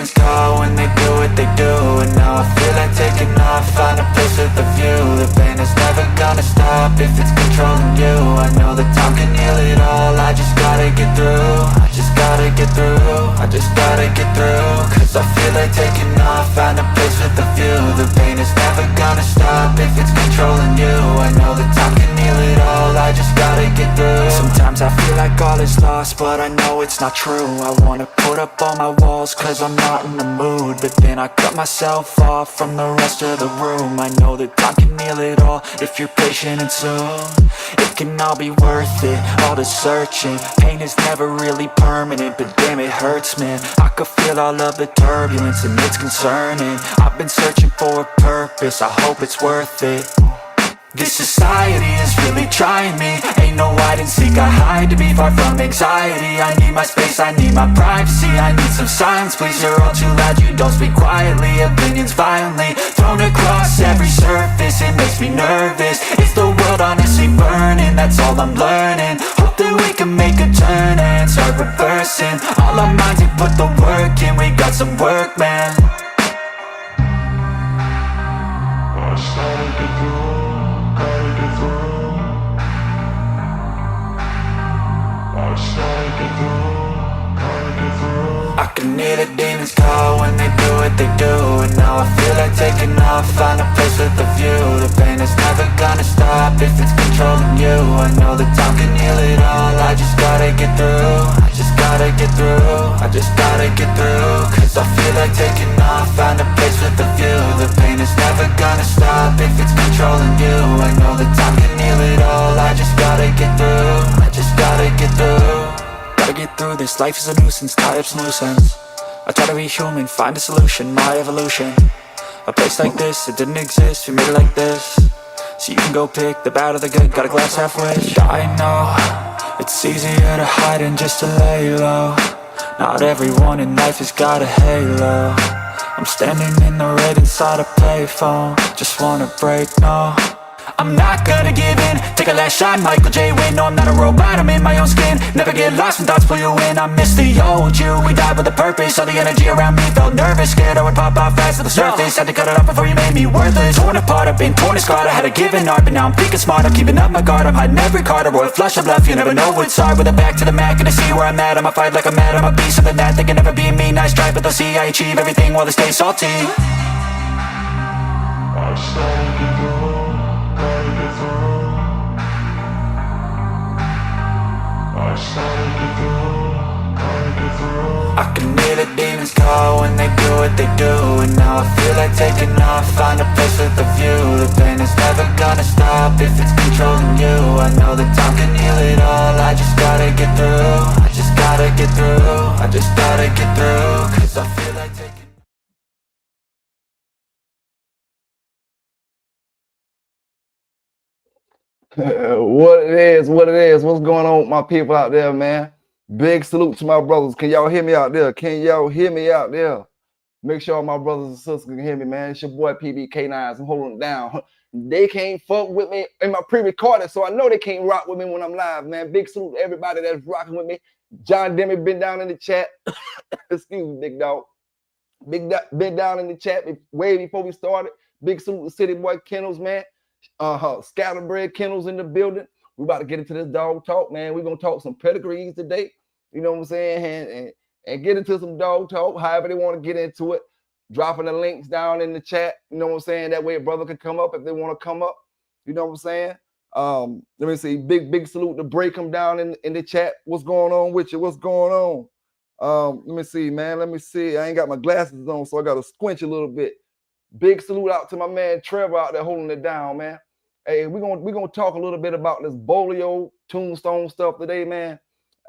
demons call when they do what they do. And now I feel like taking off, find a place with a view. The pain is never gonna stop if it's controlling you. I know that time can heal it all, I just gotta get through. I just gotta get through, I just gotta get through. Cause I feel like taking off, find a place with a view. The pain is never gonna stop if it's controlling you. I know that time can heal it all, I just gotta get through. Sometimes I feel like all is lost, but I know it's not true. I wanna put up all my walls cause I'm not in the mood, but then I cut myself off from the rest of the room. I know that time can heal it all if you're patient, and soon it can all be worth it, all the searching. Pain is never really permanent, but damn it hurts, man. I could feel all of the turbulence and it's concerning. I've been searching for a purpose, I hope it's worth it. This society is really trying me. Ain't no hide and seek, I hide to be far from anxiety. I need my space, I need my privacy. I need some silence, please, you're all too loud. You don't speak quietly, opinions violently thrown across every surface. It makes me nervous, is the world honestly burning? That's all I'm learning. Hope that we can make a turn and start reversing all our minds and put the work in. We got some work, man. I started to do, I can hear the demons call when they do what they do. And now I feel like taking off, find a place with a view. The pain is never gonna stop if it's controlling you. I know that time can heal it all, I just gotta get through. I just gotta get through, I just gotta get through. Cause I feel like taking off, find a place with a view. The pain is never gonna stop if it's controlling you. I know that time can heal it all, I just gotta get through. I just gotta get through. Gotta get through this, life is a nuisance, tie up some loose ends. I try to be human, find a solution, my evolution. A place like this, it didn't exist, we made it like this. So you can go pick the bad or the good, got a glass half wish. I know, it's easier to hide than just to lay low. Not everyone in life has got a halo. I'm standing in the red inside a payphone, just wanna break, no. I'm not gonna give in, take a last shot, Michael J. Win. No, I'm not a robot, I'm in my own skin. Never get lost when thoughts pull you in. I miss the old you, we died with a purpose. All the energy around me felt nervous, scared I would pop out fast to the surface. Had to cut it off before you made me worthless. Torn apart, I've been torn and scarred. I had a given art, but now I'm thinking smart. I'm keeping up my guard, I'm hiding every card. A royal flush of bluff, you never know what's hard. With a back to the mat, gonna see where I'm at. I'ma fight like I'm mad, I'ma be something that they can never be me. Nice try, but they'll see I achieve everything while they stay salty. I started to go. I can hear the demons call when they do what they do. And now I feel like taking off, find a place with a view. The pain is never gonna stop if it's controlling you. I know that time can heal it all, I just gotta get through. I just gotta get through, I just gotta get through. Cause I feel like taking what it is, what's going on with my people out there, man? Big salute to my brothers. Can y'all hear me out there? Can y'all hear me out there? Make sure all my brothers and sisters can hear me, man. It's your boy PBK9s. I'm holding it down. They can't fuck with me in my pre-recorded, so I know they can't rock with me when I'm live, man. Big salute to everybody that's rocking with me. John Demi been down in the chat. Excuse me, big dog. Been down in the chat way before we started. Big salute to City Boy Kennels, man. Scatterbred Kennels in the building. We about to get into this dog talk, man. We're gonna talk some pedigrees today. You know what I'm saying? And get into some dog talk, however they want to get into it. Dropping the links down in the chat. You know what I'm saying? That way a brother can come up if they want to come up. You know what I'm saying? Let me see. Big salute to Break them down in the chat. What's going on with you? What's going on? Let me see, man. Let me see. I ain't got my glasses on, so I got to squinch a little bit. Big salute out to my man Trevor out there holding it down, man. Hey, we're gonna talk a little bit about this Bolio tombstone stuff today, man.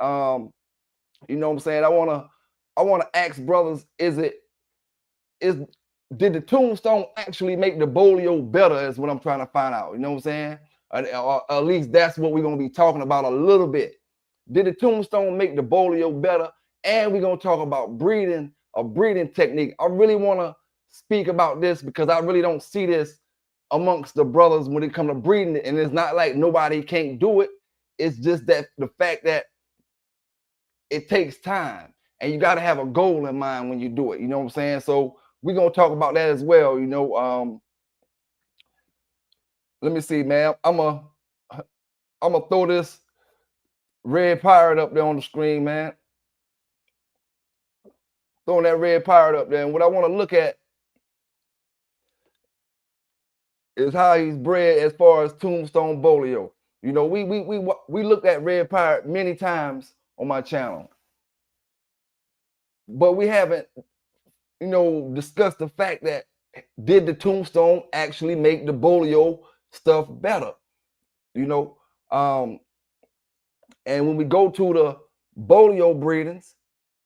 You know what I'm saying? I wanna ask brothers, did the tombstone actually make the Bolio better? Is what I'm trying to find out. You know what I'm saying? Or at least that's what we're gonna be talking about a little bit. Did the tombstone make the Bolio better? And we're gonna talk about breeding, a breeding technique. I really wanna speak about this because I really don't see this amongst the brothers when it comes to breeding it. And it's not like nobody can't do it. It's just that the fact that it takes time. and you got to have a goal in mind when you do it. You know what I'm saying? So we're gonna talk about that as well. You know, let me see, man. I'm gonna throw this red pirate up there on the screen, man. Throwing that red pirate up there, and what I want to look at is how he's bred as far as Tombstone Bolio. You know, we looked at red pirate many times on my channel, but we haven't, you know, discussed the fact that did the Tombstone actually make the Bolio stuff better? You know, and when we go to the Bolio breedings,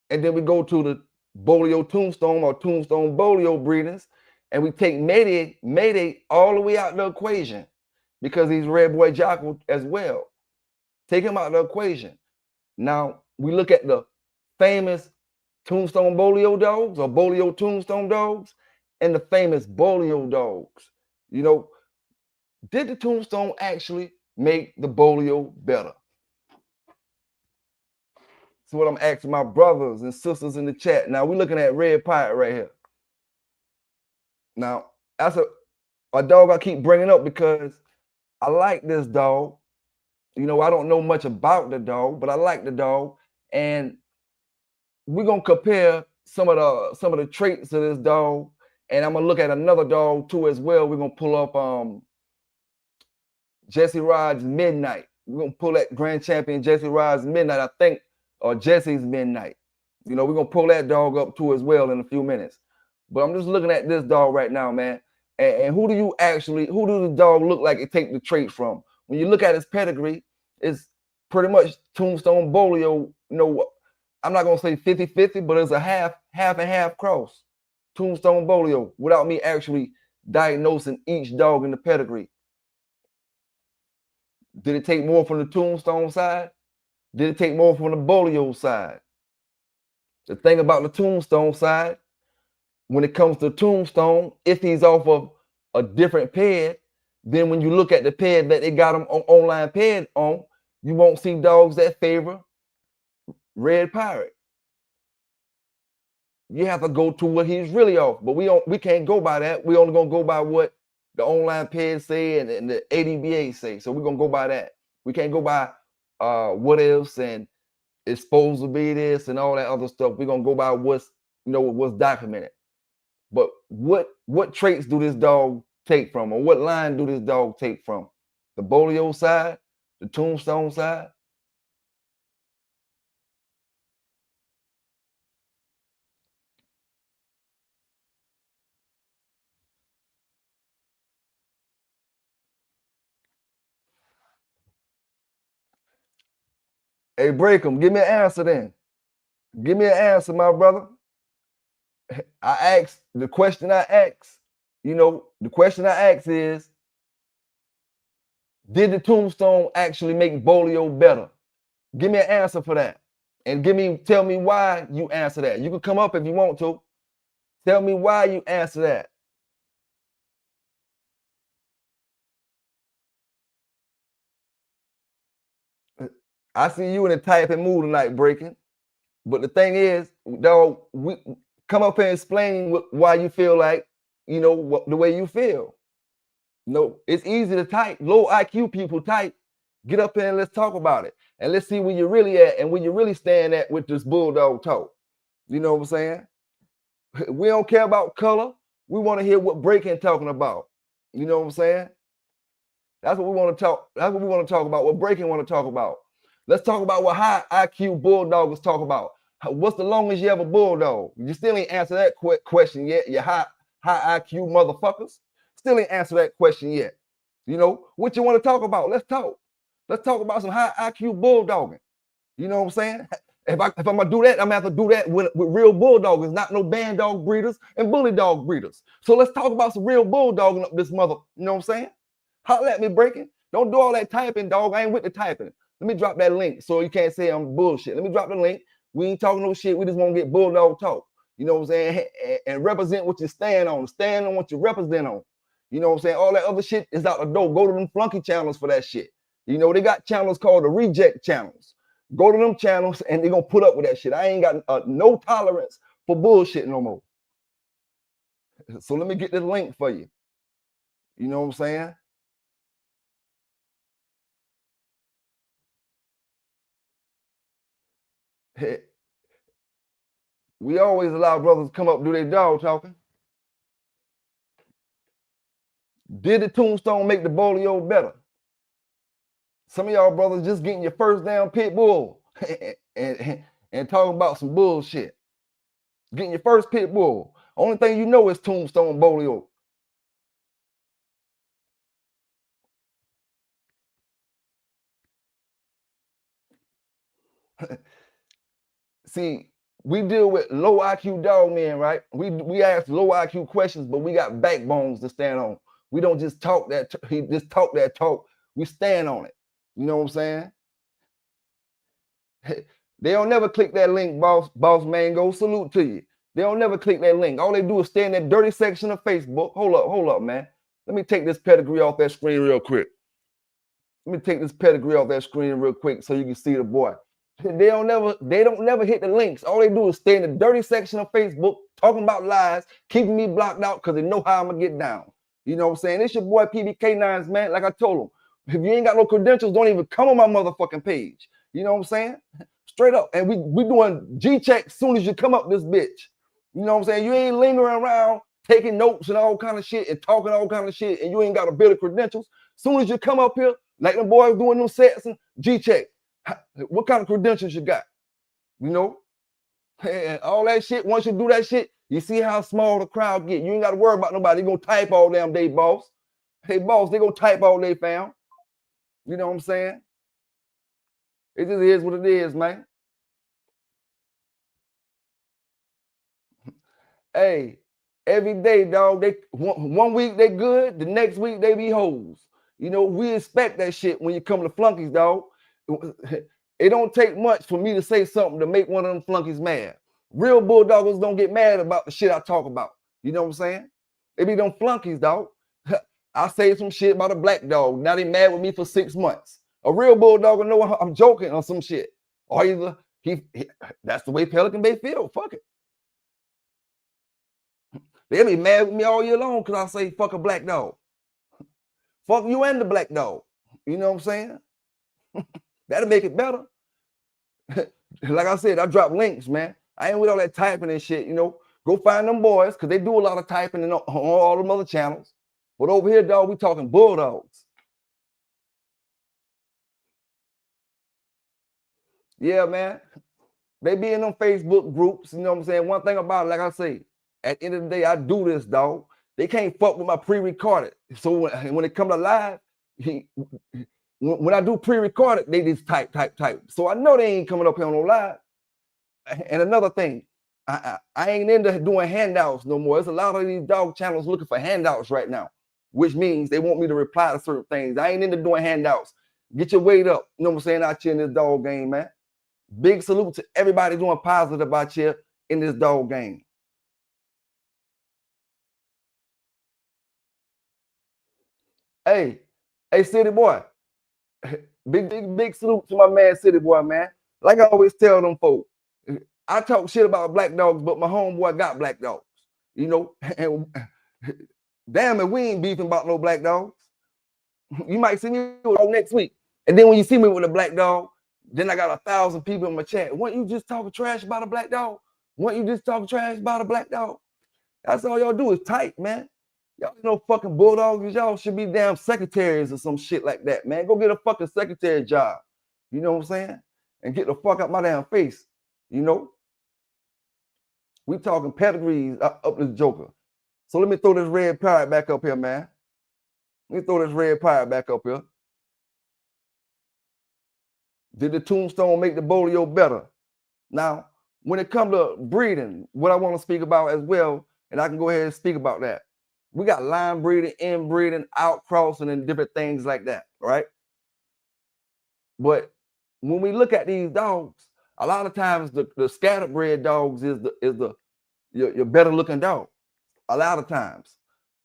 and then we go to the Bolio Tombstone or Tombstone Bolio breedings, and we take Mayday all the way out the equation because he's Red Boy Jackal as well. Take him out of the equation. Now we look at the famous Tombstone Bolio dogs or Bolio Tombstone dogs and the famous Bolio dogs. You know, did the Tombstone actually make the Bolio better? That's what I'm asking my brothers and sisters in the chat. Now we're looking at Red Pirate right here. Now that's a dog I keep bringing up because I like this dog. You know, I don't know much about the dog, but I like the dog, and we're gonna compare some of the traits of this dog, and I'm gonna look at another dog too as well. We're gonna pull up Jesse Rod's Midnight. We're gonna pull that Grand Champion Jesse Rod's Midnight, I think, or Jesse's Midnight. You know, we're gonna pull that dog up too as well in a few minutes. But I'm just looking at this dog right now, man. And who do the dog look like it take the trait from? When you look at his pedigree, it's pretty much Tombstone Bolio. You know, I'm not gonna say 50-50, but it's a half and half cross. Tombstone Bolio, without me actually diagnosing each dog in the pedigree. Did it take more from the Tombstone side? Did it take more from the Bolio side? The thing about the Tombstone side, when it comes to Tombstone, if he's off of a different ped, then when you look at the ped that they got him on online ped on, you won't see dogs that favor Red Pirate. You have to go to what he's really off, but we can't go by that. We only gonna go by what the online peds say and the ADBA say. So we're gonna go by that. We can't go by what else and it's supposed to be this and all that other stuff. We're gonna go by what's documented. But what traits do this dog take from, or what line do this dog take from? The Bolio side, the Tombstone side? Hey, break him. Give me an answer then. Give me an answer, my brother. The question I asked is, did the Tombstone actually make Bolio better? Give me an answer for that. And tell me why you answer that. You can come up if you want to. Tell me why you answer that. I see you in a typing mood tonight, breaking. But the thing is, dog, we come up and explain why you feel like, the way you feel. No, it's easy to type. Low IQ people type. Get up here and let's talk about it. And let's see where you're really at and where you really stand at with this bulldog talk. You know what I'm saying? We don't care about color. We want to hear what Breaking talking about. You know what I'm saying? That's what we want to talk. That's what we want to talk about. What Breaking want to talk about. Let's talk about what high IQ bulldogs talk about. What's the longest you ever bulldog? You still ain't answer that question yet. You high IQ motherfuckers still ain't answer that question yet. You know what you want to talk about? Let's talk. Let's talk about some high IQ bulldogging. You know what I'm saying? If I'm gonna do that, I'm gonna have to do that with real bulldoggers, not no band dog breeders and bully dog breeders. So let's talk about some real bulldogging up this mother. You know what I'm saying? Holla at me, Breaking. Don't do all that typing, dog. I ain't with the typing. Let me drop that link so you can't say I'm bullshit. Let me drop the link. We ain't talking no shit. We just want to get bulldog talk. You know what I'm saying? And represent what you stand on. Stand on what you represent on. You know what I'm saying? All that other shit is out the door. Go to them flunky channels for that shit. You know, they got channels called the reject channels. Go to them channels and they're gonna put up with that shit. I ain't got no tolerance for bullshit no more. So let me get this link for you. You know what I'm saying? We always allow brothers to come up and do their dog talking. Did the tombstone make the bolio better? Some of y'all brothers just getting your first damn Pitbull and talking about some bullshit. Getting your first Pitbull. Only thing you know is tombstone bolio. See, we deal with low IQ dog men, right? We ask low IQ questions, but we got backbones to stand on. We don't just talk that talk. We stand on it. You know what I'm saying? They don't never click that link, boss Mango. Salute to you. They don't never click that link. All they do is stay in that dirty section of Facebook. Hold up, man. Let me take this pedigree off that screen real quick. Let me take this pedigree off that screen real quick so you can see the boy. They don't never hit the links. All they do is stay in the dirty section of Facebook talking about lies, keeping me blocked out because they know how I'm gonna get down. You know what I'm saying? It's your boy PBK9s, man. Like I told them, if you ain't got no credentials, don't even come on my motherfucking page. You know what I'm saying? Straight up. And we doing G-check as soon as you come up this bitch. You know what I'm saying? You ain't lingering around taking notes and all kind of shit and talking all kind of shit and you ain't got a bit of credentials. As soon as you come up here, like the boys doing them sets and G-check. What kind of credentials you got? You know? And all that shit, once you do that shit, you see how small the crowd get. You ain't got to worry about nobody. They gonna type all damn day, boss. Hey, boss, they gonna type all day, fam. You know what I'm saying? It just is what it is, man. Hey, every day, dog, they one week they good, the next week they be hoes. You know, we expect that shit when you come to flunkies, dog. It don't take much for me to say something to make one of them flunkies mad. Real bulldoggers don't get mad about the shit I talk about. You know what I'm saying? It be them flunkies, dog. I say some shit about a black dog. Now they mad with me for 6 months. A real bulldog will know I'm joking on some shit. Or either that's the way Pelican Bay feel. Fuck it. They'll be mad with me all year long because I say fuck a black dog. Fuck you and the black dog. You know what I'm saying? That'll make it better. Like I said, I drop links, man. I ain't with all that typing and shit, you know. Go find them boys, because they do a lot of typing on all them other channels. But over here, dog, we talking bulldogs. Yeah, man. They be in them Facebook groups, you know what I'm saying? One thing about it, like I say, at the end of the day, I do this, dog. They can't fuck with my pre-recorded. So when it come to live, when I do pre-recorded, they just type. So I know they ain't coming up here on no live. And another thing, I ain't into doing handouts no more. There's a lot of these dog channels looking for handouts right now, which means they want me to reply to certain things. I ain't into doing handouts. Get your weight up. You know what I'm saying? Out here in this dog game, man. Big salute to everybody doing positive out here in this dog game. Hey, City Boy. Big salute to my man, City Boy, man. Like I always tell them folks, I talk shit about black dogs, but my homeboy got black dogs. You know, and damn it, we ain't beefing about no black dogs. You might see me with a dog next week. And then when you see me with a black dog, then I got 1,000 people in my chat. Weren't you just talking trash about a black dog? Weren't you just talking trash about a black dog? That's all y'all do is type, man. Y'all know fucking bulldogs. Y'all should be damn secretaries or some shit like that, man. Go get a fucking secretary job. You know what I'm saying? And get the fuck out my damn face. You know? We talking pedigrees up this joker. So let me throw this red pirate back up here, man. Let me throw this red pirate back up here. Did the tombstone make the bolio better? Now, when it comes to breeding, what I want to speak about as well, and I can go ahead and speak about that. We got line breeding, inbreeding, outcrossing, and different things like that, right? But when we look at these dogs, a lot of times the scatterbred dogs is your better looking dog. A lot of times.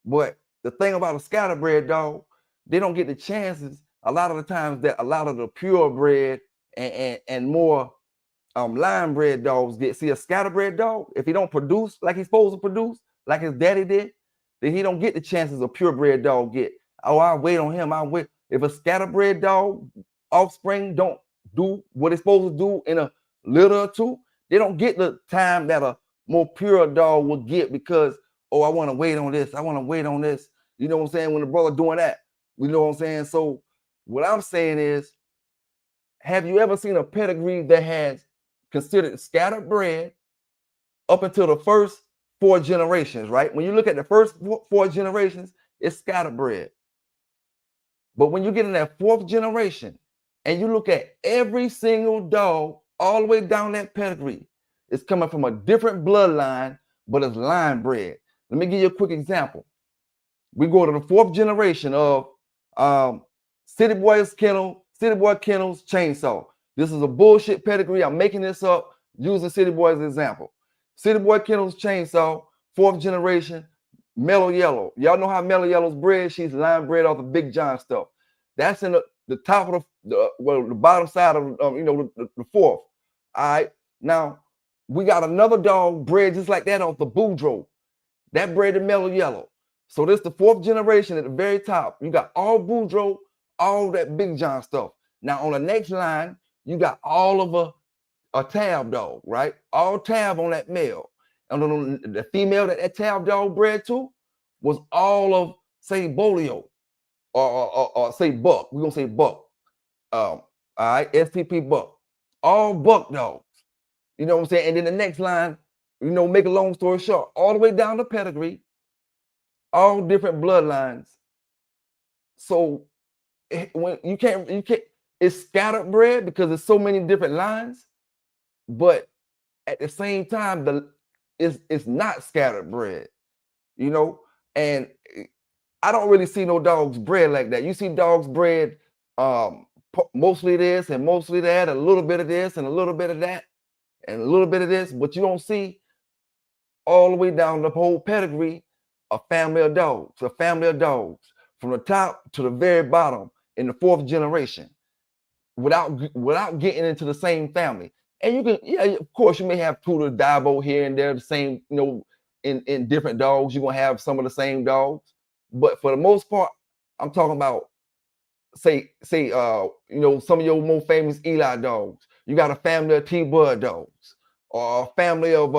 But the thing about a scatterbred dog, they don't get the chances a lot of the times that a lot of the purebred and more line bred dogs get. See, a scatterbred dog, if he don't produce like he's supposed to produce, like his daddy did, then he don't get the chances a purebred dog get. Oh, I'll wait on him. I'll wait. If a scatterbred dog offspring don't do what it's supposed to do in a litter or two, they don't get the time that a more pure dog will get because, oh, I want to wait on this. I want to wait on this. You know what I'm saying? When the brother doing that, you know what I'm saying? So what I'm saying is, have you ever seen a pedigree that has considered scatterbred up until the first 4 generations, right? When you look at the first 4 generations, it's scatterbred. But when you get in that 4th generation and you look at every single dog all the way down that pedigree, it's coming from a different bloodline, but it's line bred. Let me give you a quick example. We go to the 4th generation of City Boy Kennels Chainsaw. This is a bullshit pedigree. I'm making this up using City Boy as an example. City Boy Kennels Chainsaw, 4th generation, Mellow Yellow. Y'all know how Mellow Yellow's bred. She's line bred off the Big John stuff. That's in the top of the bottom side of the 4th. All right. Now we got another dog bred just like that off the Boudreaux. That bred the Mellow Yellow. So this the 4th generation at the very top. You got all Boudreaux, all that Big John stuff. Now on the next line, you got all of a tab dog, right? All tab on that male. And on the female that tab dog bred to was all of, say, Bolio or say Buck. We're gonna say Buck. All right, STP Buck. All Buck dogs. You know what I'm saying? And then the next line, make a long story short, all the way down the pedigree, all different bloodlines. So when you can't, it's scattered bred because there's so many different lines, but at the same time, it's not scattered bred, and I don't really see no dogs bred like that. You see dogs bred mostly this and mostly that, a little bit of this and a little bit of that, and a little bit of this, but you don't see all the way down the whole pedigree a family of dogs from the top to the very bottom in the 4th generation without getting into the same family. And you can, of course, you may have Poodle Dabo here and there, the same, in different dogs. You're going to have some of the same dogs. But for the most part, I'm talking about, say, some of your more famous Eli dogs. You got a family of T-Bud dogs, or a family of,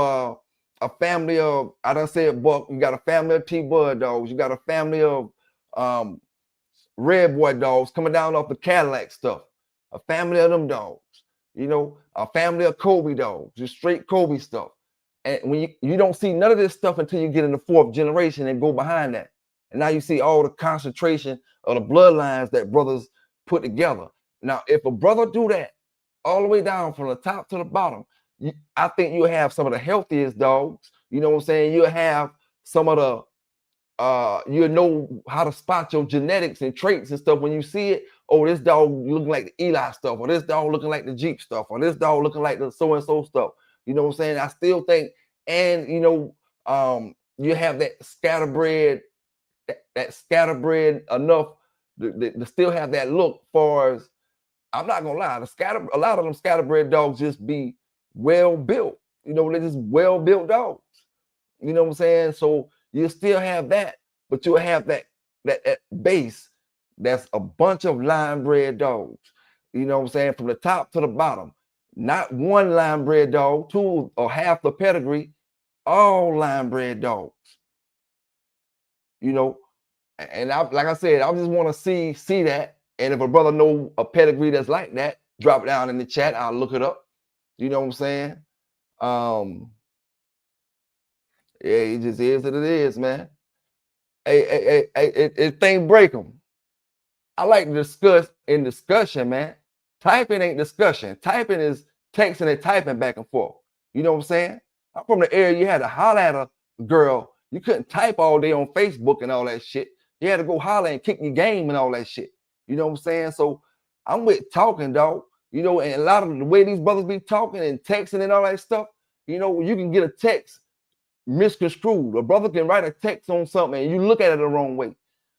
I done said Buck. You got a family of T-Bud dogs. You got a family of Red Boy dogs coming down off the Cadillac stuff. A family of them dogs. A family of Kobe dogs, just straight Kobe stuff. And when you don't see none of this stuff until you get in the 4th generation and go behind that. And now you see all the concentration of the bloodlines that brothers put together. Now, if a brother do that all the way down from the top to the bottom, I think you'll have some of the healthiest dogs. You know what I'm saying? You'll have some of the, you'll know how to spot your genetics and traits and stuff when you see it. Oh, this dog looking like the Eli stuff, or this dog looking like the Jeep stuff, or this dog looking like the so-and-so stuff. You know what I'm saying? I still think, and you have that scatterbred, that scatterbred enough to still have that look. Far as, I'm not gonna lie, a lot of them scatterbred dogs just be well built. They're just well built dogs. You know what I'm saying? So you still have that, but you'll have that base. That's a bunch of line bred dogs. You know what I'm saying? From the top to the bottom. Not one line bred dog, 2 or half the pedigree, all line bred dogs. And like I said, I just want to see that. And if a brother know a pedigree that's like that, drop it down in the chat. I'll look it up. You know what I'm saying? Yeah, it just is what it is, man. It thing break them. I like to discuss in discussion, man. Typing ain't discussion. Typing is texting and typing back and forth. You know what I'm saying? I'm from the area you had to holler at a girl. You couldn't type all day on Facebook and all that shit. You had to go holler and kick your game and all that shit. You know what I'm saying? So I'm with talking, dog. And a lot of the way these brothers be talking and texting and all that stuff, you can get a text misconstrued. A brother can write a text on something and you look at it the wrong way.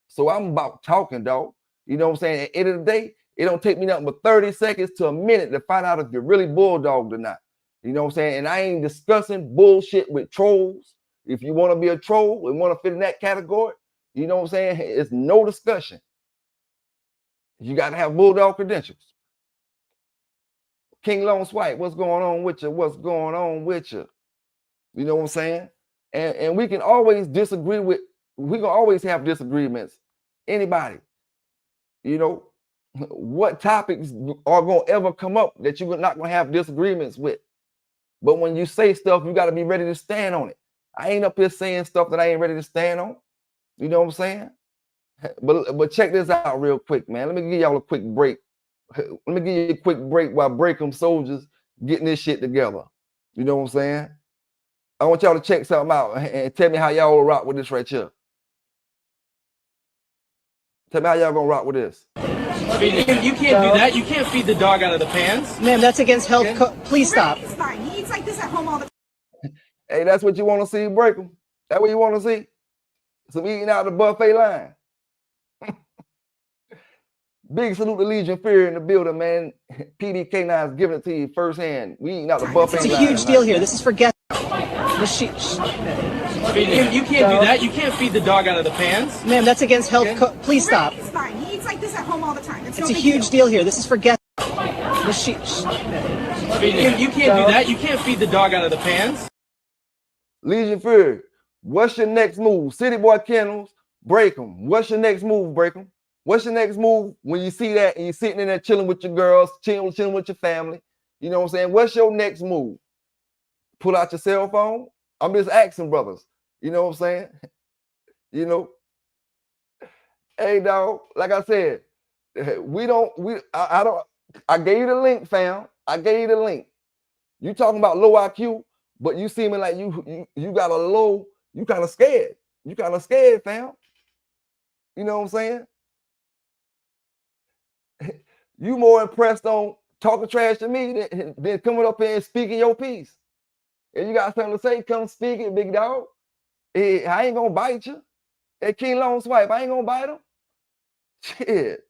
So I'm about talking, dog. You know what I'm saying? At the end of the day, It don't take me nothing but 30 seconds to a minute to find out if you're really bulldogged or not. You know what I'm saying? And I ain't discussing bullshit with trolls. If you want to be a troll and want to fit in that category, you know what I'm saying? It's no discussion. You got to have bulldog credentials. King Lone Swipe, what's going on with you? What's going on with you? You know what I'm saying? And we can always disagree with, we can always have disagreements. Anybody, you know, what topics are going to ever come up that you're not going to have disagreements with? But when you say stuff, you got to be ready to stand on it. I ain't up here saying stuff that I ain't ready to stand on. You know what I'm saying? But check this out real quick, man. Let me give y'all a quick break. Let me give you a quick break while Breakum soldiers getting this shit together. You know what I'm saying? I want y'all to check something out and tell me how y'all will rock with this right here. Tell me how y'all gonna rock with this. You can't do that. You can't feed the dog out of the pans. Ma'am, that's against health. Please stop. It's fine. He eats like this at home all the time. Hey, that's what you want to see, Breakum? That what you want to see? Some eating out the buffet line. Big salute to Legion Fear in the building, man. PDK9 is giving it to you firsthand. We eating out the buffet line. It's a huge deal here. This is for guests. You can't do that. You can't feed the dog out of the pans. Ma'am, that's against health. Please stop. It's fine. He eats like this at home all the time. It's a huge deal here. This is for guests. You can't do that. You can't feed the dog out of the pans. Legion Fear, what's your next move? City Boy Kennels, Breakum. What's your next move, Breakum? What's your next move when you see that and you're sitting in there chilling with your girls, chilling with your family? You know what I'm saying? What's your next move? Pull out your cell phone? I'm just asking, brothers. You know what I'm saying? You know? Hey, dog, like I said, I gave you the link, fam. I gave you the link. You talking about low IQ, but you seeming like you got a low, you kind of scared. You kind of scared, fam. You know what I'm saying? You more impressed on talking trash to me than coming up here and speaking your piece. If you got something to say, come speak it, big dog. Hey, I ain't gonna bite you. Hey, King Lone Swipe, I ain't gonna bite him. Shit.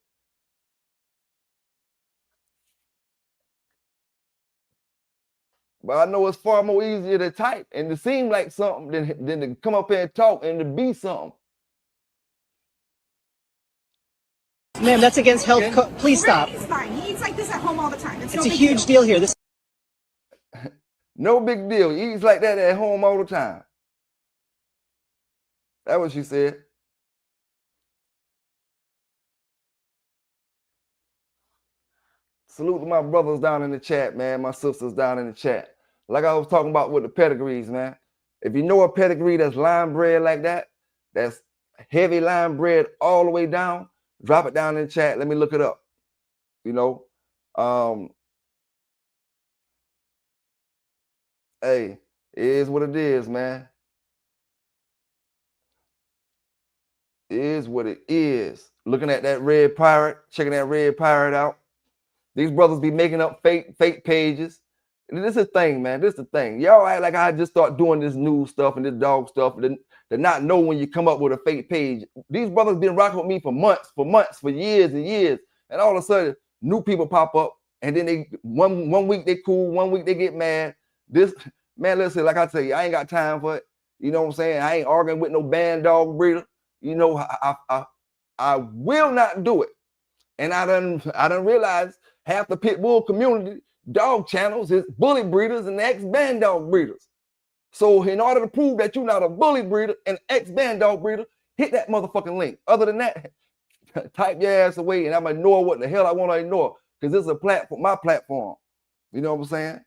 But I know it's far more easier to type and to seem like something than to come up here and talk and to be something. Ma'am, that's against health. Please stop. It's fine. He eats like this at home all the time. It's a huge deal here. This. No big deal. He eats like that at home all the time. That's what she said. Salute to my brothers down in the chat, man. My sisters down in the chat. Like I was talking about with the pedigrees, man. If you know a pedigree that's line bred like that, that's heavy line bred all the way down, drop it down in the chat. Let me look it up. You know, hey, it is what it is, man. It is what it is. Looking at that red pirate, checking that red pirate out. These brothers be making up fake pages. This is the thing, man. This is the thing. Y'all act like I just start doing this news stuff and this dog stuff and to not know when you come up with a fake page. These brothers been rocking with me for months, for years and years. And all of a sudden, new people pop up. And then they one week they cool, 1 week they get mad. This, man, listen, like I tell you, I ain't got time for it. You know what I'm saying? I ain't arguing with no band dog breeder. You know, I will not do it. And I done realized half the Pitbull community dog channels is bully breeders and ex-band dog breeders. So in order to prove that you're not a bully breeder and ex-band dog breeder, hit that motherfucking link. Other than that, type your ass away and I'm gonna ignore what the hell I want to ignore because this is a platform, my platform. You know what I'm saying?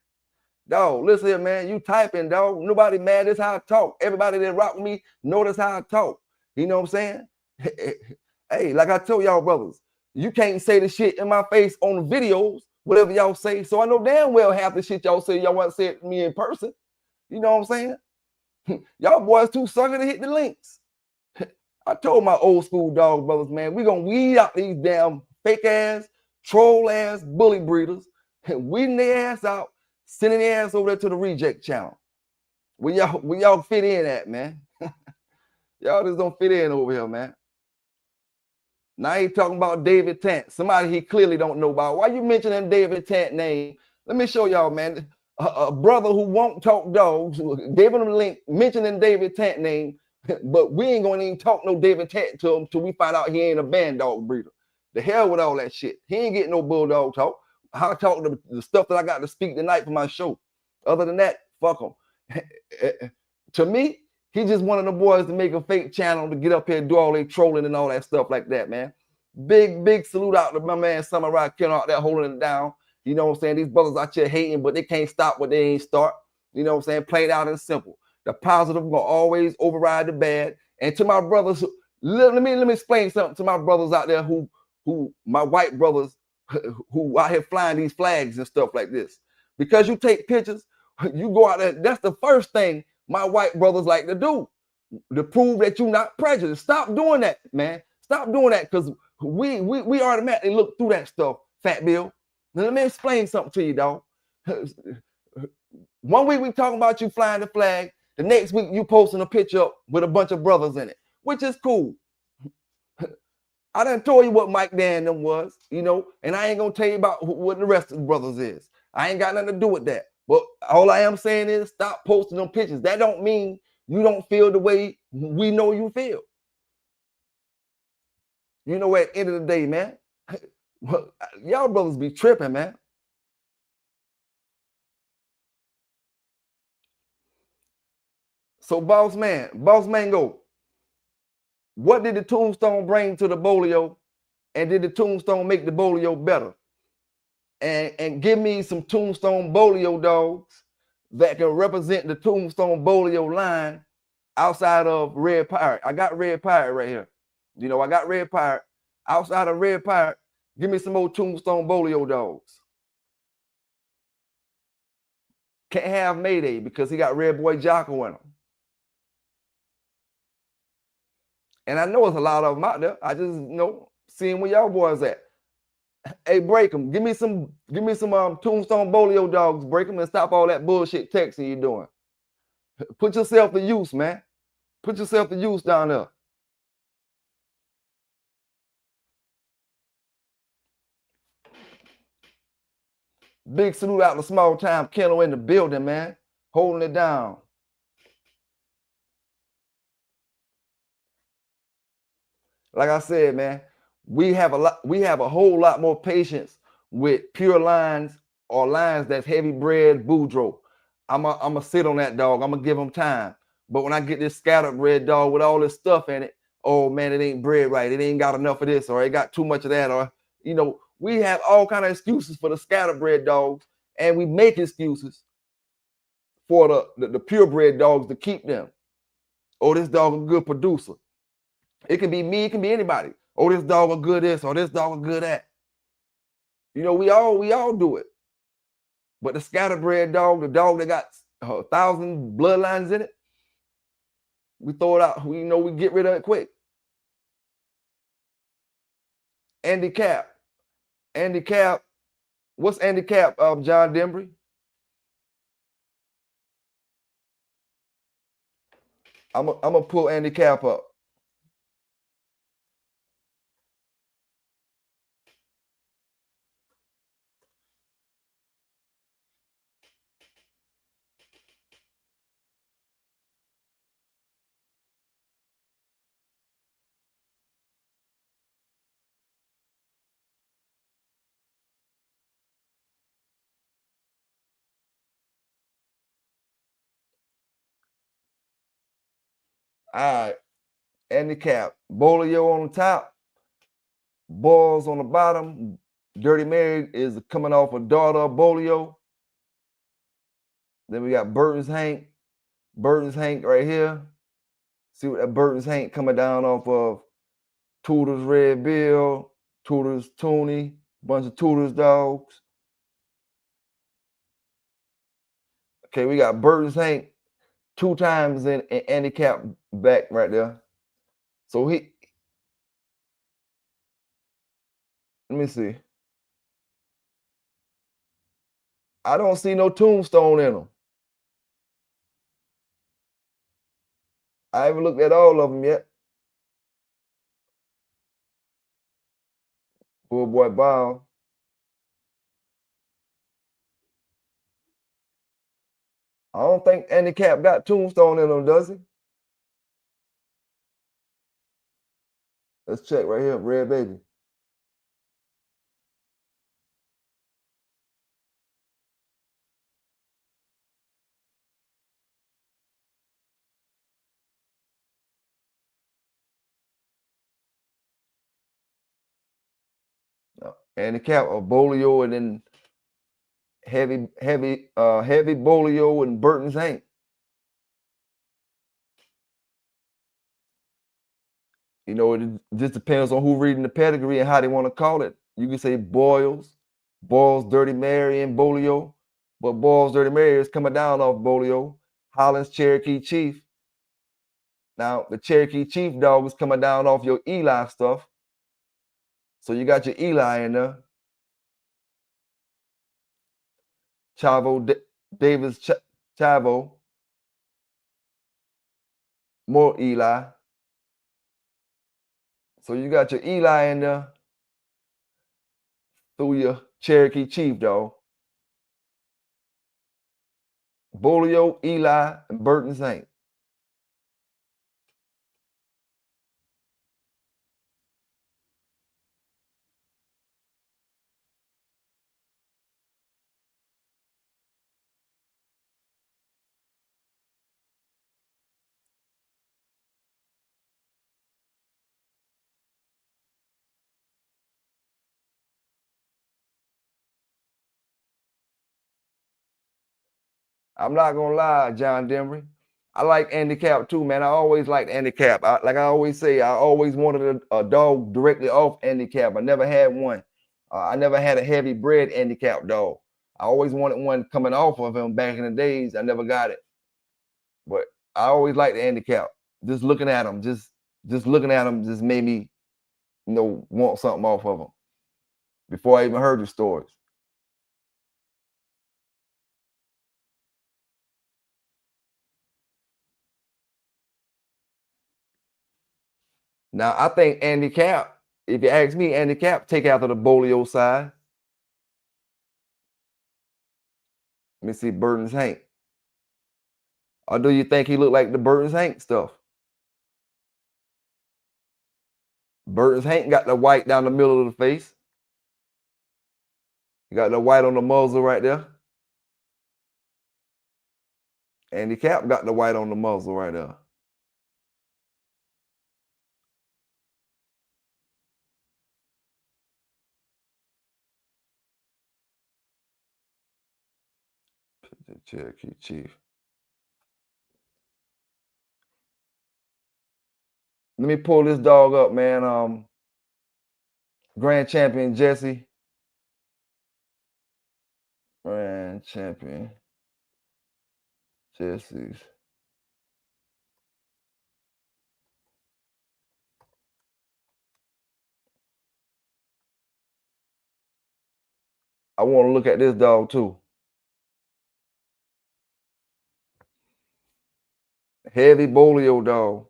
Dog, listen here, man. You typing, dog. Nobody mad. This how I talk. Everybody that rock with me know this how I talk. You know what I'm saying? Hey, like I told y'all brothers, you can't say the shit in my face on the videos, whatever y'all say. So I know damn well half the shit y'all say y'all want to say it to me in person. You know what I'm saying? Y'all boys too sucker to hit the links. I told my old school dog brothers, man, we gonna weed out these damn fake ass, troll ass bully breeders, and weeding their ass out, sending their ass over there to the reject channel. Where y'all fit in at, man? Y'all just don't fit in over here, man. Now he talking about David Tant, somebody he clearly don't know about. Why you mentioning David Tant name? Let me show y'all, man. A brother who won't talk dogs, gave him a link mentioning David Tant name, but we ain't gonna even talk no David Tant to him till we find out he ain't a band dog breeder. The hell with all that shit. He ain't getting no bulldog talk. I talk the stuff that I got to speak tonight for my show. Other than that, fuck him. To me, he just one of the boys to make a fake channel to get up here and do all their trolling and all that stuff like that, man. Big salute out to my man Samurai Ken out there holding it down. You know what I'm saying? These brothers out here hating, but they can't stop what they ain't start. You know what I'm saying? Plain out and simple. The positive gonna always override the bad. And to my brothers, let me explain something to my brothers out there who my white brothers who out here flying these flags and stuff like this. Because you take pictures, you go out there. That's the first thing my white brothers like to do, to prove that you're not prejudiced. Stop doing that, man. Stop doing that, because we automatically look through that stuff, Fat Bill. Now, let me explain something to you, dog. 1 week we talking about you flying the flag. The next week you posting a picture up with a bunch of brothers in it, which is cool. I done told you what Mike Dan them was, you know, and I ain't gonna tell you about what the rest of the brothers is. I ain't got nothing to do with that. But all I am saying is stop posting them pictures. That don't mean you don't feel the way we know you feel. You know, at the end of the day, man, y'all brothers be tripping, man. So Boss Mango, what did the tombstone bring to the bolio? And did the tombstone make the bolio better? And give me some tombstone bolio dogs that can represent the tombstone bolio line outside of Red Pirate. I got Red Pirate right here. You know, I got Red Pirate. Outside of Red Pirate, give me some more tombstone bolio dogs. Can't have Mayday because he got Red Boy Jocko in him. And I know there's a lot of them out there. I just seeing where y'all boys at. Hey, break them. Give me some tombstone bolio dogs. Break them and stop all that bullshit texting you doing. Put yourself to use, man. Put yourself to use down there. Big salute out to small time kennel in the building, man. Holding it down. Like I said, man, we have a whole lot more patience with pure lines or lines that's heavy bred Boudreaux. I'ma sit on that dog. I'm gonna give him time. But when I get this scattered bred dog with all this stuff in it, oh man, it ain't bred right. It ain't got enough of this, or it got too much of that, or we have all kind of excuses for the scatterbred dogs, and we make excuses for the purebred dogs to keep them. Oh, this dog a good producer. It can be me, it can be anybody. Oh, this dog a good this, or this dog a good that. You know, we all do it. But the scatterbred dog, the dog that got 1,000 bloodlines in it, we throw it out. We get rid of it quick. Andy Cap. What's Andy Cap, John Dembry? I'm gonna pull Andy Cap up. All right, Andy Cap. Bolio on the top, Balls on the bottom. Dirty Mary is coming off a daughter of Bolio. Then we got Burton's Hank. Burton's Hank right here. See what that Burton's Hank coming down off of Tudor's Red Bill, Tudor's Toonie, bunch of Tudor's dogs. Okay, we got Burton's Hank 2 times in handicap back right there. So let me see. I don't see no tombstone in them. I haven't looked at all of them yet. Poor boy Bob. I don't think Andy Cap got Tombstone in him, does he? Let's check right here, Red Baby. No. Andy Cap or Bolio and then heavy Bolio and Burton's Hank. You know, it just depends on who reading the pedigree and how they want to call it. You can say Boyles, Dirty Mary, and Bolio, but Boyles, Dirty Mary is coming down off Bolio. Holland's Cherokee Chief. Now, the Cherokee Chief dog is coming down off your Eli stuff. So you got your Eli in there. Chavo, Davis, Chavo. More Eli. So you got your Eli in there through your Cherokee Chief dog. Bolio, Eli, and Burton Saint. I'm not gonna lie, John Demery. I like Andy Cap too, man. I always liked Andy Cap. Like I always say, I always wanted a dog directly off Andy Cap. I never had one. I never had a heavy bred Andy Cap dog. I always wanted one coming off of him back in the days. I never got it, but I always liked the Andy Cap. Just looking at him, just looking at him, just made me, want something off of him before I even heard the stories. Now, I think Andy Cap, if you ask me, Andy Cap take after the Bolio side. Let me see Burton's Hank. Or do you think he looked like the Burton's Hank stuff? Burton's Hank got the white down the middle of the face. You got the white on the muzzle right there. Andy Cap got the white on the muzzle right there. The Cherokee Chief. Let me pull this dog up, man. Grand Champion Jesse. Grand Champion Jesse's. I want to look at this dog too. Heavy Bolio dog.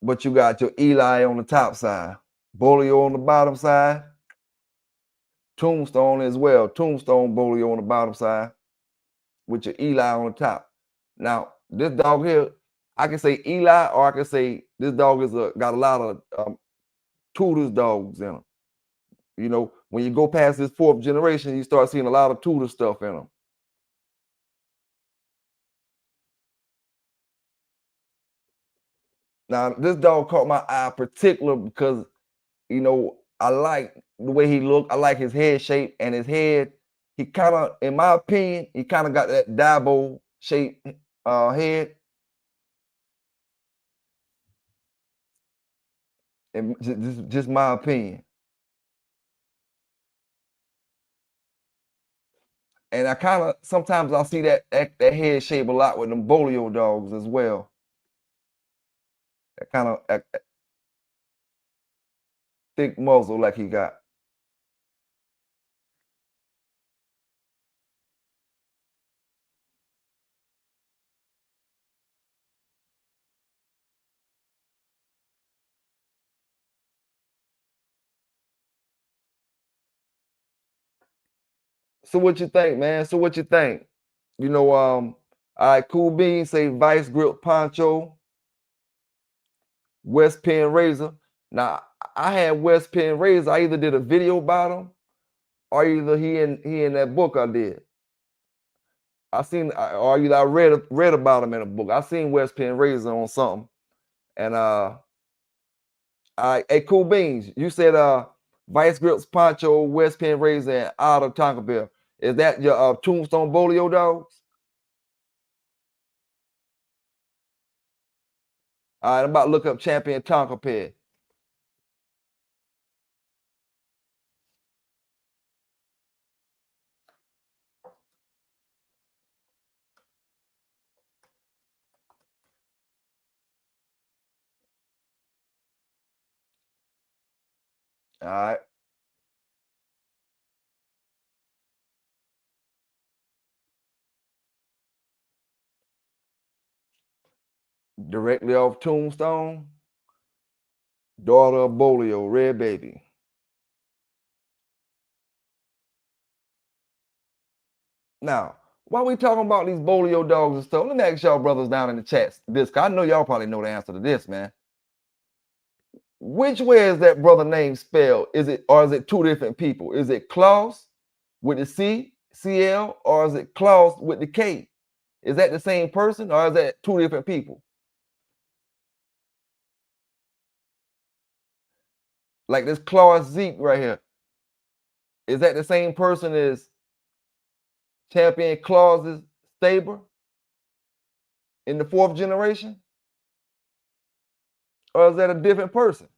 But you got your Eli on the top side. Bolio on the bottom side. Tombstone as well. Tombstone Bolio on the bottom side with your Eli on the top. Now, this dog here, I can say Eli, or I can say this dog is got a lot of Tudor's dogs in him. You know, when you go past this fourth generation, you start seeing a lot of Tudor stuff in them. Now, this dog caught my eye particular because, I like the way he looked. I like his head shape and his head. He kind of, in my opinion, he kind of got that Dabo shape head. And just my opinion. And I kind of sometimes I see that head shape a lot with them Bolio dogs as well. That kind of thick muzzle like he got. So what you think, man? So what you think? You know, all right, Cool Beans say Vice Grip Poncho, West Penn Razor. Now I had West Penn Razor. I either did a video about him or either he in that book I did. Or either I read about him in a book. I seen West Penn Razor on something. And hey, Cool Beans, you said Vice Grips Poncho, West Penn Razor, and Out of Tonka Bell. Is that your Tombstone Bolio dogs? All right, I'm about to look up Champion Tonka Pet. All right. Directly off Tombstone, daughter of Bolio, Red Baby. Now, while we talking about these Bolio dogs and stuff, let me ask y'all brothers down in the chat this, 'cause I know y'all probably know the answer to this, man. Which way is that brother name spelled? Is it two different people? Is it Klaus with the C, CL, or is it Klaus with the K? Is that the same person or is that two different people? Like this Klaus Zeke right here. Is that the same person as Champion Klaus's Staber in the 4th generation? Or is that a different person?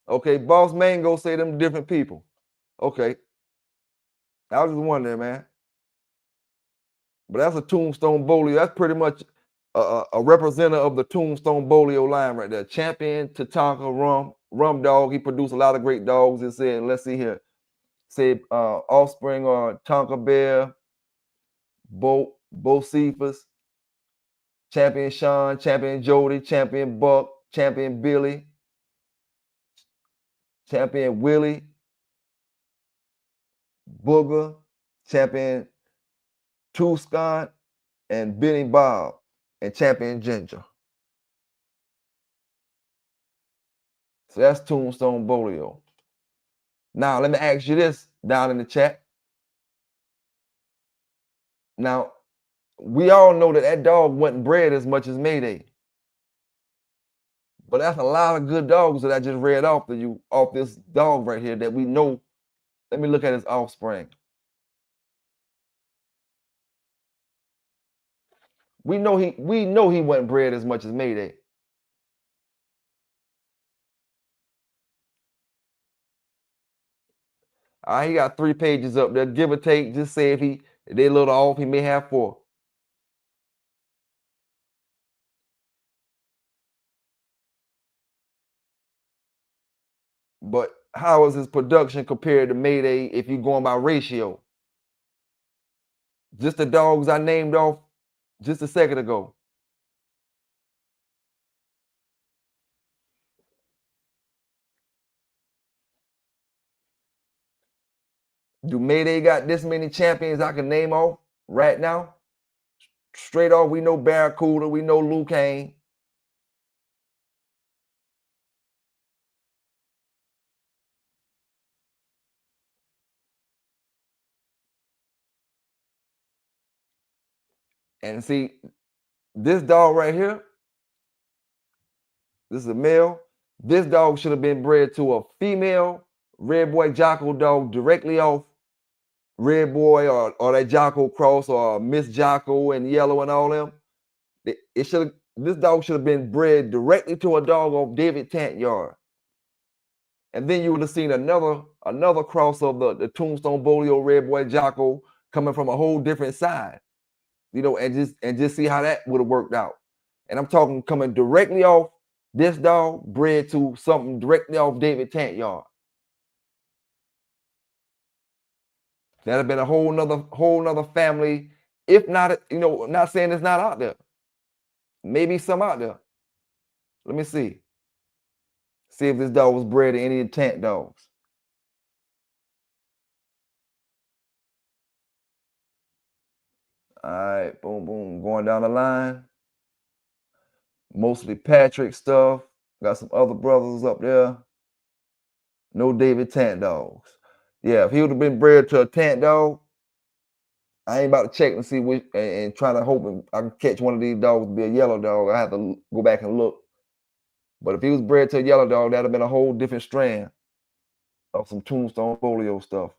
Okay, Boss Mango say them different people. Okay. I was just wondering, man. But that's a Tombstone Bolio. That's pretty much a representative of the Tombstone Bolio line right there. Champion Tatanka Rum Dog. He produced a lot of great dogs. It said, let's see here. Say offspring or Tonka Bear, Bo Cephas, Champion Sean, Champion Jody, Champion Buck, Champion Billy, Champion Willie, Booger, Champion Tuscon, and Benny Bob, and Champion Ginger. So that's Tombstone Bolio. Now, let me ask you this down in the chat. Now, we all know that that dog wasn't bred as much as Mayday. But that's a lot of good dogs that I just read off to you, off this dog right here that we know. Let me look at his offspring. We know he wasn't bred as much as Mayday. All right, he got 3 pages up there, give or take. Just say if they a little off, he may have 4. But how is his production compared to Mayday if you're going by ratio? Just the dogs I named off just a second ago. Do Mayday got this many champions I can name off right now? Straight off, we know Barracuda, we know Luke Kane. And see, this dog right here, this is a male. This dog should have been bred to a female Red Boy Jocko dog directly off Red Boy or that Jocko cross or Miss Jocko and Yellow and all them. This dog should have been bred directly to a dog off David Tantyard. And then you would have seen another cross of the Tombstone Bolio Red Boy Jocko coming from a whole different side. You know, and just see how that would have worked out. And I'm talking coming directly off this dog, bred to something directly off David Tantyard. That'd have been a whole nother family. If not, not saying it's not out there. Maybe some out there. Let me see. See if this dog was bred to any of the tank dogs. All right, boom, boom. Going down the line. Mostly Patrick stuff. Got some other brothers up there. No David Tant dogs. Yeah, if he would have been bred to a Tant dog, I ain't about to check and see which and trying to hope I can catch one of these dogs to be a yellow dog. I have to go back and look. But if he was bred to a yellow dog, that'd have been a whole different strand of some Tombstone Bolio stuff.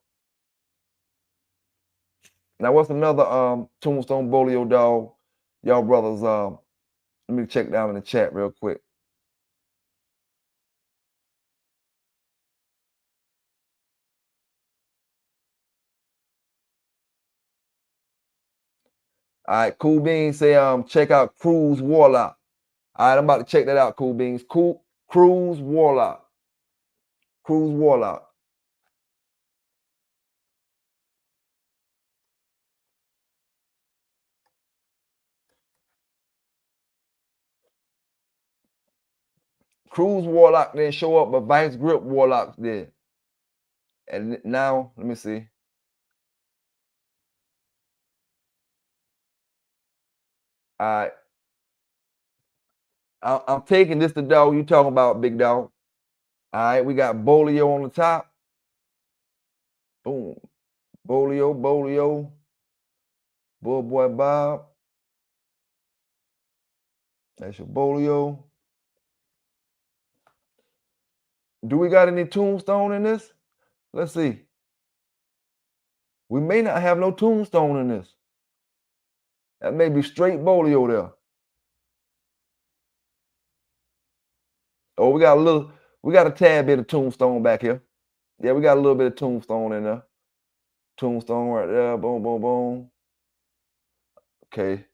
Now, what's another Tombstone Bolio dog? Y'all brothers, let me check down in the chat real quick. All right, Cool Beans say check out Cruz Warlock. All right, I'm about to check that out, Cool Beans. Cruz Warlock. Cruz Warlock. Cruz Warlock didn't show up, but Vice Grip Warlock did. And now, let me see. All right. I'm taking this the dog you talking about, big dog. All right, we got Bolio on the top. Boom. Bolio. Bull Boy Bob. That's your Bolio. Do we got any Tombstone in this? Let's see. We may not have no Tombstone in this. That may be straight Bolio there. Oh, we got a tad bit of Tombstone back here. Yeah, we got a little bit of Tombstone in there. Tombstone right there. Boom, boom, boom. Okay.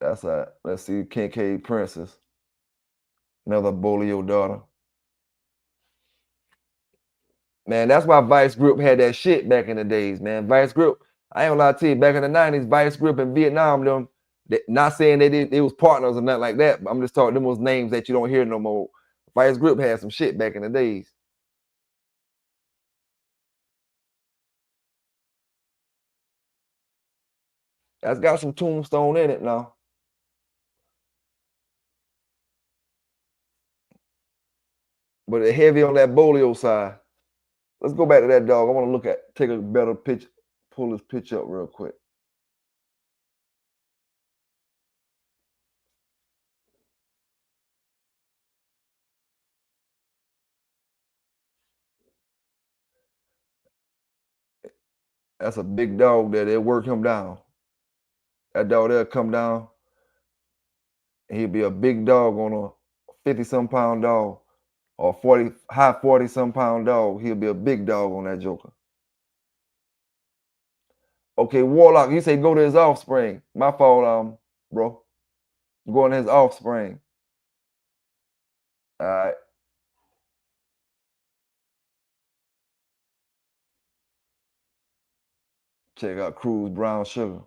That's let's see, Kincaid Princess. Another Bolio daughter. Man, that's why Vice Grip had that shit back in the days, man. Vice Grip, I ain't gonna lie to you, back in the 90s, Vice Grip in Vietnam, them, not saying they was partners or nothing like that, but I'm just talking them was names that you don't hear no more. Vice Grip had some shit back in the days. That's got some Tombstone in it now. But it's heavy on that Bolio side. Let's go back to that dog. I want to take a better picture, pull this picture up real quick. That's a big dog there. They'll work him down. That dog there come down. He'll be a big dog on a 50-some pound dog or high 40-some pound dog. He'll be a big dog on that joker. Okay, Warlock, he said go to his offspring. My fault, bro. Going to his offspring. All right. Check out Cruz Brown Sugar.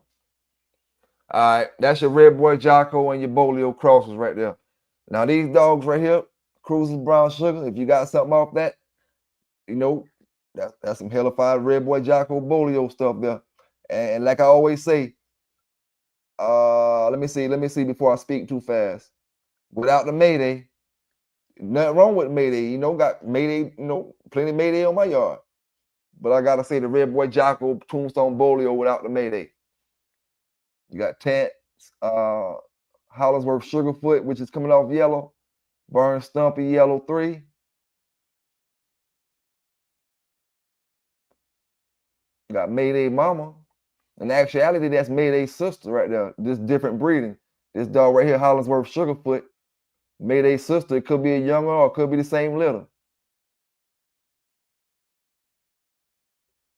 All right, that's your Red Boy Jocko and your Bolio crosses right there. Now these dogs right here, Cruz Brown Sugar, if you got something off that, you know, that's some hellified Red Boy Jocko Bolio stuff there. And like I always say, let me see before I speak too fast. Without the Mayday, nothing wrong with Mayday. Got Mayday, plenty of Mayday on my yard. But I gotta say the Red Boy Jocko Tombstone Bolio without the Mayday. You got Tant, Hollingsworth Sugarfoot, which is coming off yellow. Burn Stumpy yellow 3. You got Mayday Mama. In actuality, that's Mayday's sister right there. This different breeding. This dog right here, Hollingsworth Sugarfoot, Mayday's sister. It could be a younger or it could be the same litter.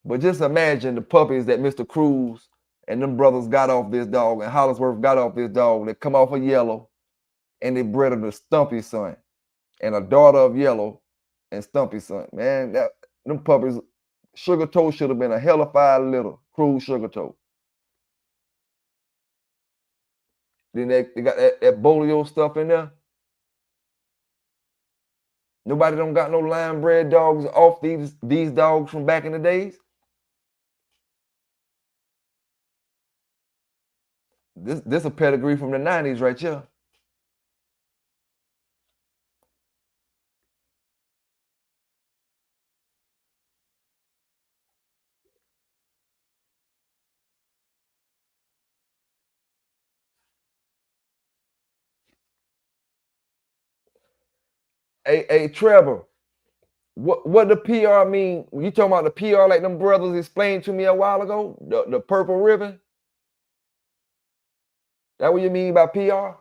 But just imagine the puppies that Mr. Cruz and them brothers got off this dog and Hollingsworth got off this dog. They come off of yellow and they bred him to Stumpy son and a daughter of yellow and Stumpy son. Man, them puppies, Sugar Toe should have been a hellified litter. Cruz Sugar Toe. Then they got that Bolio stuff in there. Nobody don't got no line bred dogs off these dogs from back in the days. This a pedigree from the 90s right here. Hey, Trevor, what the PR mean? You talking about the PR like them brothers explained to me a while ago? The purple ribbon? That what you mean by PR?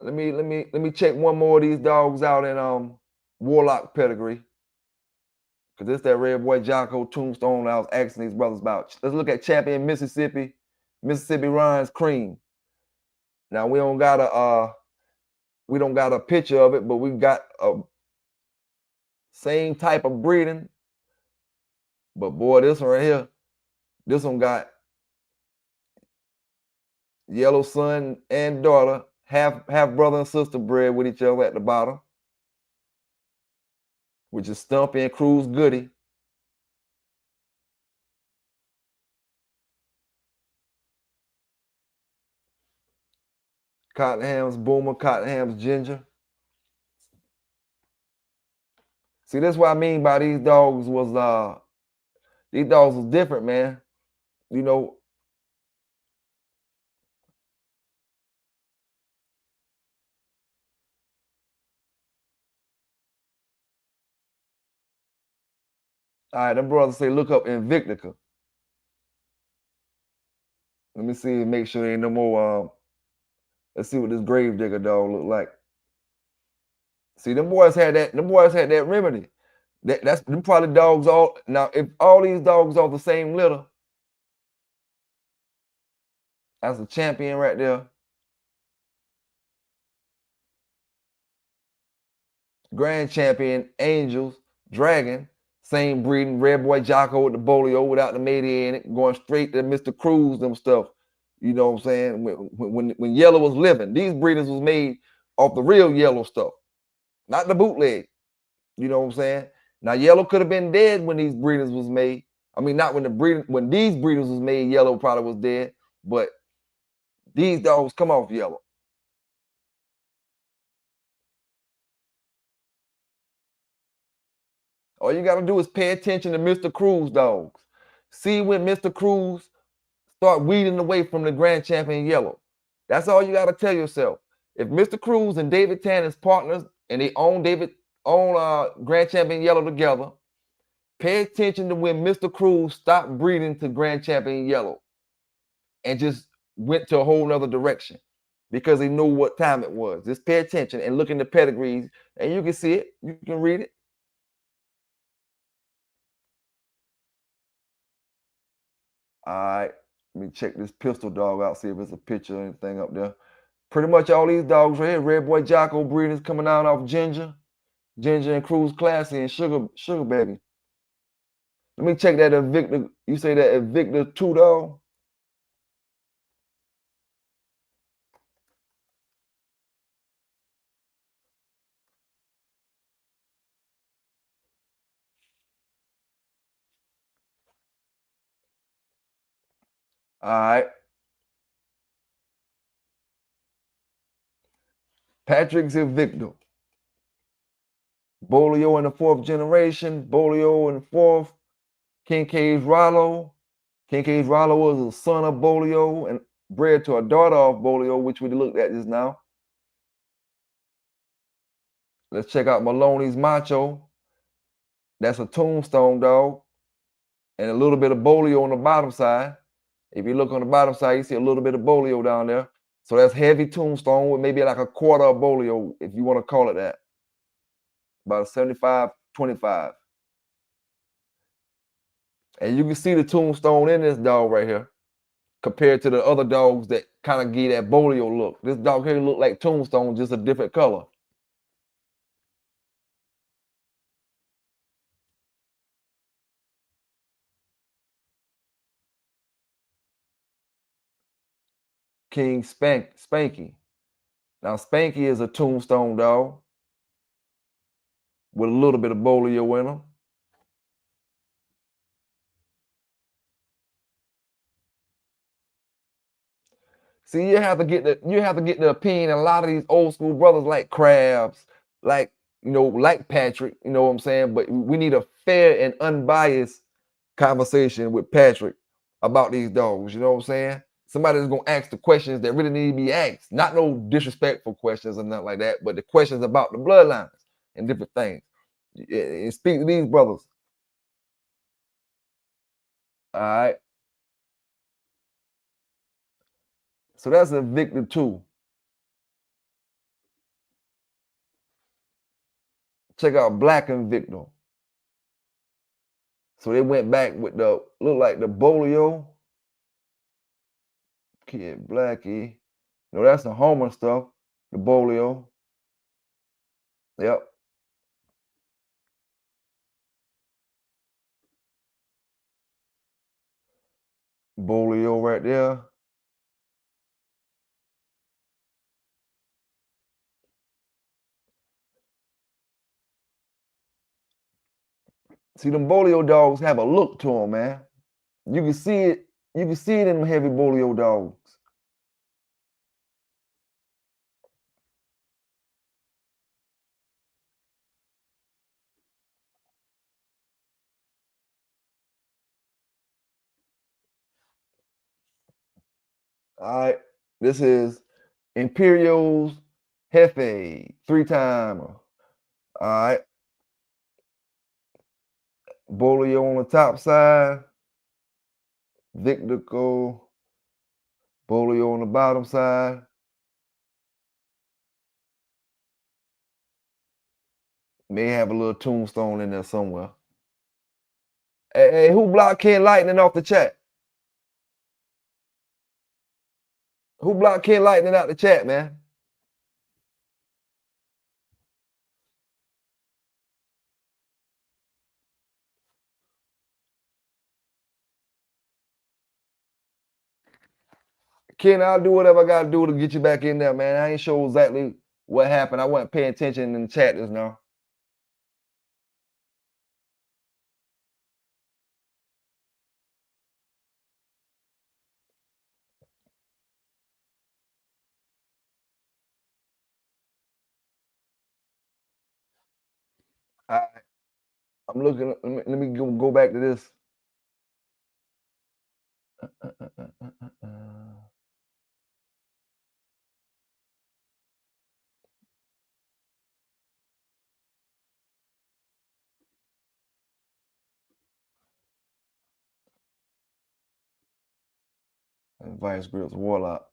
Let me check one more of these dogs out in Warlock pedigree. Cause this that Red Boy Jocko tombstone I was asking these brothers about. Let's look at Champion Mississippi. Mississippi Runs Cream. Now we don't got a picture of it, but we got a same type of breeding. But boy, this one right here, this one got yellow son and daughter, half brother and sister bred with each other at the bottom, which is Stumpy and Cruz Goody. Cottonham's Boomer, Cottonham's Ginger. See, that's what I mean by these dogs was different, man. You know, all right, them brothers say look up Invictica. Let me see, make sure there ain't no more. Let's see what this Gravedigger dog look like. See, them boys had that remedy. That's them probably dogs all now. If all these dogs are the same litter, that's a champion right there. Grand champion, Angels, Dragon, same breeding, Red Boy Jocko with the Bolio without the Mayday in it, going straight to Mr. Cruz, them stuff. You know what I'm saying? When Yellow was living, these breeders was made off the real Yellow stuff, not the bootleg. You know what I'm saying? Now Yellow could have been dead when these breeders was made. I mean, not when these breeders was made, Yellow probably was dead, but these dogs come off Yellow. All you got to do is pay attention to Mr. Cruz dogs. See when Mr. Cruz start weeding away from the Grand Champion Yellow. That's all you got to tell yourself. If Mr. Cruz and David Tannen's partners and they own Grand Champion Yellow together, pay attention to when Mr. Cruz stopped breeding to Grand Champion Yellow and just went to a whole nother direction because he knew what time it was. Just pay attention and look in the pedigrees and you can see it. You can read it. All right, let me check this pistol dog out, see if it's a picture or anything up there. Pretty much all these dogs right here, Red Boy Jocko breeders coming out off Ginger and Cruz Classy and Sugar Baby. Let me check that Invicta. You say that Invicta 2 dog? All right. Patrick's Invicta. Bolio in the 4th generation. Bolio in the 4th. Kincaid's Rollo. Kincaid's Rollo was a son of Bolio and bred to a daughter of Bolio, which we looked at just now. Let's check out Maloney's Macho. That's a tombstone dog. And a little bit of Bolio on the bottom side. If you look on the bottom side, you see a little bit of Bolio down there. So that's heavy tombstone with maybe like a quarter of Bolio, if you want to call it that. About a 75-25. And you can see the tombstone in this dog right here compared to the other dogs that kind of give that bolio look. This dog here look like Tombstone, just a different color. King Spanky. Now Spanky is a Tombstone dog with a little bit of bolio in him. See, you have to get the opinion of a lot of these old school brothers like Krabs, like like Patrick, you know what I'm saying? But we need a fair and unbiased conversation with Patrick about these dogs, you know what I'm saying? Somebody that's gonna ask the questions that really need to be asked, not no disrespectful questions or nothing like that, but the questions about the bloodlines and different things. And speak to these brothers. All right. So that's a Victor 2. Check out Black and Victor. So they went back with the look like the bolio. Kid Blackie. That's the Homer stuff. The bolio. Yep. Bolio right there. See, them bolio dogs have a look to them, man. You can see it. You can see it in them heavy bolio dogs. All right. This is Imperial's Jefe, 3-timer. All right. Bolio on the top side. Victico. Bolio on the bottom side. May have a little Tombstone in there somewhere. Hey, who blocked Ken Lightning off the chat? Who blocked Ken Lightning out the chat, man? Ken, I'll do whatever I gotta do to get you back in there, man. I ain't sure exactly what happened. I wasn't paying attention in the chat just now. All right. I'm looking. Let me go back to this. And Vice Grips Warlock.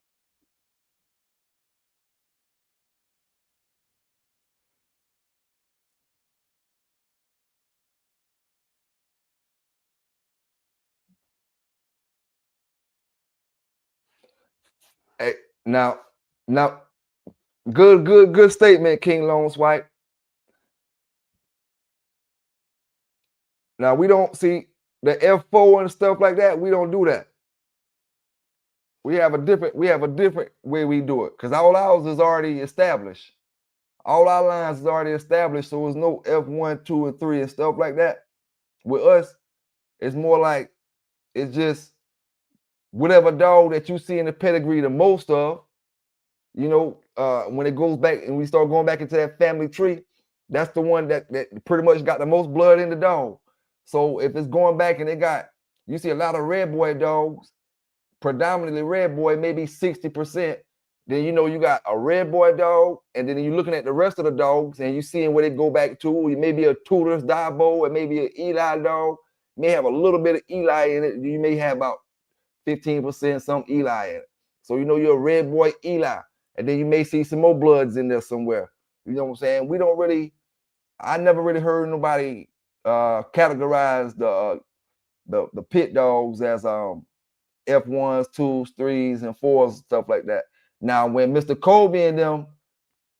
Hey, now, good statement, King Lone Swipe. Now we don't see the F4 and stuff like that. We don't do that. We have a different way we do it because all ours is already established. All our lines is already established, so there's no F1, 2, and 3 and stuff like that. With us, it's more like it's just whatever dog that you see in the pedigree the most of, when it goes back and we start going back into that family tree, that's the one that pretty much got the most blood in the dog. So if it's going back and you see a lot of red boy dogs, predominantly red boy, maybe 60%, then you got a red boy dog, and then you're looking at the rest of the dogs and you seeing where they go back to. You may be a Tudor's Dabo, or maybe an Eli dog, may have a little bit of Eli in it. You may have about 15% some Eli in it. So you're a red boy Eli, and then you may see some more bloods in there somewhere. You know what I'm saying? I never really heard nobody categorize the pit dogs as F1s, 2s, 3s, and 4s, stuff like that. Now, when Mr. Kobe and them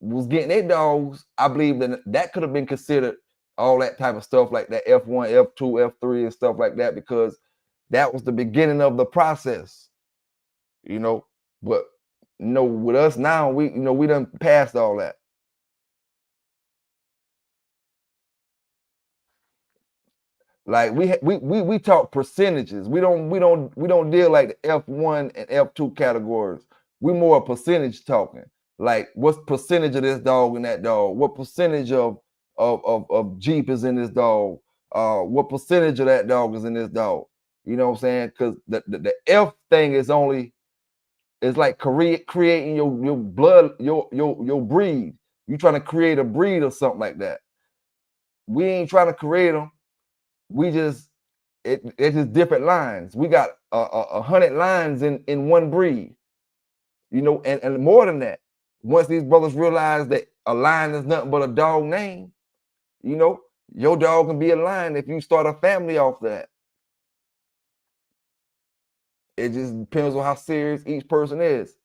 was getting their dogs, I believe that could have been considered all that type of stuff like that, F1, F2, F3, and stuff like that, because that was the beginning of the process, But with us now, we done passed all that. Like we talk percentages. We don't deal like the F1 and F2 categories. We more a percentage talking. Like what's percentage of this dog and that dog? What percentage of Jeep is in this dog? What percentage of that dog is in this dog? You know what I'm saying? Because the F thing is like creating your blood, your breed. You trying to create a breed or something like that. We ain't trying to create them. We just it's just different lines. We got 100 lines in one breed, and more than that. Once these brothers realize that a line is nothing but a dog name, your dog can be a line if you start a family off that. It just depends on how serious each person is.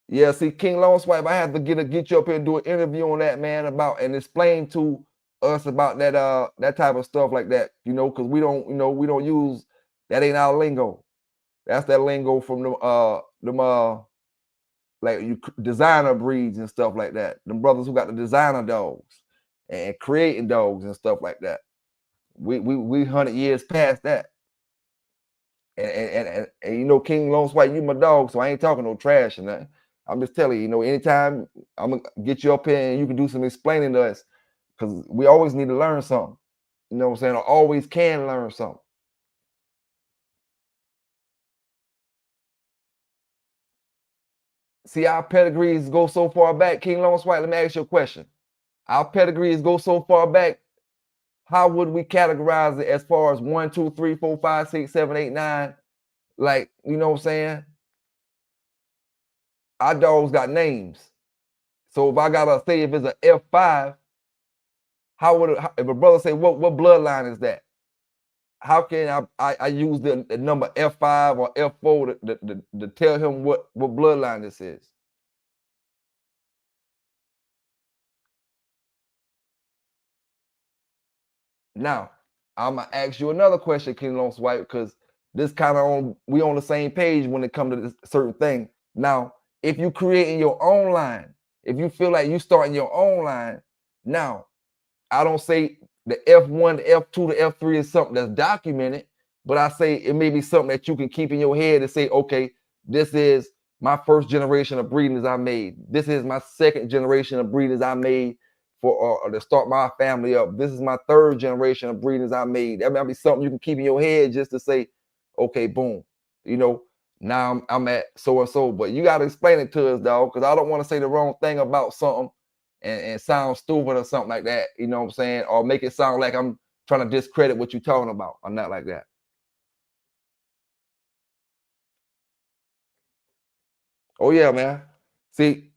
Yeah, see, King Long Swipe, I have to get you up here and do an interview on that, man, about and explain to us about that type of stuff like that, because we don't use that, ain't our lingo. That's that lingo from them like designer breeds and stuff like that. Them brothers who got the designer dogs and creating dogs and stuff like that. We 100 years past that. And King Long Swipe, you my dog, so I ain't talking no trash and nothing. I'm just telling you, anytime I'm gonna get you up here and you can do some explaining to us, because we always need to learn something. You know what I'm saying? I always can learn something. See, our pedigrees go so far back. King Long Swipe, let me ask you a question. Our pedigrees go so far back. How would we categorize it as far as 1, 2, 3, 4, 5, 6, 7, 8, 9? Like, you know what I'm saying? Our dogs got names. So if I gotta say if it's an F5, if a brother say what bloodline is that? How can I use the number F5 or F4 to tell him what bloodline this is? Now, I'm gonna ask you another question, King Long Swipe, because this kind of we on the same page when it comes to this certain thing. Now, if you creating your own line, if you feel like you starting your own line, now I don't say the F1, the F2, the F3 is something that's documented, but I say it may be something that you can keep in your head and say, okay, this is my first generation of breeders I made. This is my second generation of breeders I made for to start my family up. This is my third generation of breeders I made. That might be something you can keep in your head just to say, okay, boom, now I'm at so and so. But you got to explain it to us, dog, because I don't want to say the wrong thing about something and sound stupid or something like that, you know what I'm saying? Or make it sound like I'm trying to discredit what you're talking about or not like that. Oh yeah, man. See,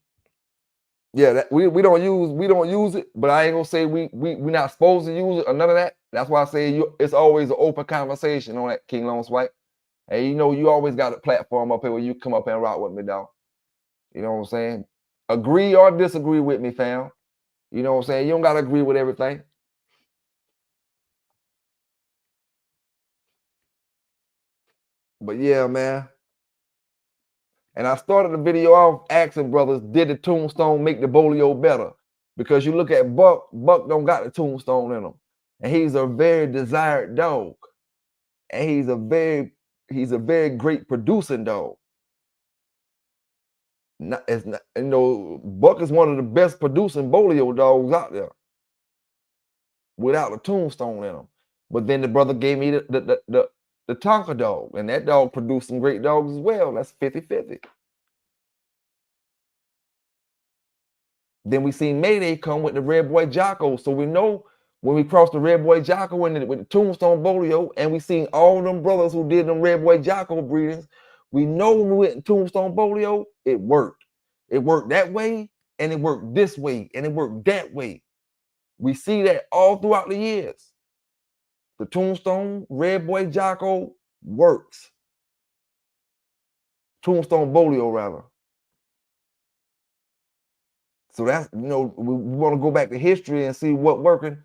yeah, we don't use it, but I ain't gonna say we not supposed to use it or none of that. That's why I say it's always an open conversation on that, King Long Swipe. And you always got a platform up here where you come up and rock with me, dog. You know what I'm saying? Agree or disagree with me, fam. You know what I'm saying? You don't gotta agree with everything. But yeah, man. And I started the video off asking brothers, did the tombstone make the bolio better? Because you look at Buck don't got the tombstone in him. And he's a very desired dog. And he's a very great producing dog. Buck is one of the best producing bolio dogs out there without a tombstone in him. But then the brother gave me the Tonka dog, and that dog produced some great dogs as well. That's 50-50. Then we seen Mayday come with the Red Boy Jocko. So we know when we crossed the Red Boy Jocko with the Tombstone Bolio, and we seen all them brothers who did them Red Boy Jocko breedings, we know when we went to Tombstone Bolio, it worked. It worked that way, and it worked this way, and it worked that way. We see that all throughout the years. the Tombstone, Red Boy Jocko works. Tombstone Bolio, rather. So that's, we want to go back to history and see what's working.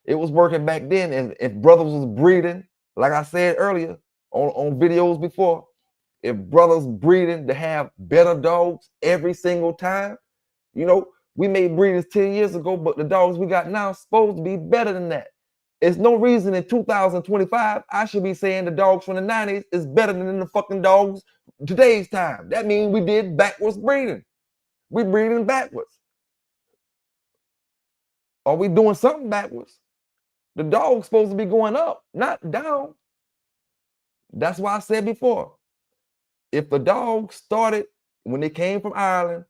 It was working back then. And if brothers was breeding, like I said earlier on videos before, if brothers breeding to have better dogs every single time, we made breeders 10 years ago, but the dogs we got now supposed to be better than that. There's no reason in 2025 I should be saying the dogs from the 90s is better than the fucking dogs today's time. That means we did backwards breeding. We're breeding backwards. Are we doing something backwards? The dog's supposed to be going up, not down. That's why I said before, if the dogs started when they came from Ireland,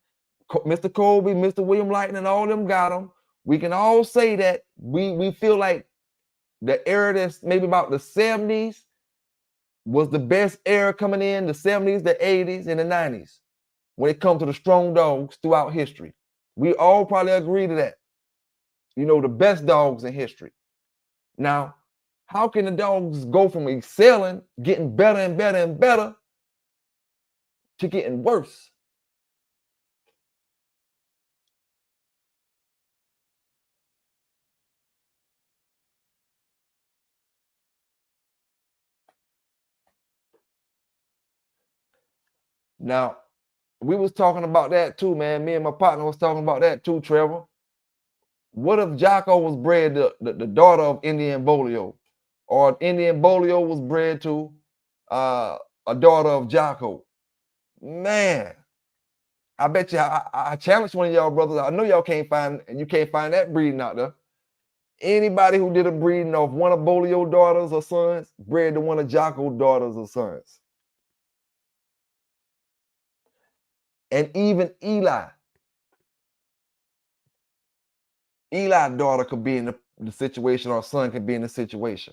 Mr. Colby, Mr. William Lighton, and all them got them, we can all say that we feel like the era that's maybe about the 70s was the best era coming in, the 70s, the 80s, and the 90s, when it comes to the strong dogs throughout history. We all probably agree to that. The best dogs in history. Now, how can the dogs go from excelling, getting better and better and better, to getting worse? Now, we was talking about that too, man. Me and my partner was talking about that too, Trevor. What if Jocko was bred the daughter of Indian Bolio, or Indian Bolio was bred to a daughter of Jocko? Man, I bet you I challenge one of y'all brothers. I know y'all can't find that breeding out there. Anybody who did a breeding of one of Bolio daughters or sons bred to one of Jocko daughters or sons. And even Eli's daughter could be in the situation, or son could be in the situation.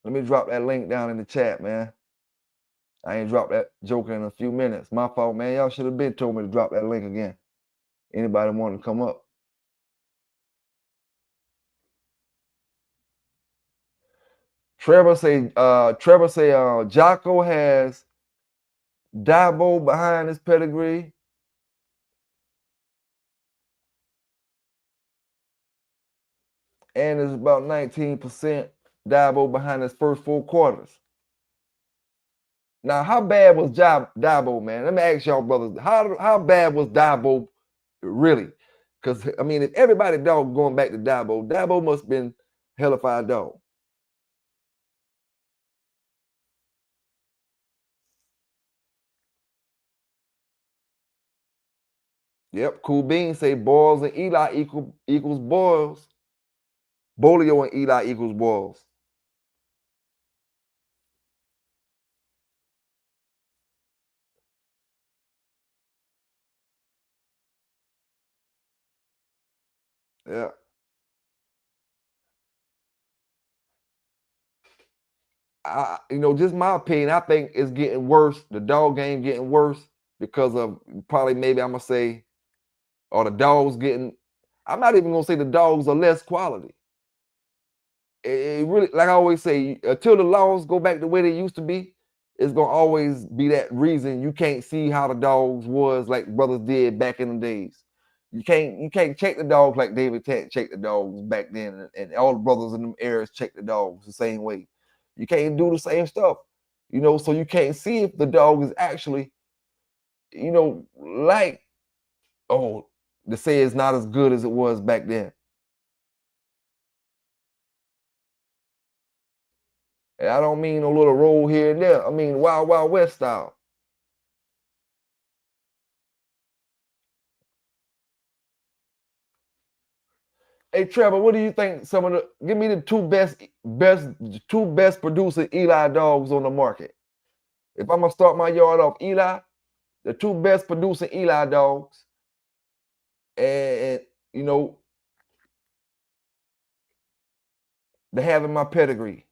Let me drop that link down in the chat, man. I ain't dropped that joker in a few minutes. My fault, man. Y'all should have been told me to drop that link again. Anybody want to come up? Trevor say Jocko has Dabo behind his pedigree. And it's about 19% Dabo behind his first 4 quarters. Now, how bad was Dabo, man? Let me ask y'all brothers, how bad was Dabo really? Because, if everybody dog going back to Dabo must have been hellified dog. Yep, Cool Beans say Boils and Eli equals Boils. Bolio and Eli equals Boils. Yeah. Just my opinion, I think it's getting worse. The dog game getting worse because of probably, maybe I'm gonna say, or the dogs getting, I'm not even gonna say the dogs are less quality. It really, like I always say, until the laws go back the way they used to be, it's gonna always be that reason you can't see how the dogs was like brothers did back in the days. You can't check the dogs like David Tat checked the dogs back then, and all the brothers in them eras check the dogs the same way. You can't do the same stuff, so you can't see if the dog is actually, like, to say it's not as good as it was back then. And I don't mean a little roll here and there. I mean Wild Wild West style. Hey Trevor, what do you think? Give me the two best producing Eli dogs on the market. If I'm gonna start my yard off Eli, the 2 best producing Eli dogs, and to have in my pedigree?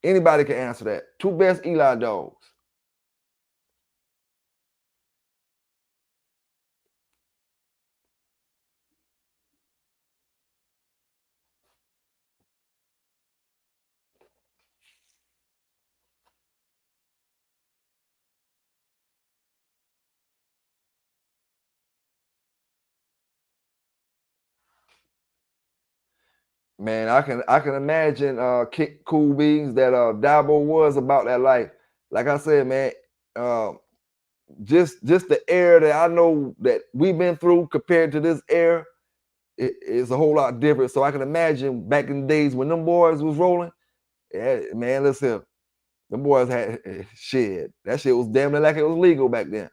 Anybody can answer that. 2 best Eli dogs. Man, I can imagine Cool Beans that Dabo was about that life. Like I said, man, just the air that I know that we've been through compared to this air is a whole lot different. So I can imagine back in the days when them boys was rolling, yeah, man, listen, them boys had shit. That shit was damn near like it was legal back then.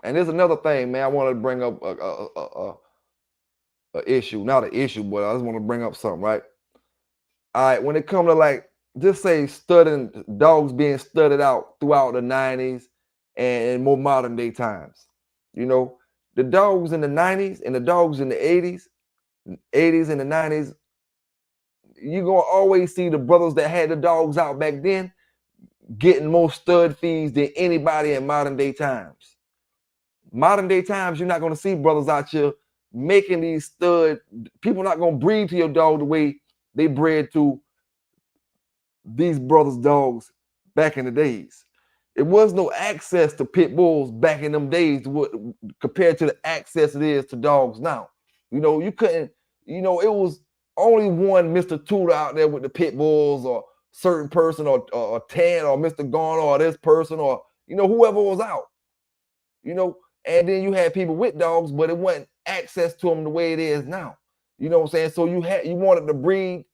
And there's another thing, man. I want to bring up a issue, not an issue, but I just want to bring up something, right? All right, when it comes to like, just say studying dogs being studied out throughout the 90s and more modern day times, you know, the dogs in the 90s and the dogs in the 80s and the 90s, you're gonna always see the brothers that had the dogs out back then getting more stud feeds than anybody in modern day times. Modern day times, you're not gonna see brothers out here making these stud. People not gonna breed to your dog the way they bred to these brothers' dogs back in the days. It was no access to pit bulls back in them days compared to the access it is to dogs now. You know, you couldn't, you know, it was only one Mr. Tudor out there with the pit bulls or certain person or Tan or Mr. Garner or this person or, you know, whoever was out, you know, and then you had people with dogs, but it wasn't access to them the way it is now. You know what I'm saying? So you wanted to breed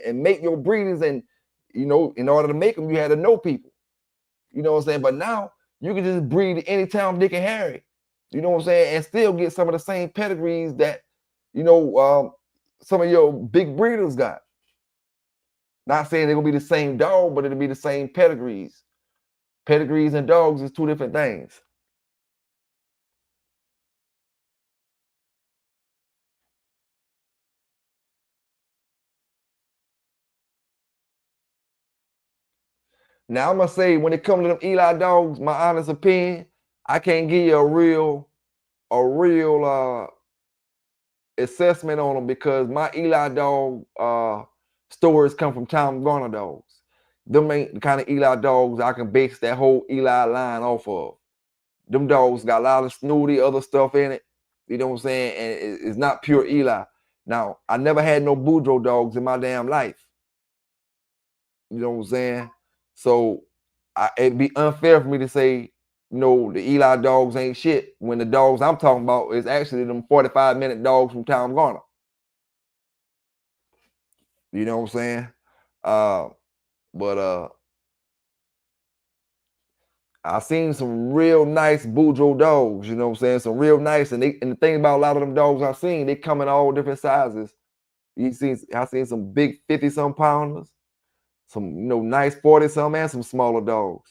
and make your breeders, and you know, in order to make them, you had to know people. You know what I'm saying? But now you can just breed anytime, Dick and Harry. You know what I'm saying? And still get some of the same pedigrees that, you know, some of your big breeders got. Not saying they're gonna be the same dog, but it'll be the same pedigrees. Pedigrees and dogs is 2 different things. Now I'm gonna say, when it comes to them Eli dogs, my honest opinion, I can't give you a real assessment on them because my Eli dog stories come from Tom Garner dogs. Them ain't the kind of Eli dogs I can base that whole Eli line off of. Them dogs got a lot of snooty other stuff in it. You know what I'm saying? And it's not pure Eli. Now, I never had no Boudreaux dogs in my damn life. You know what I'm saying? So it'd be unfair for me to say, no, the Eli dogs ain't shit when the dogs I'm talking about is actually them 45-minute dogs from Tom Garner. You know what I'm saying? But I've seen some real nice Boudreaux dogs, you know what I'm saying? Some real nice, and the thing about a lot of them dogs I've seen, they come in all different sizes. I've seen some big 50-some pounders, some, you know, nice 40-some, and some smaller dogs.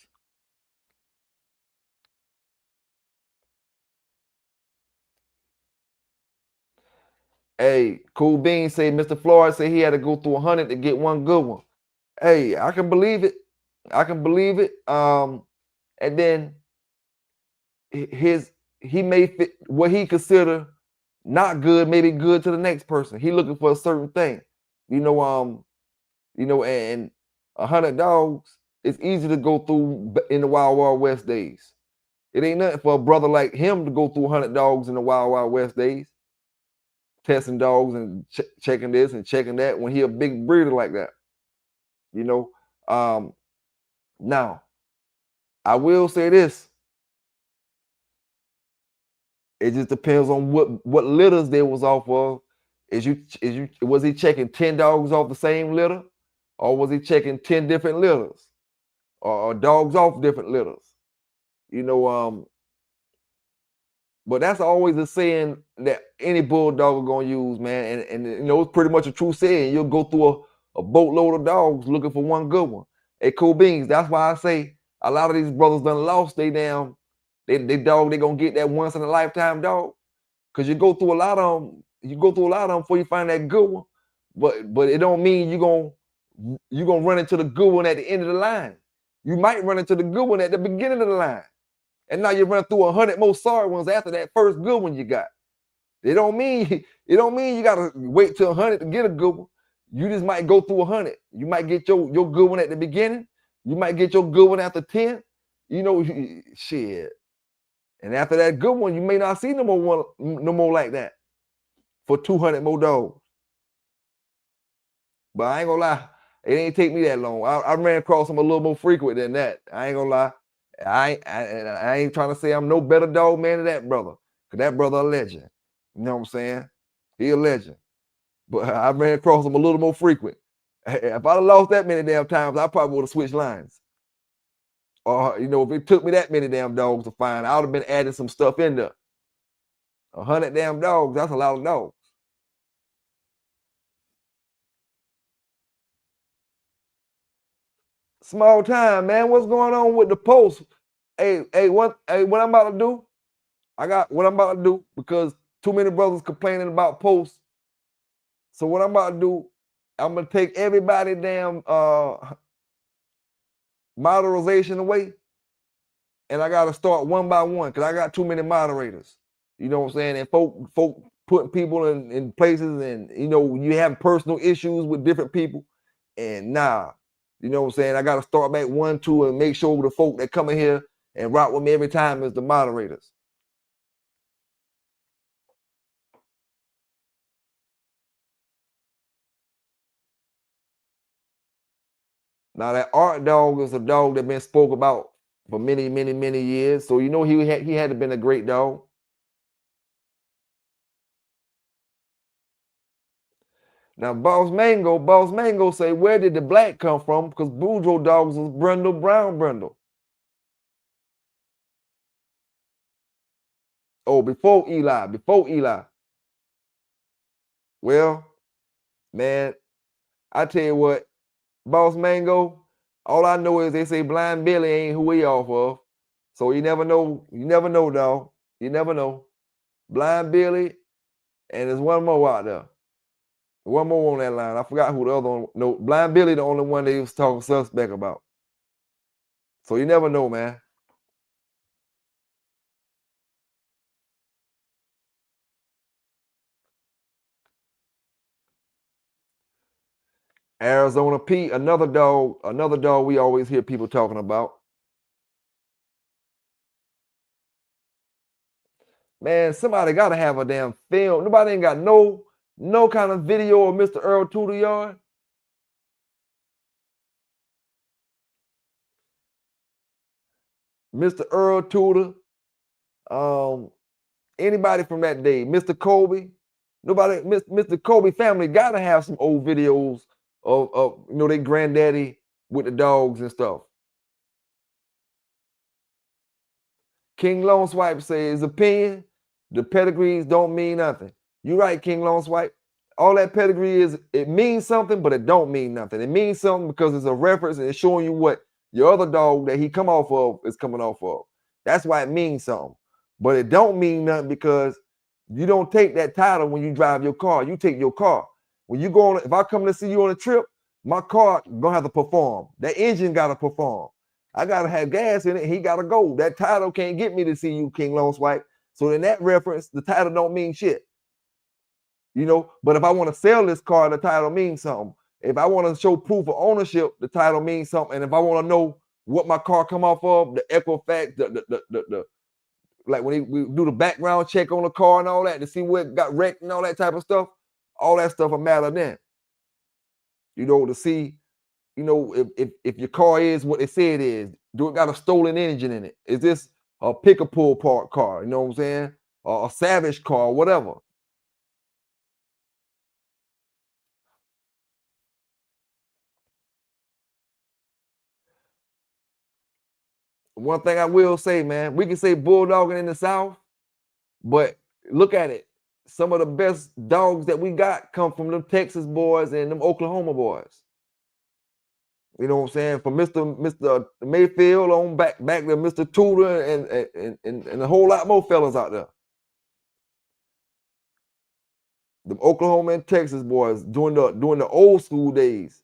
Hey, Cool Beans say Mr. Flores said he had to go through 100 to get one good one. Hey, I can believe it. I can believe it. And then he may fit what he consider not good, maybe good to the next person. He looking for a certain thing, you know. And 100 dogs, it's easy to go through in the Wild Wild West days. It ain't nothing for a brother like him to go through 100 dogs in the Wild Wild West days, testing dogs and checking this and checking that when he a big breeder like that, you know. Now, I will say this. It just depends on what litters they was off of. Was he checking 10 dogs off the same litter, or was he checking 10 different litters, or dogs off different litters? You know, but that's always a saying that any bulldog are gonna use, man. And you know, it's pretty much a true saying. You'll go through a boatload of dogs looking for one good one. Hey, Cool Beans, that's why I say A lot of these brothers done lost they dog, they gonna get that once in a lifetime dog. Cause you go through a lot of them, before you find that good one. But it don't mean you gonna run into the good one at the end of the line. You might run into the good one at the beginning of the line. And now you run through 100 more sorry ones after that first good one you got. It don't mean you gotta wait till 100 to get a good one. You just might go through 100. You might get your good one at the beginning. You might get your good one after 10. You know, shit. And after that good one, you may not see no more like that for 200 more dogs. But I ain't gonna lie, it ain't take me that long. I ran across them a little more frequent than that. I ain't gonna lie. I ain't trying to say I'm no better dog man than that brother. Cause that brother a legend. You know what I'm saying? He a legend. But I ran across him a little more frequent. If I'd have lost that many damn times, I probably would have switched lines. Or, you know, if it took me that many damn dogs to find, I would have been adding some stuff in there. 100 damn dogs, that's a lot of dogs. Small time, man. What's going on with the post? What I'm about to do? What I'm about to do, because too many brothers complaining about posts. So what I'm about to do, I'm gonna take everybody damn moderation away, and I gotta start one by one because I got too many moderators. You know what I'm saying? And folk putting people in places, and you know, you have personal issues with different people, and nah. You know what I'm saying? I got to start back 1, 2, and make sure the folk that come in here and rock with me every time is the moderators. Now that Art dog is a dog that been spoke about for many, many, many years. So you know he had to been a great dog. Now Boss Mango say, where did the black come from? Because Boudreaux dogs was brindle, brown brindle. Oh, before Eli. Well, man, I tell you what, Boss Mango, all I know is they say Blind Billy ain't who he off of. So you never know, dog. You never know. Blind Billy, and there's one more out there. One more on that line. I forgot who the other one. No, Blind Billy, the only one they was talking suspect about. So you never know, man. Arizona Pete, another dog we always hear people talking about. Man, somebody gotta have a damn film. Nobody ain't got no kind of video of Mr. Earl Tudor yard. Mr. Earl Tudor, anybody from that day, Mr. Kobe, nobody, Mr. Kobe family gotta have some old videos of you know, their granddaddy with the dogs and stuff. King Lone Swipe says his opinion, the pedigrees don't mean nothing. You right, King Lone Swipe. All that pedigree is, it means something, but it don't mean nothing. It means something because it's a reference and it's showing you what your other dog that he come off of is coming off of. That's why it means something. But it don't mean nothing because you don't take that title when you drive your car. You take your car. When you go on, if I come to see you on a trip, my car gonna have to perform. That engine gotta perform. I gotta have gas in it. He gotta go. That title can't get me to see you, King Lone Swipe. So in that reference, the title don't mean shit. You know, but if I want to sell this car, the title means something. If I want to show proof of ownership, the title means something. And if I want to know what my car come off of, the Equifax, the like when we do the background check on the car and all that to see what got wrecked and all that type of stuff, all that stuff will matter then. You know, to see, you know, if your car is what they say it is, do it got a stolen engine in it? Is this a pick a pull part car? You know what I'm saying? Or a Savage car, whatever. One thing I will say, man, we can say bulldogging in the South, but look at it. Some of the best dogs that we got come from them Texas boys and them Oklahoma boys. You know what I'm saying? From Mr. Mayfield on back to Mr. Tudor and a whole lot more fellas out there. The Oklahoma and Texas boys during the old school days.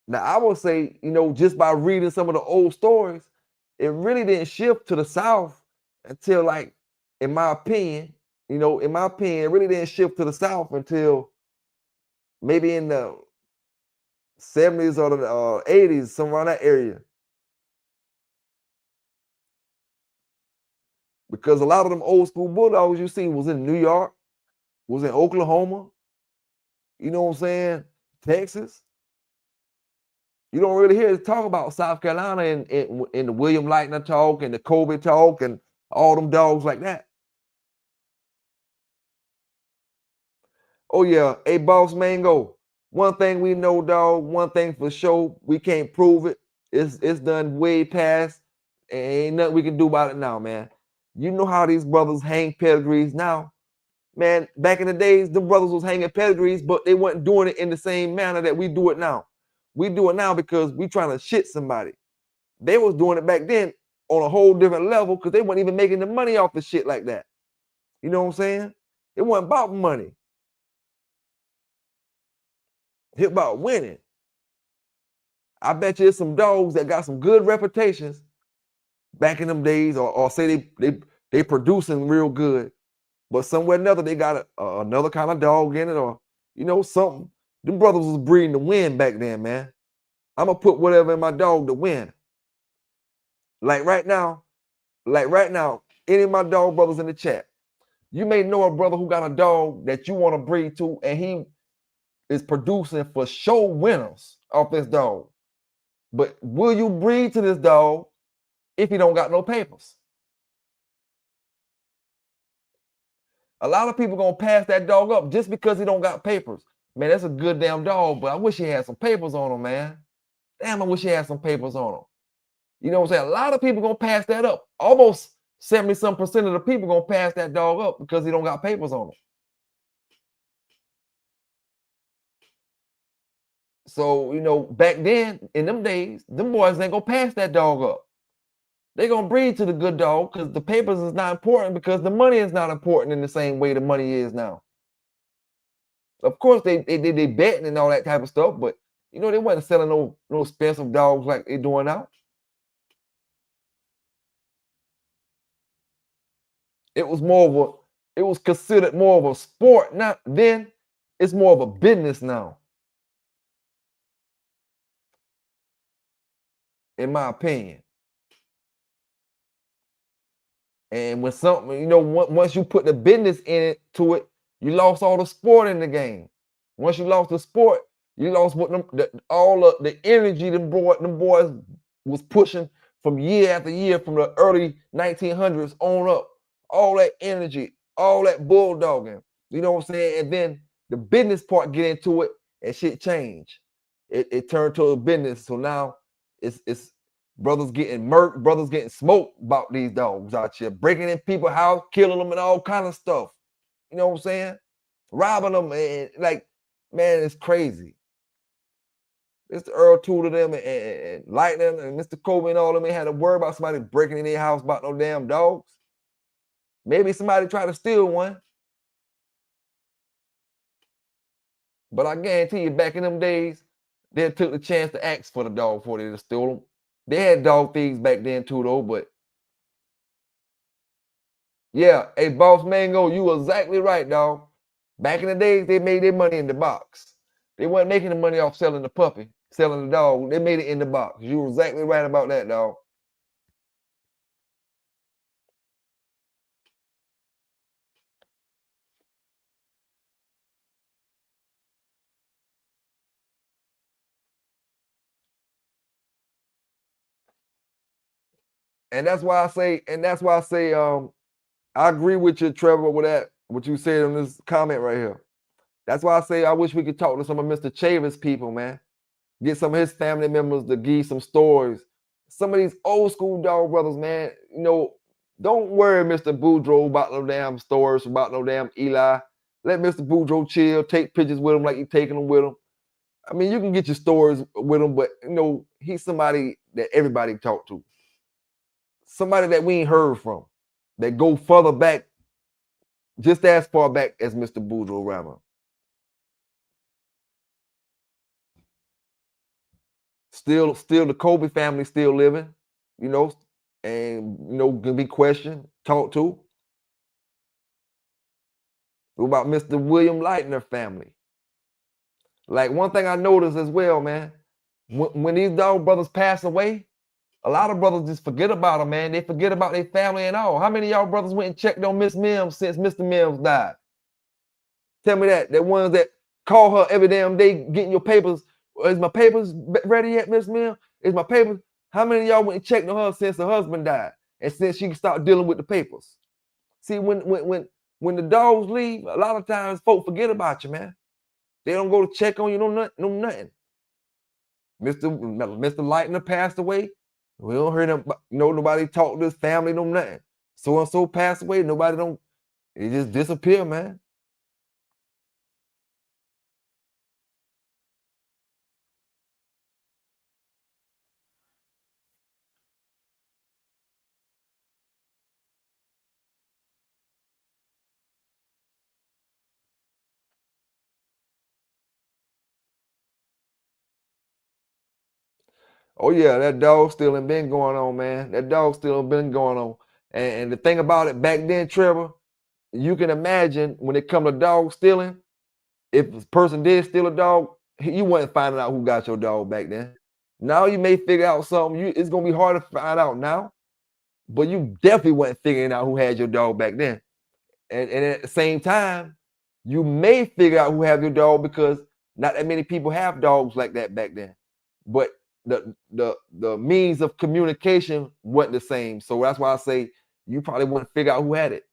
Now I would say, you know, just by reading some of the old stories, it really didn't shift to the South until, like, in my opinion, it really didn't shift to the South until maybe in the 70s or the 80s, somewhere around that area. Because a lot of them old school Bulldogs you see was in New York, was in Oklahoma, you know what I'm saying, Texas. You don't really hear us talk about South Carolina in the William Lightner talk and the Kobe talk and all them dogs like that. Oh yeah, hey Boss Mango. One thing we know, dog, one thing for sure, we can't prove it. It's done way past, and ain't nothing we can do about it now, man. You know how these brothers hang pedigrees now. Man, back in the days, the brothers was hanging pedigrees, but they weren't doing it in the same manner that we do it now. We do it now because we trying to shit somebody. They was doing it back then on a whole different level because they weren't even making the money off the shit like that. You know what I'm saying? It wasn't about money. It's about winning. I bet you there's some dogs that got some good reputations back in them days, or say they producing real good, but somewhere or another they got another kind of dog in it, or you know something. Them brothers was breeding to win back then, man. I'm gonna put whatever in my dog to win. Like right now, any of my dog brothers in the chat, you may know a brother who got a dog that you want to breed to, and he is producing for show winners off this dog. But will you breed to this dog if he don't got no papers? A lot of people gonna pass that dog up just because he don't got papers. Man, that's a good damn dog, but I wish he had some papers on him, man. Damn, I wish he had some papers on him. You know what I'm saying? A lot of people gonna pass that up. Almost 70-some% of the people gonna pass that dog up because he don't got papers on him. So, you know, back then, in them days, them boys ain't gonna pass that dog up. They gonna breed to the good dog because the papers is not important, because the money is not important in the same way the money is now. Of course, they betting and all that type of stuff, but you know, they wasn't selling no expensive dogs like they doing now. It was considered more of a sport. Not then, it's more of a business now, in my opinion. And when something, you know, once you put the business into it, you lost all the sport in the game. Once you lost the sport, you lost what all of the energy them boys was pushing from year after year, from the early 1900s on up. All that energy, all that bulldogging, you know what I'm saying? And then the business part get into it, and shit change. It turned to a business. So now it's brothers getting murked, brothers getting smoked about these dogs out here, breaking in people's house, killing them, and all kind of stuff. You know what I'm saying? Robbing them, and like, man, it's crazy. Mr. Earl Tudor them and Lightning and Mr. Kobe and all them ain't had to worry about somebody breaking in their house about no damn dogs. Maybe somebody tried to steal one. But I guarantee you, back in them days, they took the chance to ask for the dog before they stole them. They had dog thieves back then too, though, but yeah, hey, Boss Mango, you exactly right, dog. Back in the days, they made their money in the box. They weren't making the money off selling the puppy, selling the dog. They made it in the box. You were exactly right about that, dog. And that's why I say, I agree with you, Trevor, with that, what you said in this comment right here. That's why I say I wish we could talk to some of Mr. Chavis people, man. Get some of his family members to give some stories. Some of these old school dog brothers, man, you know, don't worry, Mr. Boudreaux, about no damn stories, about no damn Eli. Let Mr. Boudreaux chill, take pictures with him like you taking them with him. I mean, you can get your stories with him, but he's somebody that everybody talk to. Somebody that we ain't heard from, that go further back, just as far back as Mr. Boudreaux Rama. Still the Kobe family still living, and can be questioned, talked to. What about Mr. William Lightner family? Like, one thing I noticed as well, man, when these dog brothers pass away, a lot of brothers just forget about them, man. They forget about their family and all. How many of y'all brothers went and checked on Miss Mims since Mr. Mims died? Tell me that. The ones that call her every damn day getting your papers. Is my papers ready yet, Miss Mims? Is my papers? How many of y'all went and checked on her since her husband died and since she stopped dealing with the papers? See, when the dogs leave, a lot of times folks forget about you, man. They don't go to check on you, no nothing. Mr. Lightner passed away. We don't hear them, nobody talk to his family, no nothing. So and so passed away. Nobody don't. It just disappear, man. Oh yeah, that dog still ain't been going on, man. That dog still been going on. And the thing about it, back then, Trevor, you can imagine when it come to dog stealing, if a person did steal a dog, you wasn't finding out who got your dog back then. Now you may figure out something. It's gonna be hard to find out now, but you definitely wasn't figuring out who had your dog back then. And at the same time, you may figure out who have your dog because not that many people have dogs like that back then. But the means of communication wasn't the same. So that's why I say you probably wouldn't figure out who had it.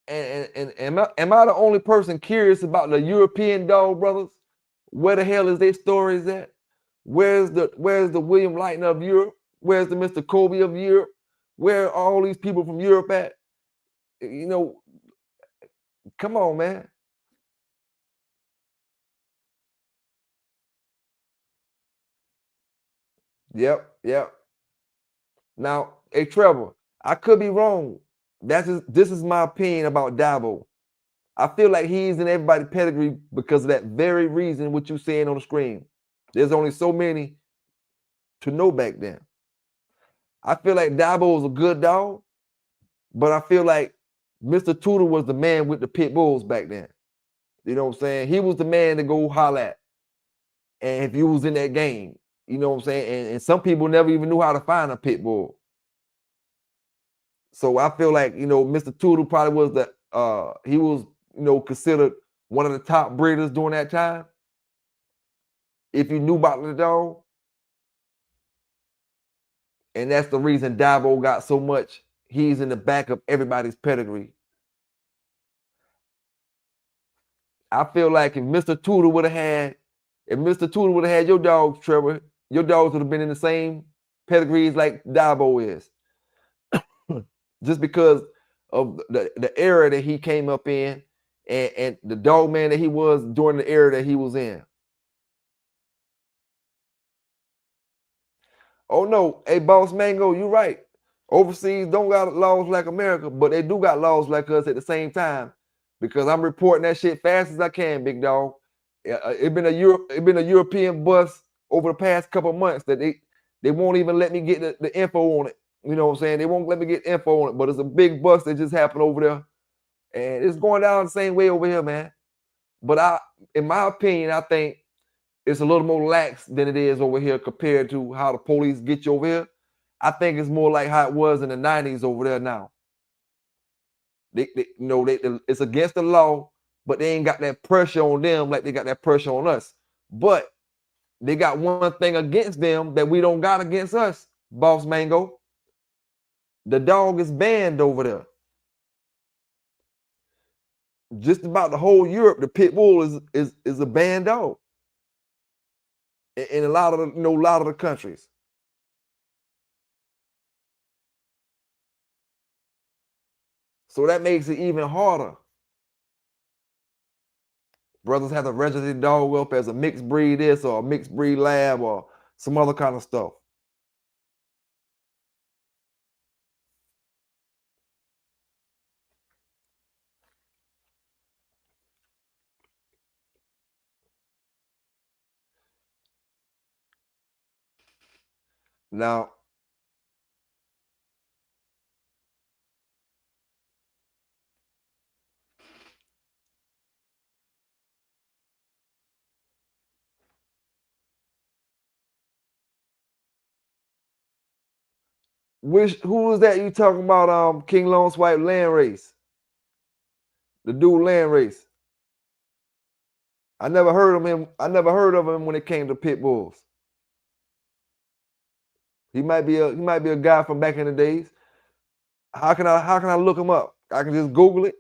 And am I the only person curious about the European dog brothers? Where the hell is their stories at? Where's the William Lightner of Europe? Where's the Mr. Kobe of Europe? Where are all these people from Europe at? Come on, man. Yep. Now, hey Trevor, I could be wrong. This is my opinion about Dabo. I feel like he's in everybody's pedigree because of that very reason what you saying on the screen. There's only so many to know back then. I feel like Dabo was a good dog, but I feel like Mr. Tudor was the man with the pit bulls back then. You know what I'm saying? He was the man to go holler at. And if he was in that game, you know what I'm saying? And some people never even knew how to find a pit bull. So I feel like, Mr. Tudor probably was he was, considered one of the top breeders during that time. If you knew about the dog. And that's the reason Dabo got so much. He's in the back of everybody's pedigree. I feel like if Mr. Tudor would have had your dogs, Trevor, your dogs would have been in the same pedigrees like Dabo is. Just because of the era that he came up in and the dog man that he was during the era that he was in. Oh no, hey Boss Mango, you're right. Overseas don't got laws like America, but they do got laws like us at the same time. Because I'm reporting that shit fast as I can, big dog. It been a European bus over the past couple of months that they won't even let me get the info on it. You know what I'm saying? They won't let me get info on it, but it's a big bust that just happened over there. And it's going down the same way over here, man. But in my opinion, I think it's a little more lax than it is over here compared to how the police get you over here. I think it's more like how it was in the 90s over there now. It's against the law, but they ain't got that pressure on them like they got that pressure on us. But they got one thing against them that we don't got against us, Boss Mango. The dog is banned over there. Just about the whole Europe, the pit bull is a banned dog in a lot of the countries. So that makes it even harder. Brothers have to register their dog up as a mixed breed this or a mixed breed lab or some other kind of stuff. Now, who was that you talking about? King Lone Swipe land race, the dude land race. I never heard of him. I never heard of him when it came to pit bulls. He might be a guy from back in the days. How can I look him up? I can just Google it.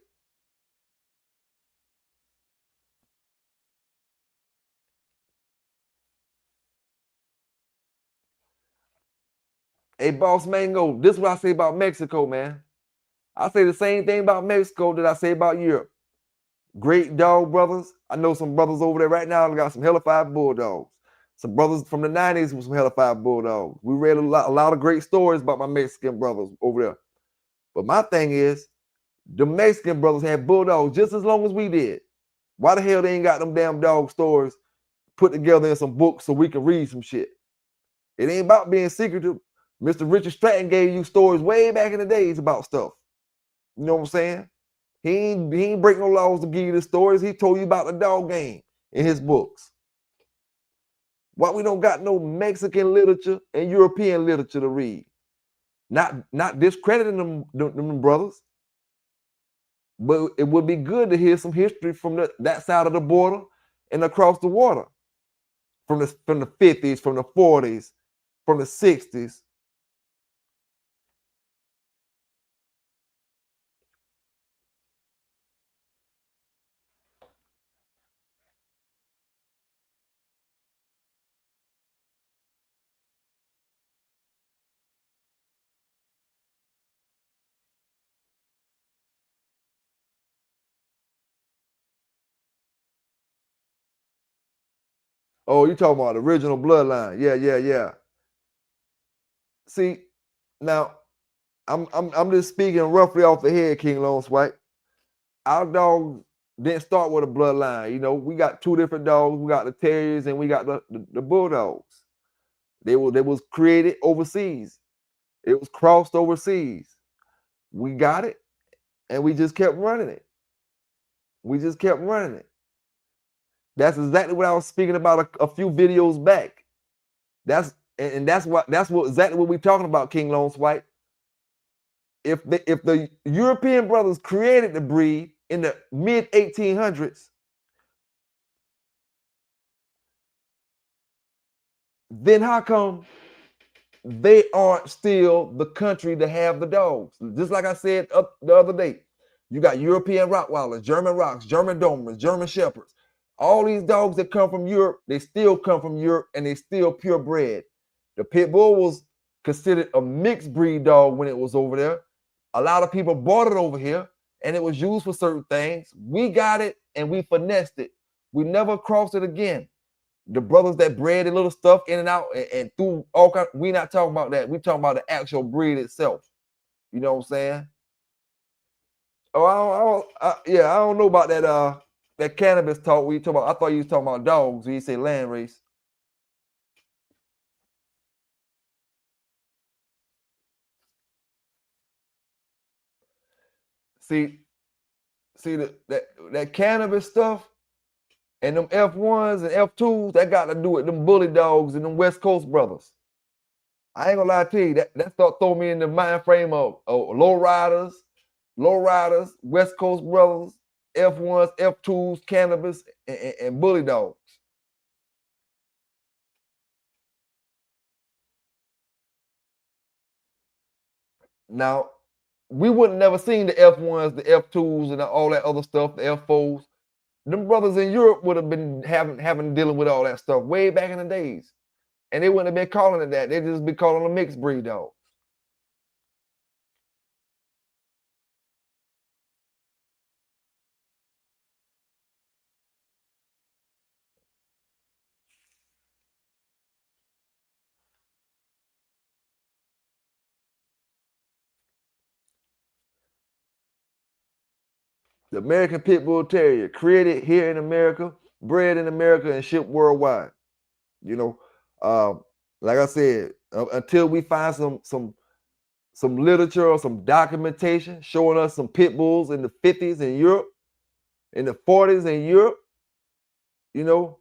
Hey, Boss Mango, this is what I say about Mexico, man. I say the same thing about Mexico that I say about Europe. Great dog brothers. I know some brothers over there right now that got some hellified bulldogs. Some brothers from the 90s with some hellified bulldogs. We read a lot of great stories about my Mexican brothers over there. But my thing is, the Mexican brothers had bulldogs just as long as we did. Why the hell they ain't got them damn dog stories put together in some books so we can read some shit? It ain't about being secretive. Mr. Richard Stratton gave you stories way back in the days about stuff. You know what I'm saying? He ain't break no laws to give you the stories. He told you about the dog game in his books. Why we don't got no Mexican literature and European literature to read? Not discrediting them brothers, but it would be good to hear some history from that side of the border and across the water, from the 50s, from the 40s, from the 60s. Oh, you talking about the original bloodline? Yeah. See, now I'm just speaking roughly off the head, King Lone Swipe. Our dogs didn't start with a bloodline. You know, we got two different dogs. We got the Terriers and we got the Bulldogs. They was created overseas. It was crossed overseas. We got it, and we just kept running it. We just kept running it. That's exactly what I was speaking about a few videos back. That's exactly what we're talking about, King Lone Swipe. If the European brothers created the breed in the mid 1800s, then how come they aren't still the country to have the dogs? Just like I said the other day, you got European Rottweilers, German Rocks, German Dobermans, German Shepherds. All these dogs that come from Europe, they still come from Europe and they still purebred. The Pitbull was considered a mixed breed dog when it was over there. A lot of people bought it over here and it was used for certain things. We got it and we finessed it. We never crossed it again. The brothers that bred the little stuff in and out and through all kinds, we not talking about that. We talking about the actual breed itself. You know what I'm saying? Oh, I don't know about that cannabis talk. We talk about. I thought you was talking about dogs. When you say land race. See that cannabis stuff and them F1s and F2s that got to do with them bully dogs and them West Coast brothers. I ain't gonna lie to you, that start throwing me in the mind frame of low riders, West Coast brothers, F1s, F2s, cannabis, and bully dogs. Now, we wouldn't never seen the F1s, the F2s, and all that other stuff, the F4s. Them brothers in Europe would have been having dealing with all that stuff way back in the days. And they wouldn't have been calling it that. They'd just be calling them mixed breed dogs. The American Pitbull Terrier, created here in America, bred in America, and shipped worldwide. You know, like I said, until we find some literature or some documentation showing us some pit bulls in the 50s in Europe, in the 40s in Europe, you know.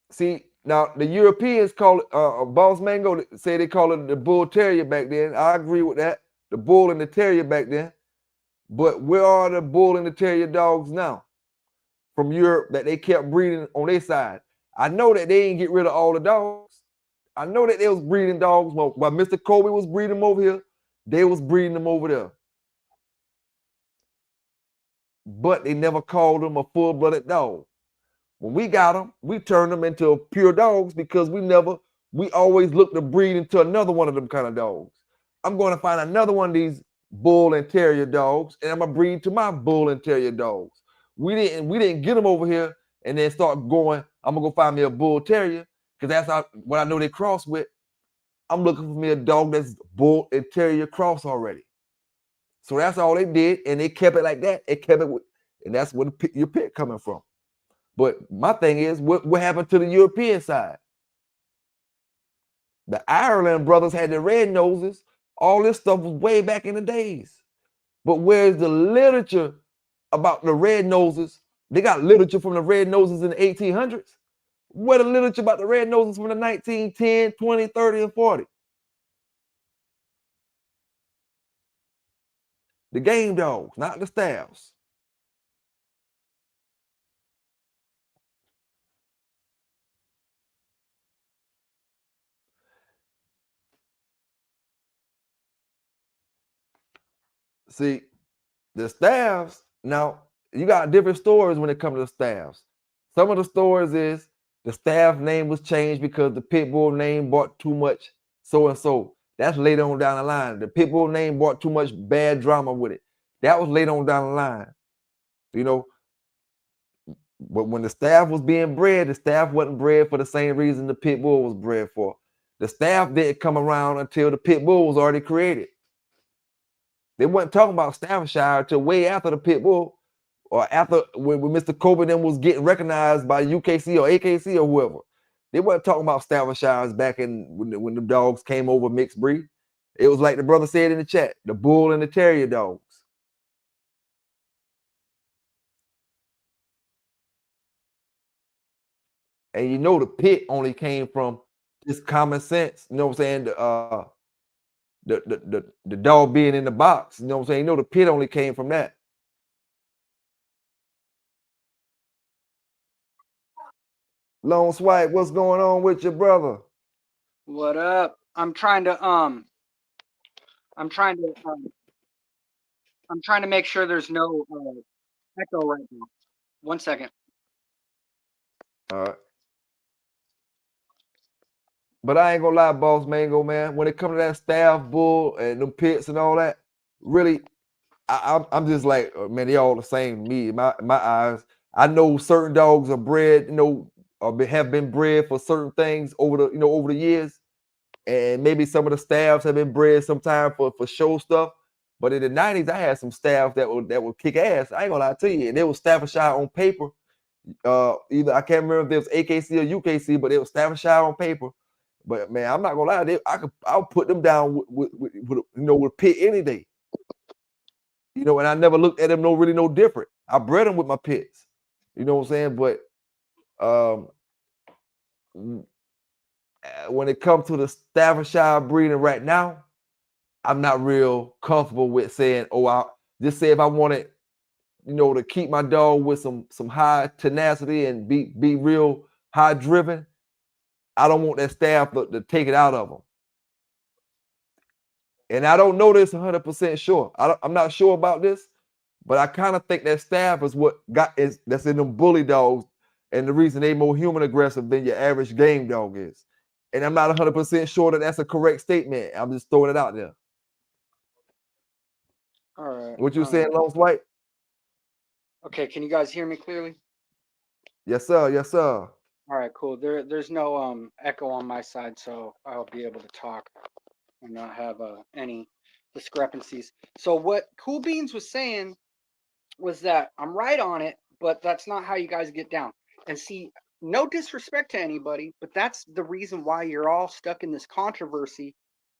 See, now the Europeans call it Boss Mango say they call it the Bull Terrier back then. I agree with that. The Bull and the Terrier back then. But where are the Bull and the Terrier dogs now from Europe that they kept breeding on their side? I know that they didn't get rid of all the dogs. I know that they was breeding dogs while Mr. Kobe was breeding them over here. They was breeding them over there. But they never called them a full-blooded dog. When we got them, we turned them into pure dogs because we always look to breed into another one of them kind of dogs. I'm going to find another one of these Bull and Terrier dogs, and I'm gonna breed to my Bull and Terrier dogs. We didn't get them over here and then start going, I'm gonna go find me a Bull Terrier, because that's what I know they cross with. I'm looking for me a dog that's Bull and Terrier cross already. So that's all they did, and they kept it like that. It kept it with, and that's where your pit coming from. But my thing is, what happened to the European side? The Ireland brothers had the red noses. All this stuff was way back in the days. But where's the literature about the red noses? They got literature from the red noses in the 1800s. Where the literature about the red noses from the 1910, 20, 30, and 40? The game dogs, not the staffs. See, the staffs, now you got different stories when it comes to the staffs. Some of the stories is the staff name was changed because the pit bull name brought too much so and so. That's later on down the line. The pit bull name brought too much bad drama with it. That was later on down the line. You know, but when the staff was being bred, the staff wasn't bred for the same reason the pit bull was bred for. The staff didn't come around until the pit bull was already created. They wasn't talking about Staffordshire until way after the pit bull, or after when Mr. Kobe then was getting recognized by UKC or AKC or whoever. They wasn't talking about Staffordshires back in when the dogs came over mixed breed. It was like the brother said in the chat, the Bull and the Terrier dogs. And you know the pit only came from just common sense. You know what I'm saying? The dog being in the box. You know what I'm saying? You know the pit only came from that. Lone Swipe, what's going on with your brother? What up? I'm trying to make sure there's no echo right now. 1 second. All right. But I ain't gonna lie, Boss Mango, man. When it comes to that staff bull and them pits and all that, really, I'm just like, man, they all the same to me. In my eyes, I know certain dogs are bred, you know, or have been bred for certain things over the years, and maybe some of the staffs have been bred sometime for show stuff. But in the 90s, I had some staff that would kick ass. I ain't gonna lie to you, and they were Staffordshire on paper. Either I can't remember if it was AKC or UKC, but it was Staffordshire on paper. But man, I'm not gonna lie, I'll put them down with pit any day. You know, and I never looked at them no different. I bred them with my pits. You know what I'm saying? But when it comes to the Staffordshire breeding right now, I'm not real comfortable with saying, oh, I'll just say if I wanted, you know, to keep my dog with some high tenacity and be real high driven, I don't want that staff to take it out of them. And I don't know this 100% sure. I'm not sure about this, but I kind of think that staff is what that's in them bully dogs, and the reason they more human aggressive than your average game dog is. And I'm not 100% sure that that's a correct statement. I'm just throwing it out there. All right. What you saying, Lone Swipe? Okay, can you guys hear me clearly? Yes, sir. Yes, sir. All right, cool. There's no echo on my side, so I'll be able to talk and not have any discrepancies. So what Cool Beans was saying was that I'm right on it, but that's not how you guys get down. And see, no disrespect to anybody, but that's the reason why you're all stuck in this controversy,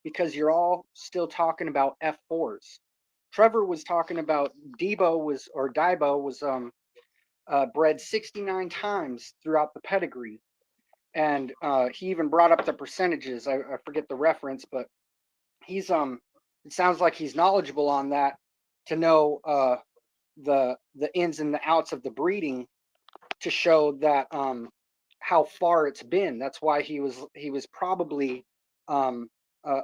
because you're all still talking about F4s. Trevor was talking about Debo was bred 69 times throughout the pedigree. And he even brought up the percentages. I forget the reference, but he's it sounds like he's knowledgeable on that to know the ins and the outs of the breeding, to show that how far it's been. That's why he was probably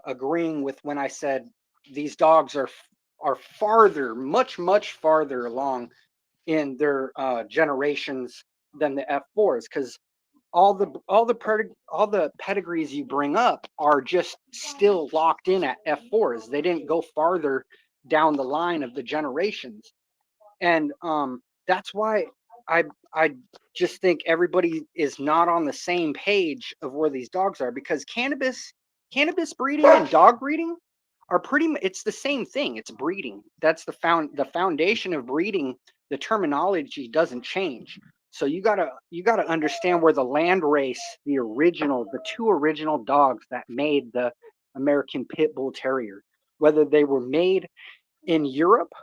agreeing with when I said these dogs are farther, much farther along in their generations than the F4s, because all the pedigrees you bring up are just still locked in at F4s. They didn't go farther down the line of the generations. And that's why I just think everybody is not on the same page of where these dogs are, because cannabis breeding and dog breeding are it's the same thing. It's breeding. That's the foundation of breeding. The terminology doesn't change. So you gotta understand where the land race, the two original dogs that made the American Pitbull Terrier, whether they were made in Europe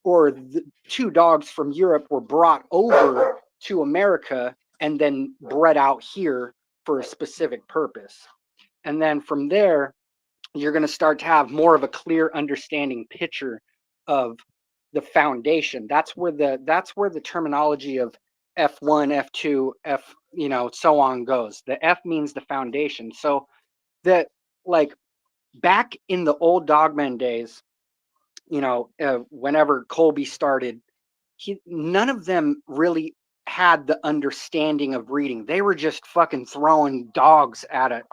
or the two dogs from Europe were brought over to America and then bred out here for a specific purpose. And then from there, you're going to start to have more of a clear understanding picture of the foundation. That's where the terminology of F1, F2, so on goes. The F means the foundation. So that, like, back in the old Dogman days, whenever Colby started, none of them really had the understanding of breeding. They were just fucking throwing dogs at it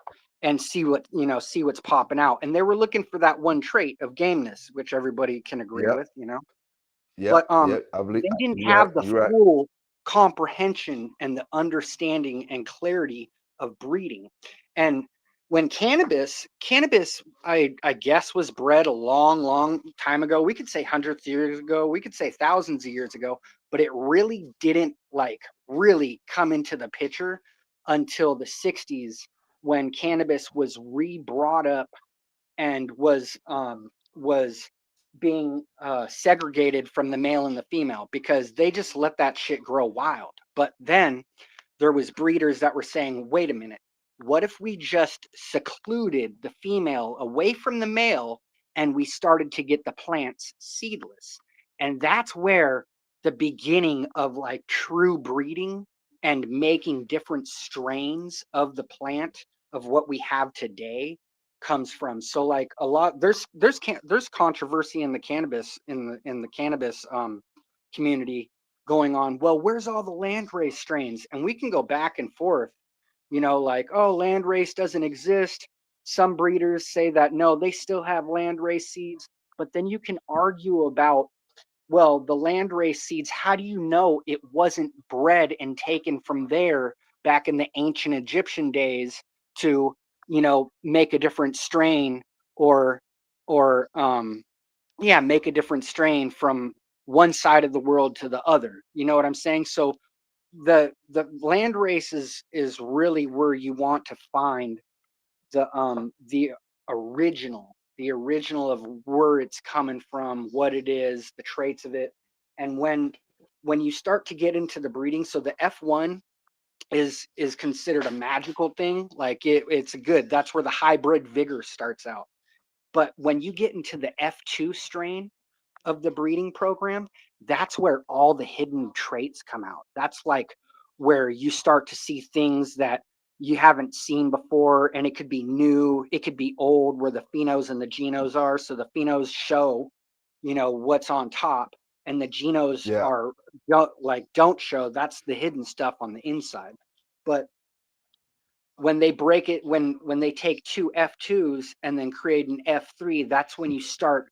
and see what's popping out. And they were looking for that one trait of gameness, which everybody can agree Yep. with, Yep. But Yep. I believe they didn't you're right. have the You're right. full comprehension and the understanding and clarity of breeding. And when cannabis, I guess, was bred a long time ago. We could say hundreds of years ago. We could say thousands of years ago. But it really didn't really come into the picture until the 60s, when cannabis was re-brought up and was being segregated from the male and the female, because they just let that shit grow wild. But then there was breeders that were saying, wait a minute, what if we just secluded the female away from the male and we started to get the plants seedless? And that's where the beginning of true breeding and making different strains of the plant of what we have today comes from. So a lot, there's controversy in the cannabis community going on. Well, where's all the landrace strains? And we can go back and forth, oh, landrace doesn't exist. Some breeders say that no, they still have landrace seeds. But then you can argue about, well, the landrace seeds, how do you know it wasn't bred and taken from there back in the ancient Egyptian days to make a different strain, or make a different strain from one side of the world to the other? You know what I'm saying? So the land race is really where you want to find the original of where it's coming from, what it is, the traits of it. And when you start to get into the breeding, so the F1 is considered a magical thing. It's good. That's where the hybrid vigor starts out. But when you get into the F2 strain of the breeding program, that's where all the hidden traits come out. That's where you start to see things that you haven't seen before, and it could be new, it could be old, where the phenos and the genos are. So the phenos show, what's on top, and the genos Yeah. are don't show. That's the hidden stuff on the inside. But when they break it, when they take two F2s and then create an F3, that's when you start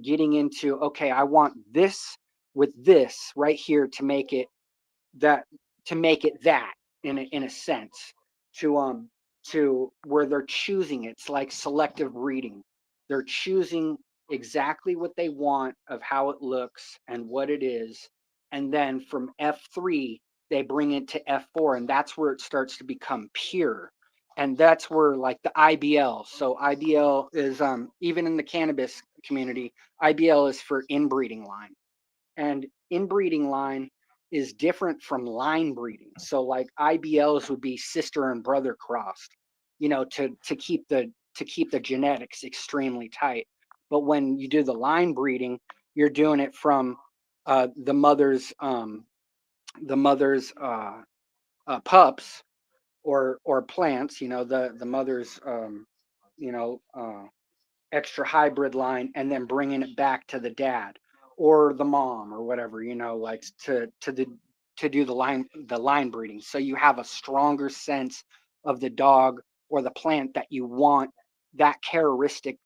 getting into, okay, I want this with this right here to make it that in a sense, to where they're choosing. It's like selective breeding. They're choosing exactly what they want of how it looks and what it is. And then from F3, they bring it to F4, and that's where it starts to become pure. And that's where like the IBL. So IBL is even in the cannabis community, IBL is for inbreeding line. And inbreeding line is different from line breeding. So like IBLs would be sister and brother crossed, you know, to keep the genetics extremely tight. But when you do the line breeding, you're doing it from the mother's pups or plants, you know, the mother's you know, extra hybrid line, and then bringing it back to the dad or the mom or whatever, you know, like to do the line breeding. So you have a stronger sense of the dog or the plant that you want, that characteristic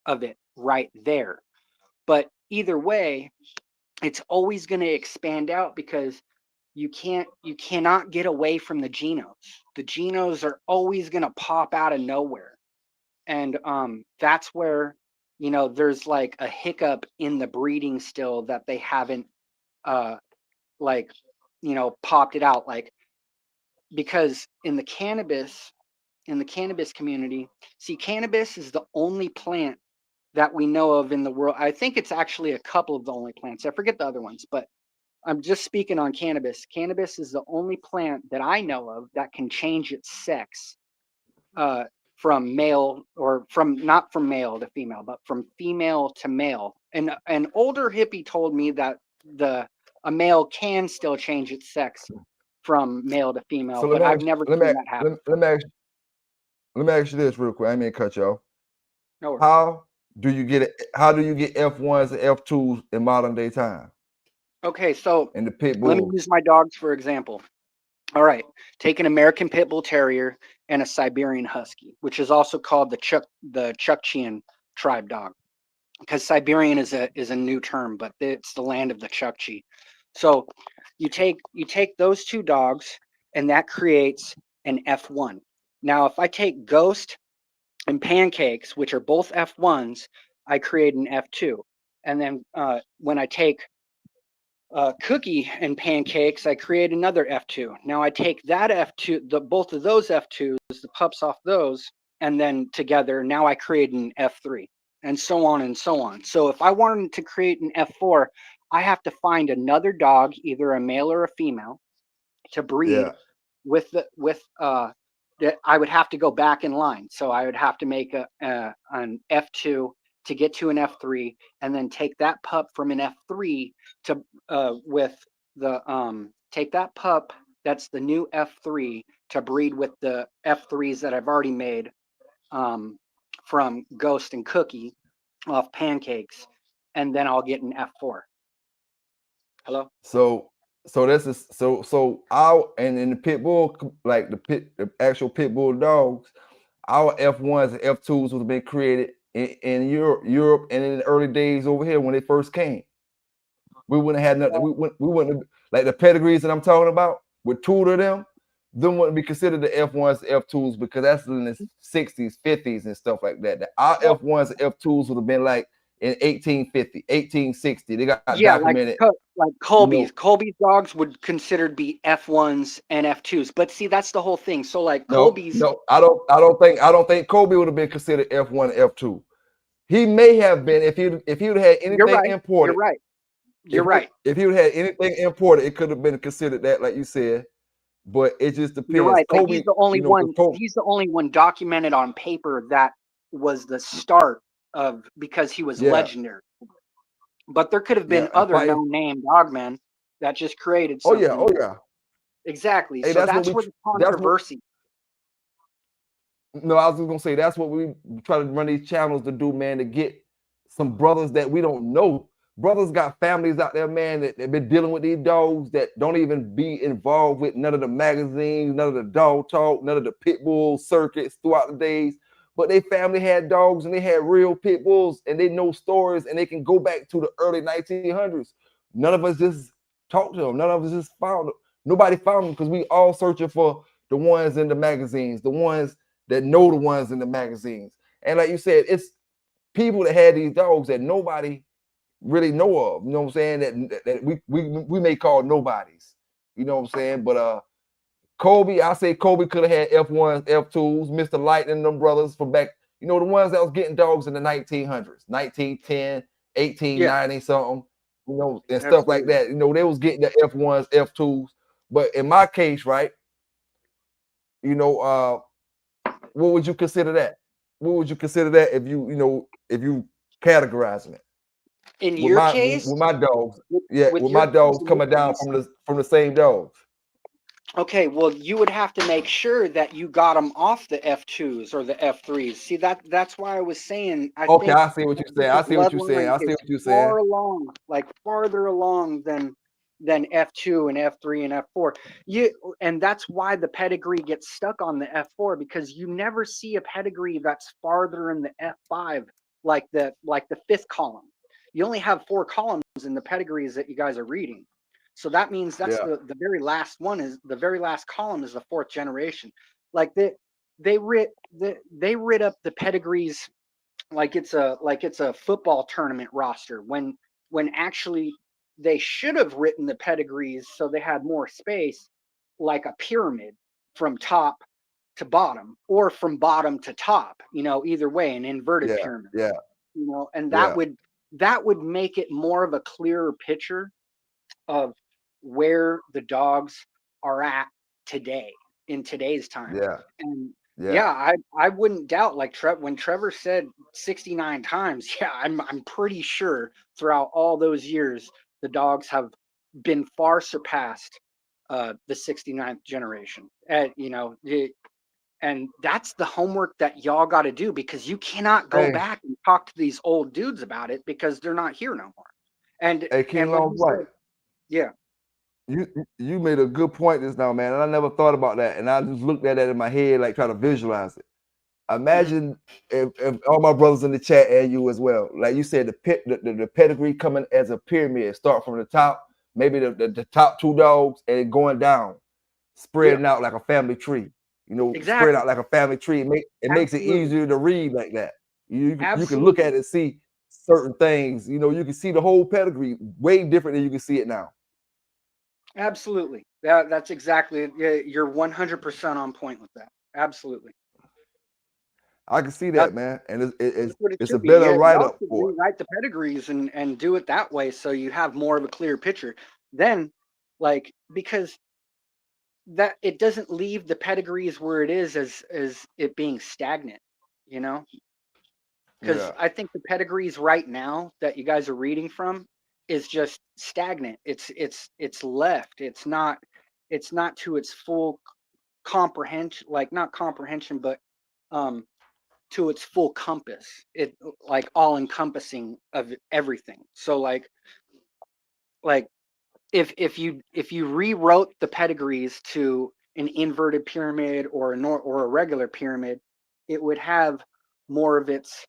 of it right there. But either way, it's always going to expand out because you cannot get away from the genos. The genos are always going to pop out of nowhere. And that's where, you know, there's like a hiccup in the breeding still, that they haven't like, you know, popped it out, like, because in the cannabis community, see, cannabis is the only plant that we know of in the world. I think it's actually a couple of the only plants. I forget the other ones, but I'm just speaking on cannabis. Cannabis is the only plant that I know of that can change its sex from male, or from, not from male to female, but from female to male. And an older hippie told me that a male can still change its sex from male to female, So but I've never seen that happen. let me ask you this real quick. I mean, cut you off. No worries. How do you get F1s and F2s in modern day time Okay, so in the pit let me bull? use my dogs for example. All right, take an American Pitbull Terrier and a Siberian Husky, which is also called the Chukchian tribe dog, because Siberian is a new term, but it's the land of the Chukchi. So you take those two dogs, and that creates an F1. Now, if I take Ghost and Pancakes, which are both F1s, I create an F2. And then when I take Cookie and Pancakes, I create another F2. Now I take that F2, both of those F2s, the pups off those, and then together, now I create an F3, and so on and so on. So if I wanted to create an F4, I have to find another dog, either a male or a female, to breed with that I would have to go back in line. So I would have to make an F2 to get to an F3, and then take that pup from an F3 to with the take that pup that's the new F3 to breed with the F3s that I've already made from Ghost and Cookie off Pancakes, and then I'll get an F4. Hello? So this is so our, and in the pit bull, like the actual pit bull dogs, our F1s and F2s was been created in Europe, and in the early days over here when they first came. We wouldn't have nothing. We wouldn't have, like the pedigrees that I'm talking about with two of them wouldn't be considered the F1s, F2s, because that's in the 60s, 50s, and stuff like that. Our F1s and F2s would have been like in 1850, 1860. They got documented. Like Colby's. You know, Colby's dogs would considered be F1s and F2s. But see, that's the whole thing. So like Colby's. No, I don't think Kobe would have been considered F1, F2. He may have been if he would have had anything imported. You're right. If he would have had anything imported, it could have been considered that, like you said. But it just depends. You're right. Kobe, he's the only one. He's the only one documented on paper that was the start of, because he was legendary. But there could have been other no-name dogmen that just created something. Oh yeah. Exactly. Hey, so that's where the controversy. No, I was just gonna say that's what we try to run these channels to do, man, to get some brothers that we don't know. Brothers got families out there, man, that been dealing with these dogs that don't even be involved with none of the magazines, none of the dog talk, none of the pit bull circuits throughout the days. But they family had dogs and they had real pit bulls, and they know stories, and they can go back to the early 1900s. None of us just talked to them. None of us just found them. Nobody found them because we all searching for the ones in the magazines, the ones that know the ones in the magazines. And like you said, it's people that had these dogs that nobody really know of. You know what I'm saying? That we may call nobodies. You know what I'm saying? But Kobe, I say Kobe could have had F1s, F2s, Mr. Lightning, them brothers from back, you know, the ones that was getting dogs in the 1900s, 1910, 1890 something, you know, and stuff like Absolutely. that. You know, they was getting the F1s, F2s. But in my case, right, you know, what would you consider that? What would you consider that if you categorizing it? In With your my case, with my dogs, with, yeah, with with your my case, dogs in your coming down case, from the same dogs. okay, well, you would have to make sure that you got them off the F2s or the F3s. See, that's why I was saying I Okay, think I see what you're saying. the I see what you're saying. bloodline I see is what you're saying. far along, like farther along than F2 and F3 and F4. And that's why the pedigree gets stuck on the F4, because you never see a pedigree that's farther in the F5, like the fifth column. You only have 4 columns in the pedigrees that you guys are reading. So that means that's Yeah. the very last one, is the very last column is the 4th generation. Like they writ up the pedigrees like it's a football tournament roster, when actually they should have written the pedigrees so they had more space, like a pyramid from top to bottom, or from bottom to top, you know, either way, an inverted Yeah, pyramid, yeah, you know, and yeah, that would make it more of a clearer picture of where the dogs are at today, in today's time. yeah, And yeah, yeah, I wouldn't doubt, like when Trevor said 69 times, yeah, I'm pretty sure throughout all those years the dogs have been far surpassed the 69th generation. You know, and that's the homework that y'all got to do, because you cannot go Hey, back and talk to these old dudes about it, because they're not here no more. And hey, King when Long he White, said, yeah, you made a good point just now, man, and I never thought about that, and I just looked at that in my head, like trying to visualize it. Imagine if all my brothers in the chat and you as well, like you said, the pedigree coming as a pyramid, start from the top, maybe the top 2 dogs, and going down, yeah, spreading out like a family tree. You know, spread exactly, out like a family tree. It makes it absolutely, easier to read like that. You can look at absolutely, it and see certain things. You know, you can see the whole pedigree way different than you can see it now. absolutely. That's exactly, yeah, you're 100% on point with that. Absolutely. I can see That's that, man, and that's what it it's a should be. better Yeah, write y'all up should for it. rewrite the pedigrees and do it that way, so you have more of a clear picture. Then, like, because that it doesn't leave the pedigrees where it is as it being stagnant, you know? Because Yeah, I think the pedigrees right now that you guys are reading from is just stagnant. It's left. It's not to its full comprehension, like not comprehension, but um to its full compass. It like all encompassing of everything. So like if you rewrote the pedigrees to an inverted pyramid or or a regular pyramid, it would have more of its.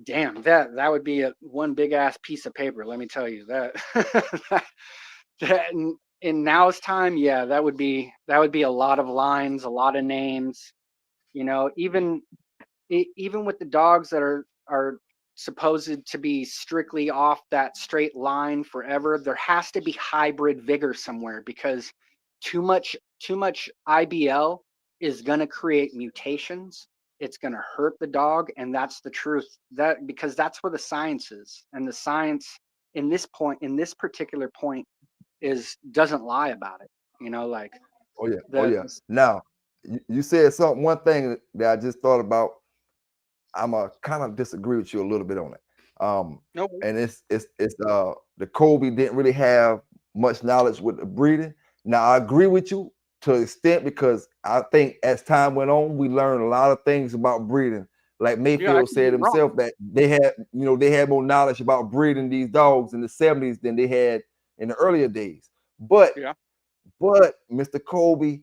Damn, that would be a one big ass piece of paper. Let me tell you that. that in now's time, yeah, that would be a lot of lines, a lot of names. You know, even with the dogs that are supposed to be strictly off that straight line forever, there has to be hybrid vigor somewhere, because too much IBL is going to create mutations. It's going to hurt the dog, and that's the truth. That because that's where the science is, and the science in this particular point doesn't lie about it. You know, like oh yeah, oh the, yeah. the Now you said something. One thing that I just thought about. I'm kind of disagree with you a little bit on it. no, And it's the Kobe didn't really have much knowledge with the breeding. Now I agree with you to an extent, because I think as time went on, we learned a lot of things about breeding. Like yeah, I Mayfield could be said wrong. himself that they had more knowledge about breeding these dogs in the 70s than they had in the earlier days. But Yeah, Mr. Kobe,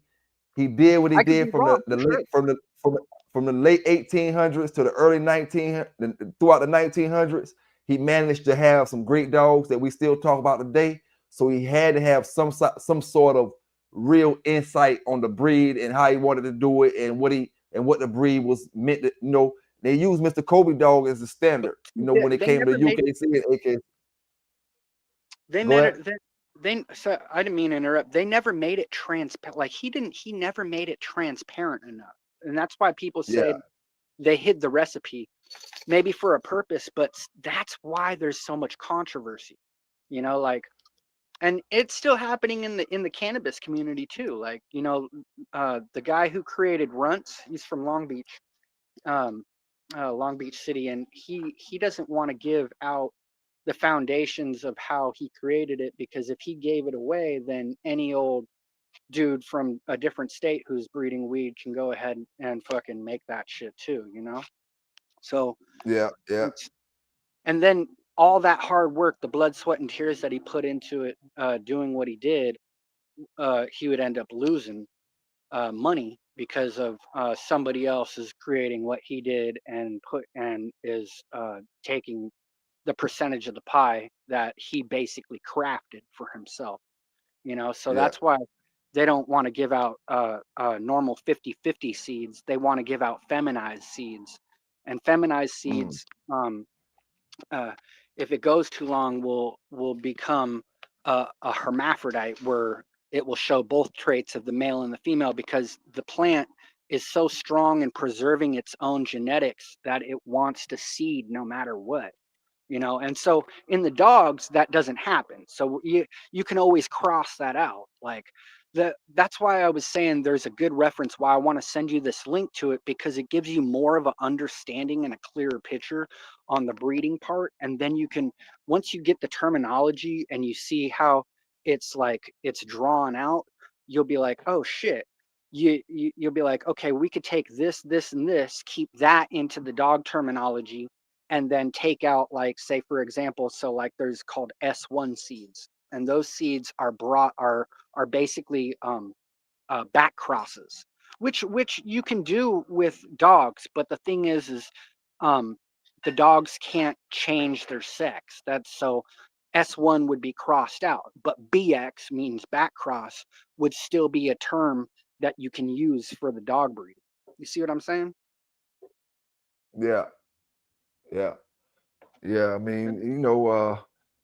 he did what he I could did be wrong for sure. from the late 1800s to the early 19 throughout the 1900s. He managed to have some great dogs that we still talk about today. So he had to have some sort of real insight on the breed and how he wanted to do it, and what the breed was meant to, They use Mr. Kobe dog as the standard. You know, when it They came to never made it. UKC and AK. They Go made ahead. it. So I didn't mean to interrupt. They never made it transparent. Like he never made it transparent enough, and that's why people Yeah, said they hid the recipe, maybe for a purpose, but that's why there's so much controversy. You know, like, and it's still happening in the cannabis community too. Like, you know, the guy who created Runts, he's from um, Long Beach City, and he doesn't want to give out the foundations of how he created it, because if he gave it away, then any old dude from a different state who's breeding weed can go ahead and fucking make that shit too, you know? So yeah, yeah, it's, and then all that hard work, the blood, sweat, and tears that he put into it, doing what he did, he would end up losing money because of somebody else is creating what he did and is taking the percentage of the pie that he basically crafted for himself, you know? So yeah. that's why they don't want to give out normal 50-50 seeds. They want to give out feminized seeds, and feminized Mm, seeds, uh, if it goes too long, will become a hermaphrodite, where it will show both traits of the male and the female, because the plant is so strong in preserving its own genetics that it wants to seed no matter what, you know. And so in the dogs that doesn't happen, so you can always cross that out. Like, that's why I was saying there's a good reference, why I want to send you this link to it, because it gives you more of an understanding and a clearer picture on the breeding part. And then you can, once you get the terminology and you see how it's like it's drawn out, you'll be like, oh shit. You'll be like, okay, we could take this and this, keep that into the dog terminology, and then take out, like, say for example, so like there's called S1 seeds, and those seeds are basically back crosses, which you can do with dogs, but the thing is um the dogs can't change their sex. That's so S1 would be crossed out, but BX means back cross, would still be a term that you can use for the dog breed. You see what I'm saying? yeah, yeah, yeah. I mean, you know,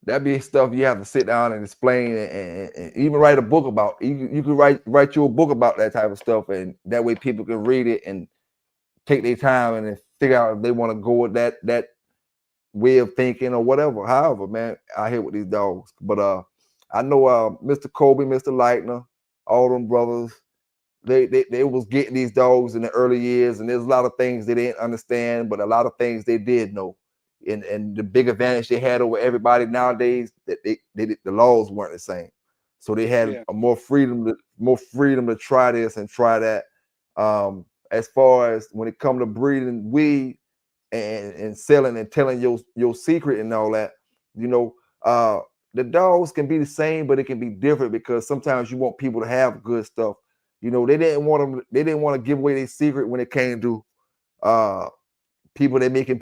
that be stuff you have to sit down and explain, and even write a book about. You can write you a book about that type of stuff, and that way people can read it and take their time and then figure out if they want to go with that way of thinking or whatever. However, man, I hate with these dogs. But I know Mr. Kobe, Mr. Lightner, all them brothers, they was getting these dogs in the early years, and there's a lot of things they didn't understand, but a lot of things they did know. And the big advantage they had over everybody nowadays, that the laws weren't the same. So they had Yeah. a more freedom to try this and try that. As far as when it comes to breeding weed and selling and telling your secret and all that, you know, the dogs can be the same, but it can be different, because sometimes you want people to have good stuff. You know, they didn't want to give away their secret when it came to uh people that make it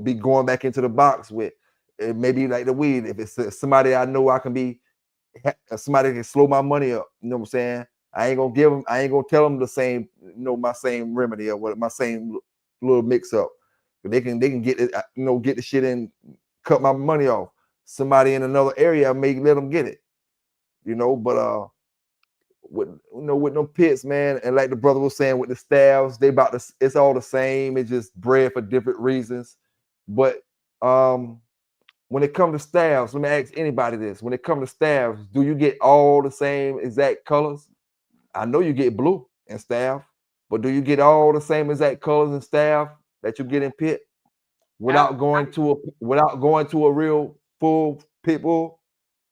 be going back into the box with. It maybe like the weed. If it's somebody I know, I can be somebody can slow my money up. You know what I'm saying? I ain't gonna give them. I ain't gonna tell them the same. You know, my same remedy or what, my same little mix up. They can get it. You know, get the shit and cut my money off. Somebody in another area, I may let them get it. You know, but with with no pits, man, and like the brother was saying with the staffs, they about to, it's all the same. It's just bred for different reasons. But when it comes to staffs, let me ask anybody this: when it comes to staffs, do you get all the same exact colors? I know you get blue in staff, but do you get all the same exact colors in staff that you get in pit At, without going to a real full pit bull?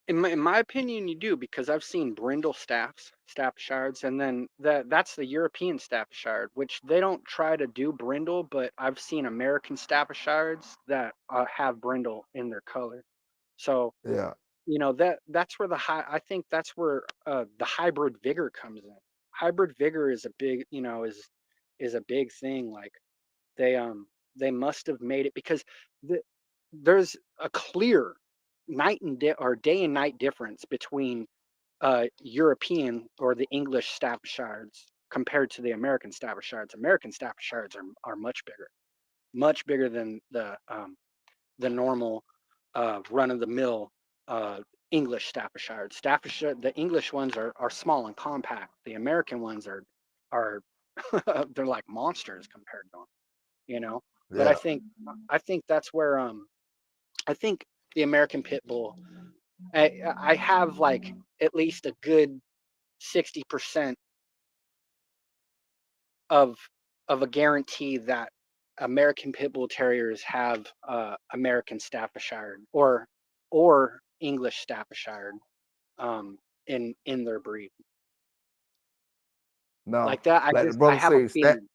in my opinion, you do, because I've seen brindle Staffordshire's, and then that's the European Staffordshire, which they don't try to do brindle, but I've seen American Staffordshire's that have brindle in their color. So, Yeah, you know, that's where I think that's where the hybrid vigor comes in. Hybrid vigor is a big, you know, is a big thing. Like, they they must have made it, because the, there's a clear night and day, or day and night difference between European or the English Staffordshires compared to the American Staffordshires. American Staffordshires are much bigger. much bigger than the normal run of the mill English Staffordshire. Staffordshire, the English ones are small and compact. The American ones are they're like monsters compared to them, you know. But Yeah. I think that's where I think the American Pit Bull. I have like at least a good 60% of a guarantee that American Pit Bull Terriers have American Staffordshire or English Staffordshire in their breed. Now, Like that, like the I brother have a say, feeling.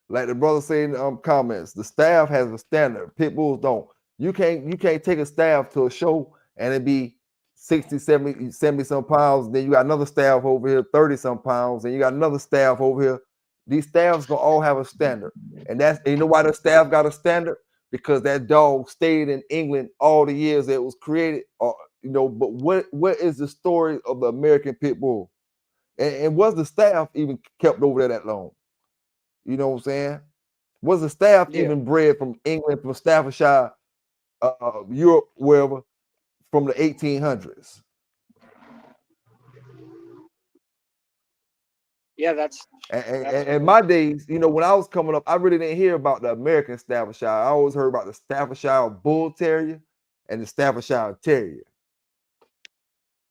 like the brother say in the comments, the staff has a standard. Pit bulls don't. You can't take a staff to a show and it be 60, 70 some pounds. Then you got another staff over here, 30 some pounds, and you got another staff over here. These staffs gonna all have a standard. And you know why the staff got a standard? Because that dog stayed in England all the years that it was created. Or, you know, but what is the story of the American Pit Bull? And was the staff even kept over there that long? You know what I'm saying? Was the staff Yeah, even bred from England, from Staffordshire, Europe, wherever, from the 1800s? yeah, that's And my days, you know, when I was coming up, I really didn't hear about the American Staffordshire. I always heard about the Staffordshire Bull Terrier and the Staffordshire Terrier.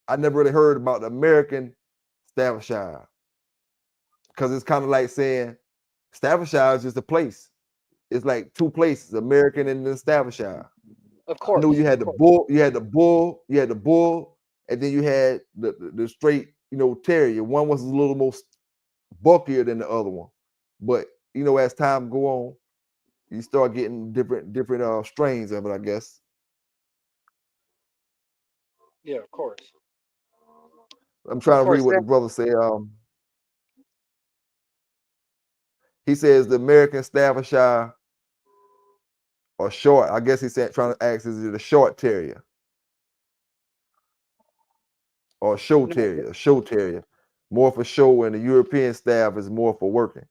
I never really heard about the American Staffordshire because it's kind of like saying Staffordshire is just a place. It's like two places, American and then Staffordshire. of I knew course. you had the bull, you had the bull, and then you had the straight, you know, terrier. One was a little more bulkier than the other one, but you know, as time go on, you start getting different strains of it, I guess. Yeah, of course. I'm trying Of to read course. what the brother said. He says the American Staffordshire or short. I guess he said trying to ask is it a short terrier or show terrier? A show terrier, more for show, and the European staff is more for working.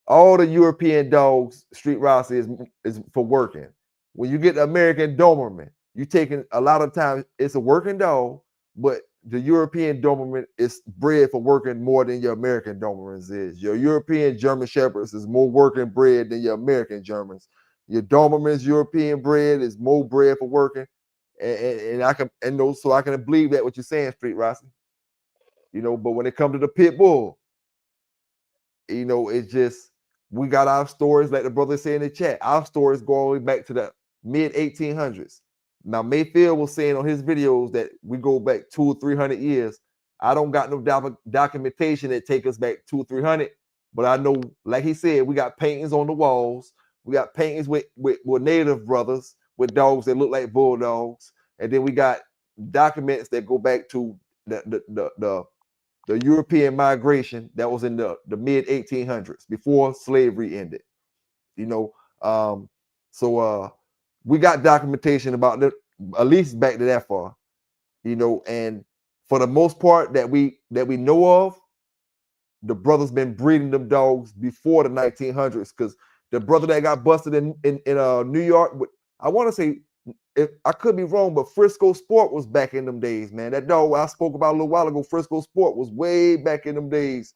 All the European dogs, Street Rossi is for working. When you get the American Doberman, you taking a lot of times it's a working dog, but the European Doberman is bred for working more than your American Dobermans is. Your European German Shepherds is more working bred than your American Germans. Your Doberman's European bred is more bred for working, and I can so I can believe that what you're saying, Street Rossi. You know, but when it comes to the pit bull, you know, it's just we got our stories, like the brother said in the chat. Our stories go all the way back to the mid 1800s. Now Mayfield was saying on his videos that we go back 200 or 300 years. I don't got no documentation that take us back 200 or 300, but I know, like he said, we got paintings on the walls. We got paintings with native brothers with dogs that look like bulldogs, and then we got documents that go back to the European migration that was in the mid 1800s before slavery ended. You know, so we got documentation about it, at least back to that far. You know, and for the most part that we know of, the brother's been breeding them dogs before the 1900s. Because the brother that got busted in New York, I want to say, if I could be wrong, but Frisco Sport was back in them days, man. That dog I spoke about a little while ago, Frisco Sport, was way back in them days,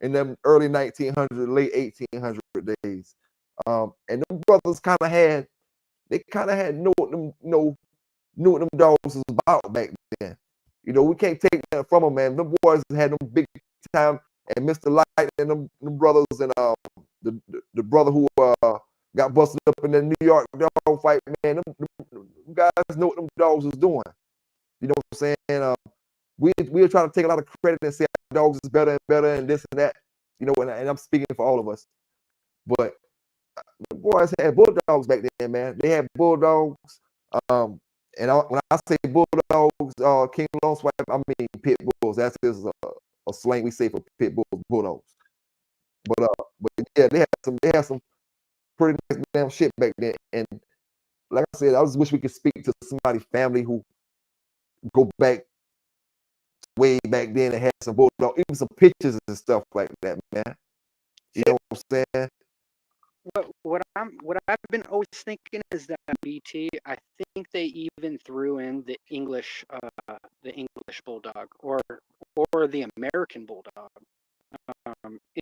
in them early 1900s, late 1800 days. And them brothers kind of had knew what them dogs was about back then. You know, we can't take that from them, man. Them boys had them big time, and Mr. Light and them brothers, and the brother who got busted up in the New York dog fight, man. Them guys know what them dogs was doing. You know what I'm saying? We were trying to take a lot of credit and say our dogs is better and better and this and that. You know, and I'm speaking for all of us. But the boys had bulldogs back then, man. They had bulldogs. And when I say bulldogs, King Long Swipe, I mean pit bulls. That's just a slang we say for pit bulls, bulldogs. But yeah, they had some pretty nice damn shit back then. And like I said, I just wish we could speak to somebody's family who go back way back then and had some bulldog, even some pictures and stuff like that, man. You know what I'm saying? what I've been always thinking is that BT. I think they even threw in the English bulldog or the American bulldog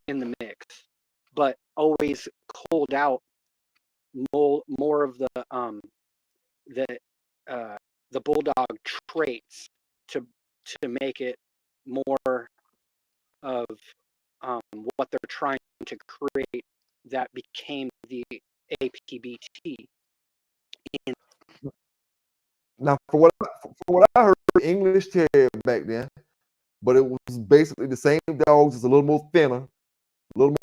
in the mix, but always culled out more of the the bulldog traits to make it more of what they're trying to create that became the APBT. Now, for what I heard, English Terrier back then, but it was basically the same dogs, just a little more thinner, a little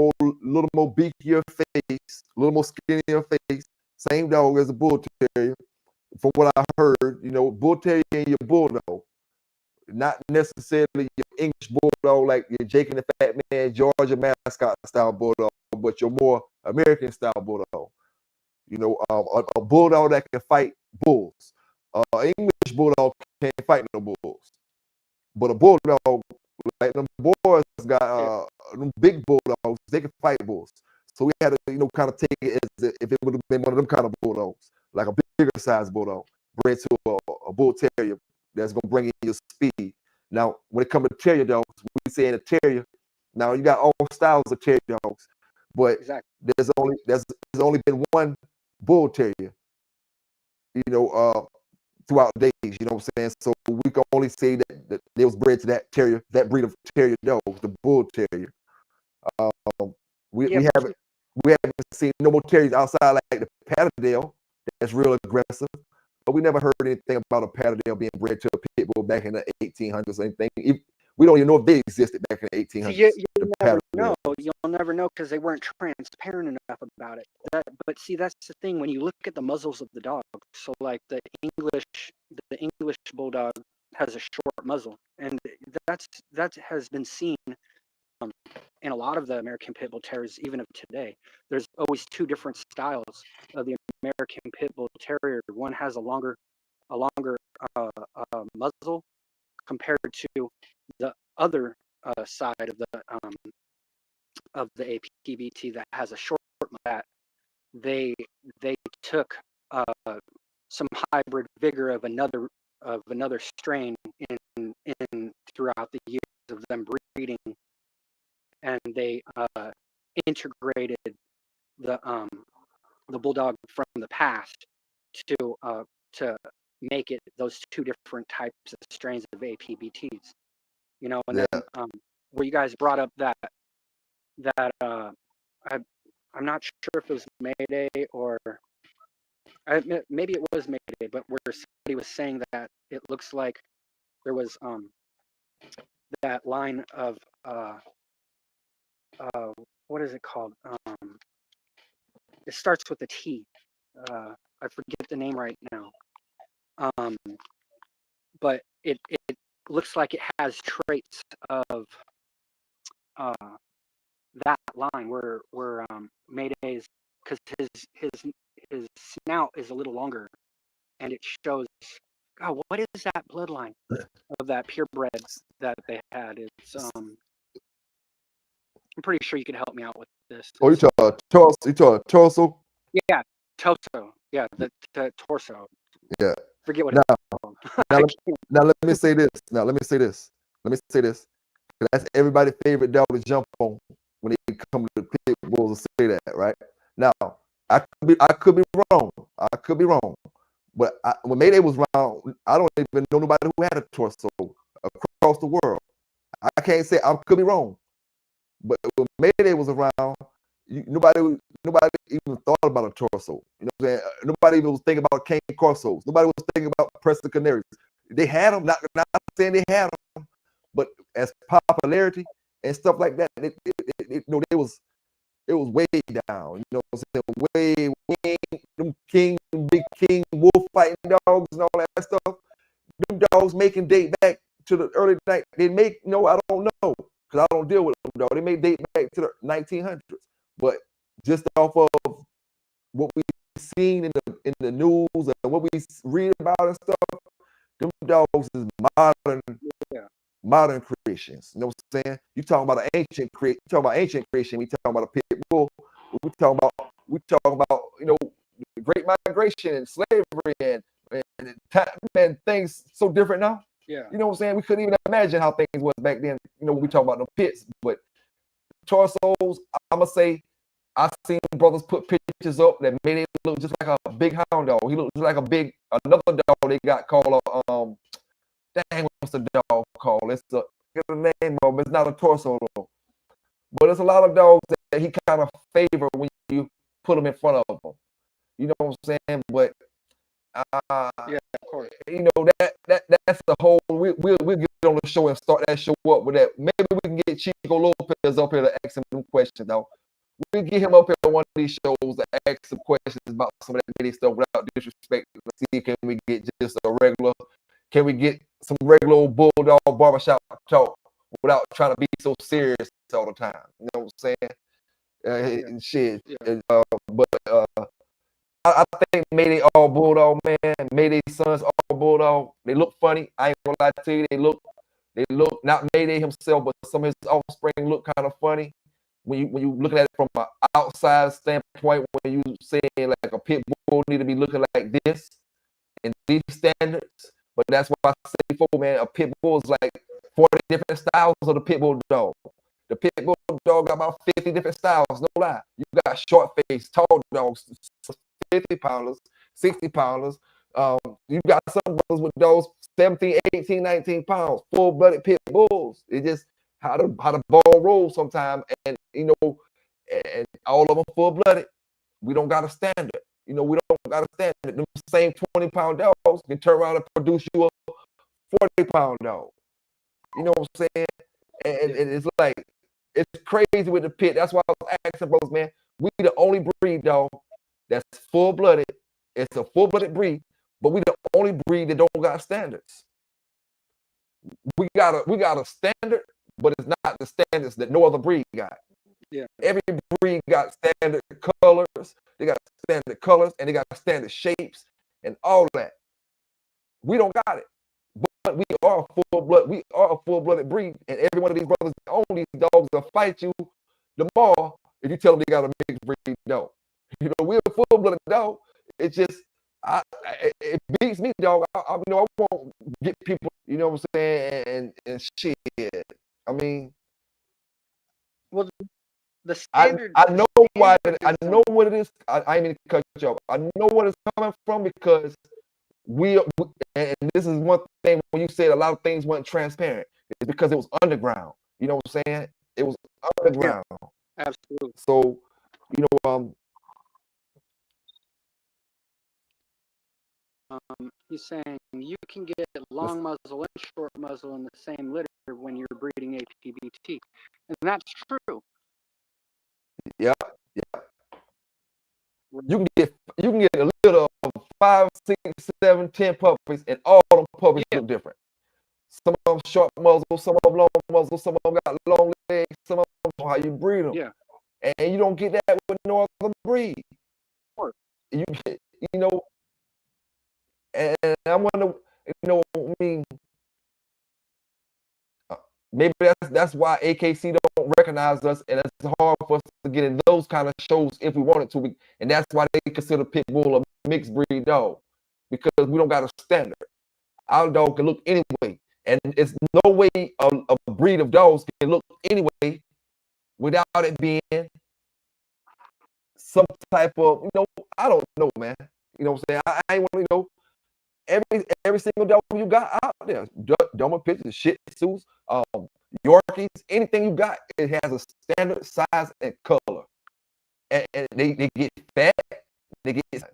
more beakier face, a little more skinnier face. Same dog as a Bull Terrier. From what I heard, you know, Bull Terrier and your Bulldog, not necessarily your English Bulldog like your Jake and the Fat Man, Georgia mascot style Bulldog, but your more American style Bulldog. You know, a Bulldog that can fight bulls. English Bulldog can't fight no bulls, but a Bulldog like them boys got them big Bulldogs, they can fight bulls. So we had to, you know, kind of take it as if it would have been one of them kind of Bulldogs, like a bigger size Bulldog, bred to a Bull Terrier that's gonna bring in your speed. Now, when it comes to Terrier dogs, we say in a Terrier. Now you got all styles of Terrier dogs, but Exactly. there's only been one Bull Terrier, you know, throughout days, you know what I'm saying? So we can only say that they was bred to that Terrier, that breed of Terrier dogs, the Bull Terrier. We haven't seen no more Terriers outside like the Patterdale that's real aggressive, but we never heard anything about a Patterdale being bred to a Pitbull back in the 1800s or anything. We don't even know if they existed back in the 1800s. See, you'll never know. You'll never know because they weren't transparent enough about it. But see, that's the thing when you look at the muzzles of the dog. So, like the English bulldog has a short muzzle, and that has been seen in a lot of the American Pit Bull Terriers, even of today. There's always two different styles of the American Pit Bull Terrier. One has a longer muzzle compared to the other side of the APBT that has a short mat. They took some hybrid vigor of another strain in throughout the years of them breeding, and they integrated the bulldog from the past to make it those two different types of strains of APBTs. You know, and then where you guys brought up that I'm not sure if it was Mayday or maybe it was Mayday, but where somebody was saying that it looks like there was that line of what is it called? It starts with a T. I forget the name right now. But it looks like it has traits of that line where Mayday's, because his snout is a little longer, and it shows. God, what is that bloodline of that purebred that they had? It's I'm pretty sure you could help me out with this. Oh, you talk torso? Yeah, torso. Yeah, the torso. Yeah. Forget what now, it's called. now let me say this. That's everybody's favorite dog to jump on when they come to the pit bulls and say that, right? Now, I could be wrong. But when Mayday was around, I don't even know nobody who had a torso across the world. I can't say I could be wrong. But when Mayday was around, nobody even thought about a torso. You know what I'm saying? Nobody even was thinking about cane corsos. Nobody was thinking about Preston Canaries. They had them, not saying they had them, but as popularity and stuff like that, it was way down. You know what I'm saying? Way them big king wolf fighting dogs and all that stuff. Them dogs making date back to the early night. They make I don't know because I don't deal with them dogs. They may date back to the 1900s, but just off of what we've seen in the news and what we read about and stuff, them dogs is modern creations. You know what I'm saying? You talking about an ancient creation. We talking about a pit bull. We talking about We talk about, the Great Migration and slavery and man, things so different now. Yeah. You know what I'm saying? We couldn't even imagine how things was back then. When we talk about the pits, but torsos, I'm gonna say, I seen brothers put pictures up that made it look just like a big hound dog. He looked just like another dog they got called dang, what's the dog called? It's get the name of it. It's not a torso though. But it's a lot of dogs that he kind of favor when you put them in front of him. You know what I'm saying? But Yeah, of course. That's the whole. We'll get on the show and start that show up with that. Maybe we can get Chico Lopez up here to ask him some questions though. We get him up here on one of these shows to ask some questions about some of that nitty stuff without disrespect. Let's see, can we get just a regular? Can we get some regular old bulldog barbershop talk without trying to be so serious all the time? You know what I'm saying? And shit. Yeah. I think Mayday all bulldog, man. Mayday sons all bulldog. They look funny. I ain't gonna lie to you. They look not Mayday himself, but some of his offspring look kind of funny. When you looking at it from an outside standpoint, when you saying like a pit bull need to be looking like this in these standards. But that's why I say before, man, a pit bull is like 40 different styles of the pit bull dog. The pit bull dog got about 50 different styles, no lie. You got short face, tall dogs, 50 pounders, 60 pounders. You got some brothers with those 17, 18, 19 pounds, full-blooded pit bulls. It just how the ball rolls sometimes, and and all of them full-blooded. We don't got a standard. We don't got a standard. Them same 20-pound dogs can turn around and produce you a 40-pound dog. You know what I'm saying? And it's like, it's crazy with the pit. That's why I was asking brothers, man, we the only breed, dog, that's full-blooded. It's a full-blooded breed, but we the only breed that don't got standards. We got a standard, but it's not the standards that no other breed got. Yeah. Every breed got standard colors. They got standard colors and they got standard shapes and all that. We don't got it, but we are a full-blooded breed, and every one of these brothers that own these dogs will fight you tomorrow if you tell them they got a mixed breed dog. We're a full-blooded dog. It's just it beats me, dog. I won't get people. You know what I'm saying? And shit. I mean, well, the standard. I know why. I know what it is. I ain't mean to cut you off. I know what it's coming from because and this is one thing when you said a lot of things weren't transparent. It's because it was underground. You know what I'm saying? It was underground. Yeah, absolutely. So, he's saying you can get long muzzle and short muzzle in the same litter when you're breeding APBT, and that's true. Yeah. You can get a litter of 5, 6, 7, 10 puppies, and all them puppies look different. Some of them short muzzle, some of them long muzzle, some of them got long legs, some of them how you breed them. Yeah. And you don't get that with no other breed. Sure. You get, and I wonder, I mean, maybe that's why AKC don't recognize us, and it's hard for us to get in those kind of shows if we wanted to. And that's why they consider Pitbull a mixed breed dog, because we don't got a standard. Our dog can look anyway, and it's no way a breed of dogs can look anyway without it being some type of, I don't know, man. You know what I'm saying? I ain't want to know. Every single dog you got out there, Doma pictures, Shih Tzus, Yorkies, anything you got, it has a standard size and color. And they get fat, they get size.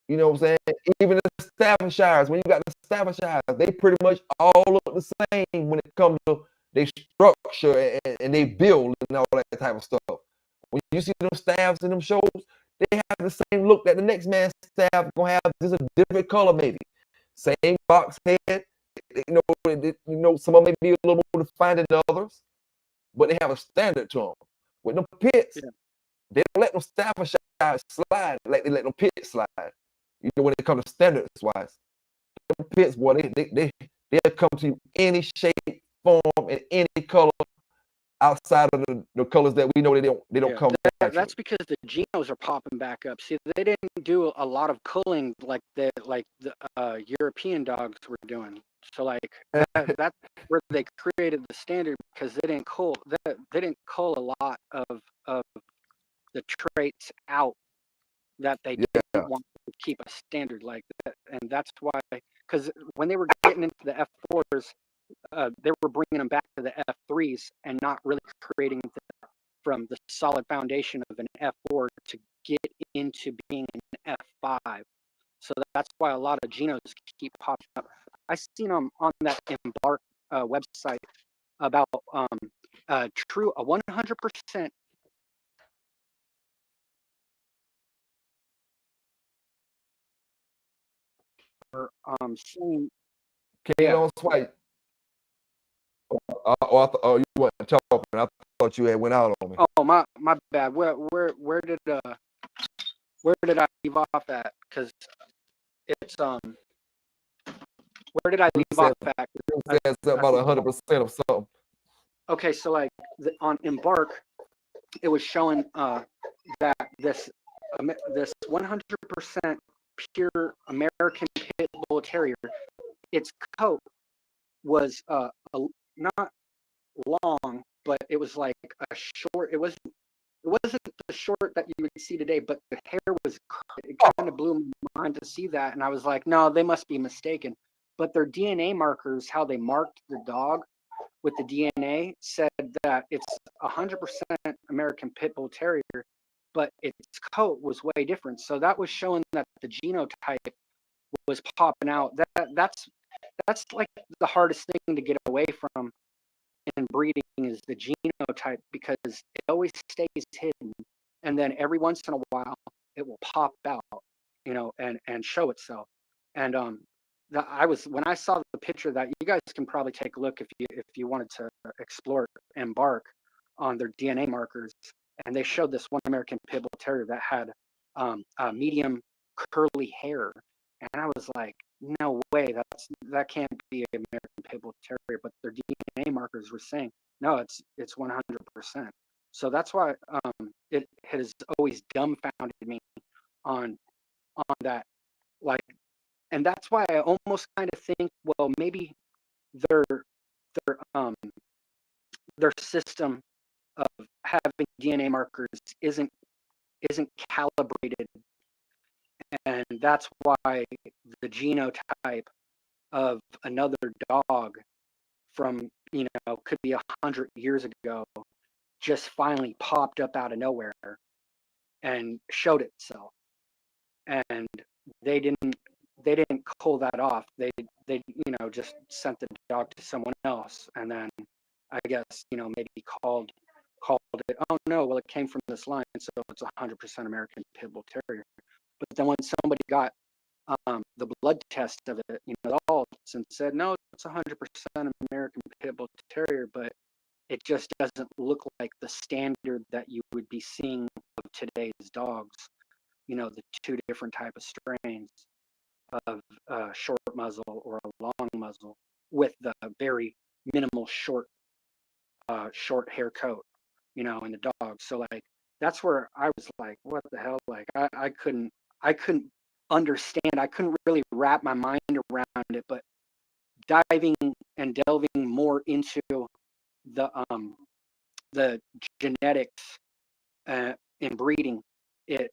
You know what I'm saying? Even the Staffordshires, when you got the Staffordshires, they pretty much all look the same when it comes to their structure and they build and all that type of stuff. When you see them staffs in them shows, they have the same look that the next man's staff gonna have, just a different color maybe. Same box head, some of them may be a little more defined than others, but they have a standard to them. With them pits, they don't let them Staffordshire slide like they let them pits slide. When it comes to standards wise, them pits, boy, they'll come to you any shape, form, and any color outside of the colors that we know they don't come back. That's because the genos are popping back up. See, they didn't do a lot of culling like the European dogs were doing. So like that's where they created the standard, because they didn't cull a lot of the traits out that they didn't want to keep a standard like that. And that's why, because when they were getting into the F4s, they were bringing them back to the F3s and not really creating from the solid foundation of an F4 to get into being an F5. So that's why a lot of genos keep popping up. I seen them on that Embark website about true a 100% saying, Can't on swipe. Oh, you weren't talking. I thought you had went out on me. Oh, my bad. Where did I leave off at? Because it's where did I leave off at? You said something about 100% of something. Okay, so like on Embark, it was showing that this 100% pure American Pit Bull Terrier, its coat was not long, but it was like a short. It wasn't the short that you would see today, but the hair was. It kind of blew my mind to see that, and I was like, no, they must be mistaken. But their DNA markers, how they marked the dog with the DNA, said that it's 100% American Pit Bull Terrier, but its coat was way different. So that was showing that the genotype was popping out. That's like the hardest thing to get away from in breeding is the genotype, because it always stays hidden, and then every once in a while it will pop out, and show itself. And when I saw the picture, that you guys can probably take a look if you wanted to explore Embark on their DNA markers, and they showed this one American Pit Bull Terrier that had medium curly hair, and I was like, no way, that can't be an American Pit Bull Terrier. But their DNA markers were saying, no, it's 100%. So that's why it has always dumbfounded me on that, like, and that's why I almost kind of think, well, maybe their system of having DNA markers isn't calibrated, and that's why the genotype of another dog from could be 100 years ago just finally popped up out of nowhere and showed itself, and they didn't cull that off. They just sent the dog to someone else, and then I guess maybe called it, oh no, well, it came from this line, so it's 100% American Pit Bull Terrier. But then when somebody got the blood test of it, all and said, no, it's 100% American Pit Bull Terrier, but it just doesn't look like the standard that you would be seeing of today's dogs. The two different type of strains of short muzzle or a long muzzle with the very minimal short hair coat, in the dog. So like that's where I was like, what the hell? Like I couldn't understand. I couldn't really wrap my mind around it. But diving and delving more into the genetics in breeding, it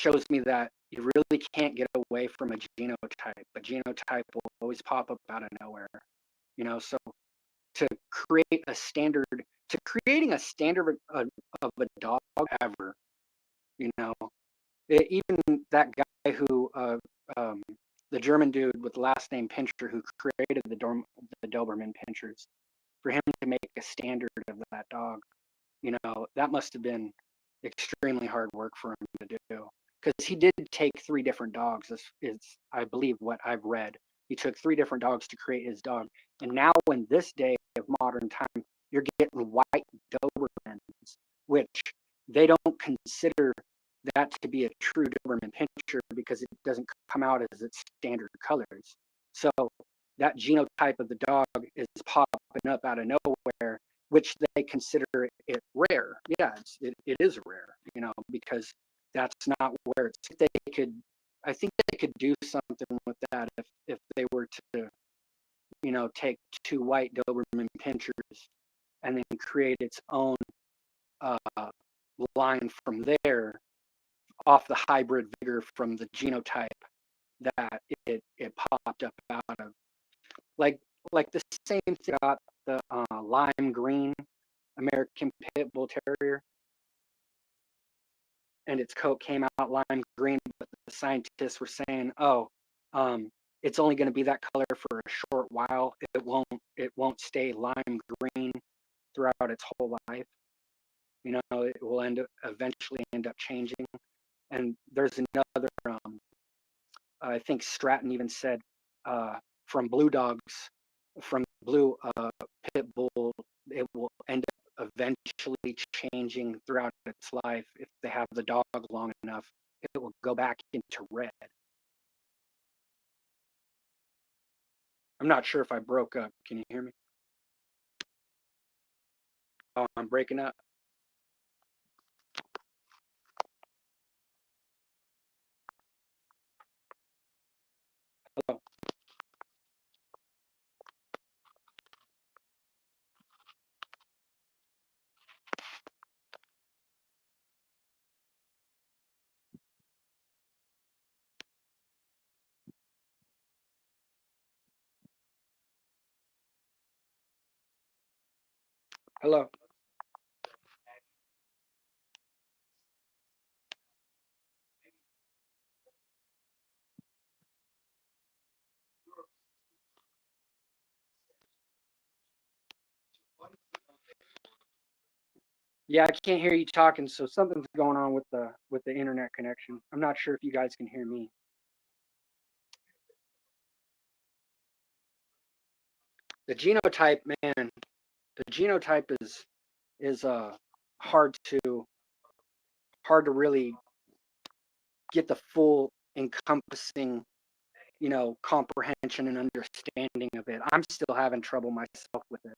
shows me that you really can't get away from a genotype. A genotype will always pop up out of nowhere, so to create a standard, creating a standard of a dog ever, even that guy who the German dude with the last name Pinscher, who created the Doberman Pinschers, for him to make a standard of that dog, that must have been extremely hard work for him to do, because he did take 3 different dogs. Is I believe what I've read. He took 3 different dogs to create his dog, and now in this day of modern time, you're getting white Dobermans, which they don't consider that to be a true Doberman Pinscher because it doesn't come out as its standard colors. So that genotype of the dog is popping up out of nowhere, which they consider it rare. Yeah, it is rare, because that's not where it's. I think they could do something with that if they were to, take two white Doberman pinchers and then create its own line from there off the hybrid vigor from the genotype that it popped up out of. Like the same thing got the lime green American Pitbull Terrier, and its coat came out lime green, but the scientists were saying, "Oh, it's only going to be that color for a short while. It won't stay lime green throughout its whole life. It will eventually end up changing." And there's another, I think Stratton even said, from blue dogs, from blue pit bull, it will end up eventually changing throughout its life. If they have the dog long enough, it will go back into red. I'm not sure if I broke up. Can you hear me? Oh, I'm breaking up. Hello. Hello. Yeah, I can't hear you talking, so something's going on with the internet connection. I'm not sure if you guys can hear me. The genotype, man, the genotype is hard to really get the full encompassing, comprehension and understanding of it. I'm still having trouble myself with it,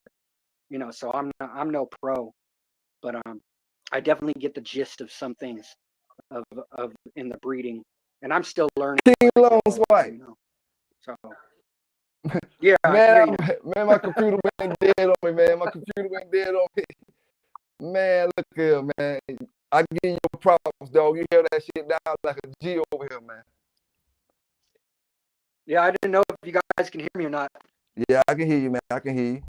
so I'm no pro, but I definitely get the gist of some things of in the breeding, and I'm still learning. Long's wife. So yeah, Man, man, my computer went dead on me, man. My computer went dead on me. Man, look here, man. I give you props, dog. You hear that shit down like a G over here, man. Yeah, I didn't know if you guys can hear me or not. Yeah, I can hear you, man. I can hear you.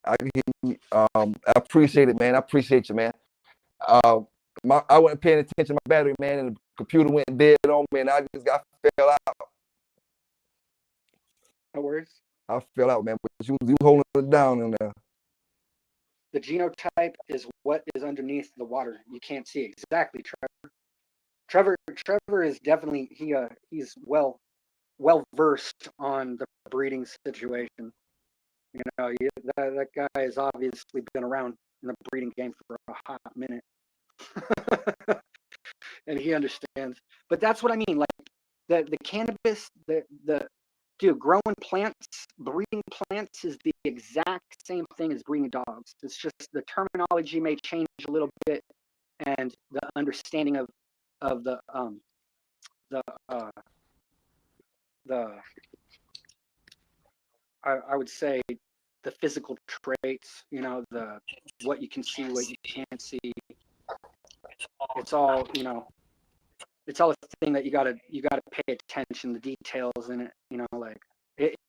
I can hear you. I appreciate it, man. I appreciate you, man. I wasn't paying attention to my battery, man, and the computer went dead on me, and I just fell out. No worries. I fell out, man. But you holding it down in there. The genotype is what is underneath the water. You can't see exactly, Trevor. Trevor is definitely he's well versed on the breeding situation. That guy has obviously been around in the breeding game for a hot minute, and he understands. But that's what I mean. Like the cannabis, the dude, growing plants, breeding plants is the exact same thing as breeding dogs. It's just the terminology may change a little bit, and the understanding of the I would say the physical traits, the what you can see, what you can't see. It's all, it's all a thing that you gotta pay attention, the details in it, like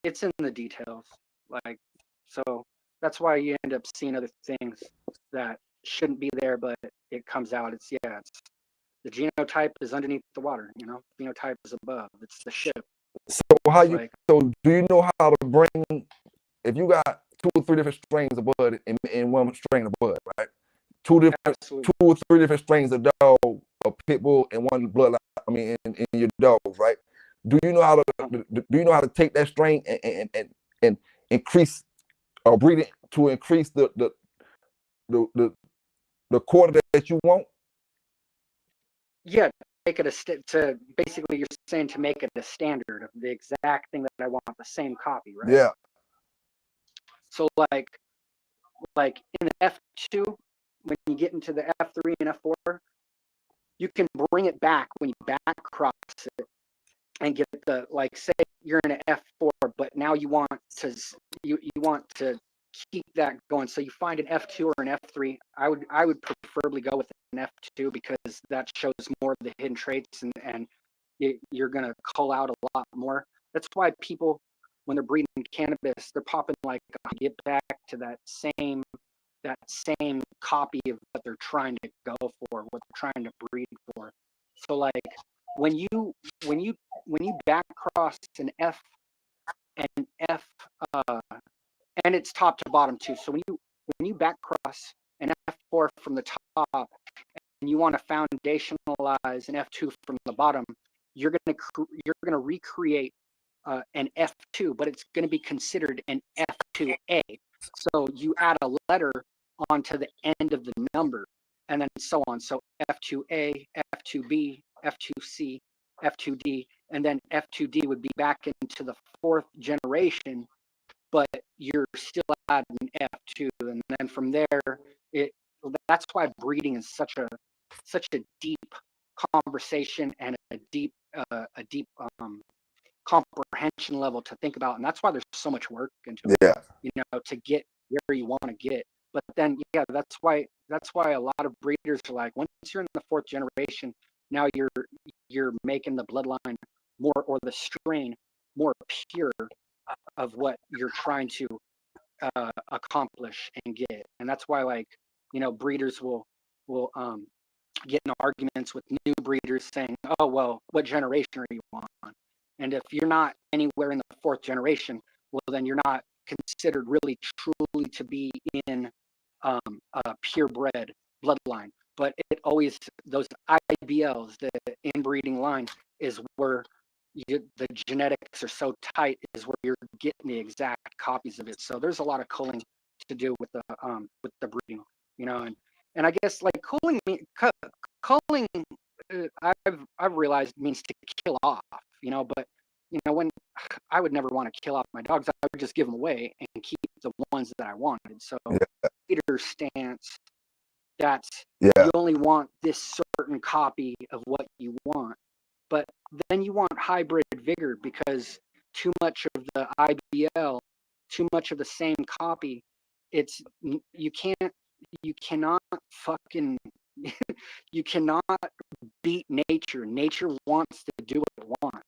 it's in the details. Like, so that's why you end up seeing other things that shouldn't be there, but it comes out. It's the genotype is underneath the water, phenotype is above. It's the ship. So so do you know how to bring, if you got 2 or 3 different strains of bud in one strain of bud, right? 2 or 3 different strains of dog, a pit bull, and one bloodline. I mean, in your dogs, right? Do you know how to take that strain and increase or breed it to increase the quarter that you want? Yeah, make it to basically, you're saying to make it a standard of the exact thing that I want, the same copy, right? Yeah. So like like in the F2, when you get into the F3 and F4, you can bring it back when you back cross it and get the, like, say you're in an F4, but now you want to keep that going. So you find an F2 or an F3. I would preferably go with an F2 because that shows more of the hidden traits, and you're gonna cull out a lot more. That's why people, when they're breeding cannabis, they're popping like get back to that same copy of what they're trying to go for, what they're trying to breed for. So like when you back cross an F and F and it's top to bottom too. So when you back cross an F4 from the top and you want to foundationalize an F2 from the bottom, you're gonna recreate an F2, but it's going to be considered an F2A. So you add a letter onto the end of the number, and then so on. So F2A, F2B, F2C, F2D, and then F2D would be back into the fourth generation, but you're still adding F2, and then from there, that's why breeding is such a deep conversation and a deep comprehension level to think about, and that's why there's so much work into it. Yeah. To get where you want to get. But then that's why a lot of breeders are like, once you're in the fourth generation, now you're making the bloodline more, or the strain more pure of what you're trying to accomplish and get. And that's why, like, breeders will get in arguments with new breeders saying, oh, well, what generation are you on? And if you're not anywhere in the fourth generation, well, then you're not considered really truly to be in a purebred bloodline. But it always, those IBLs, the inbreeding line, is where the genetics are so tight, is where you're getting the exact copies of it. So there's a lot of culling to do with the breeding, and I guess like culling, I've realized means to kill off, but when I would never want to kill off my dogs, I would just give them away and keep the ones that I wanted. So leader stance, that's you only want this certain copy of what you want, but then you want hybrid vigor, because too much of the IBL, too much of the same copy, you cannot fucking you cannot beat nature. Nature wants to do what it wants,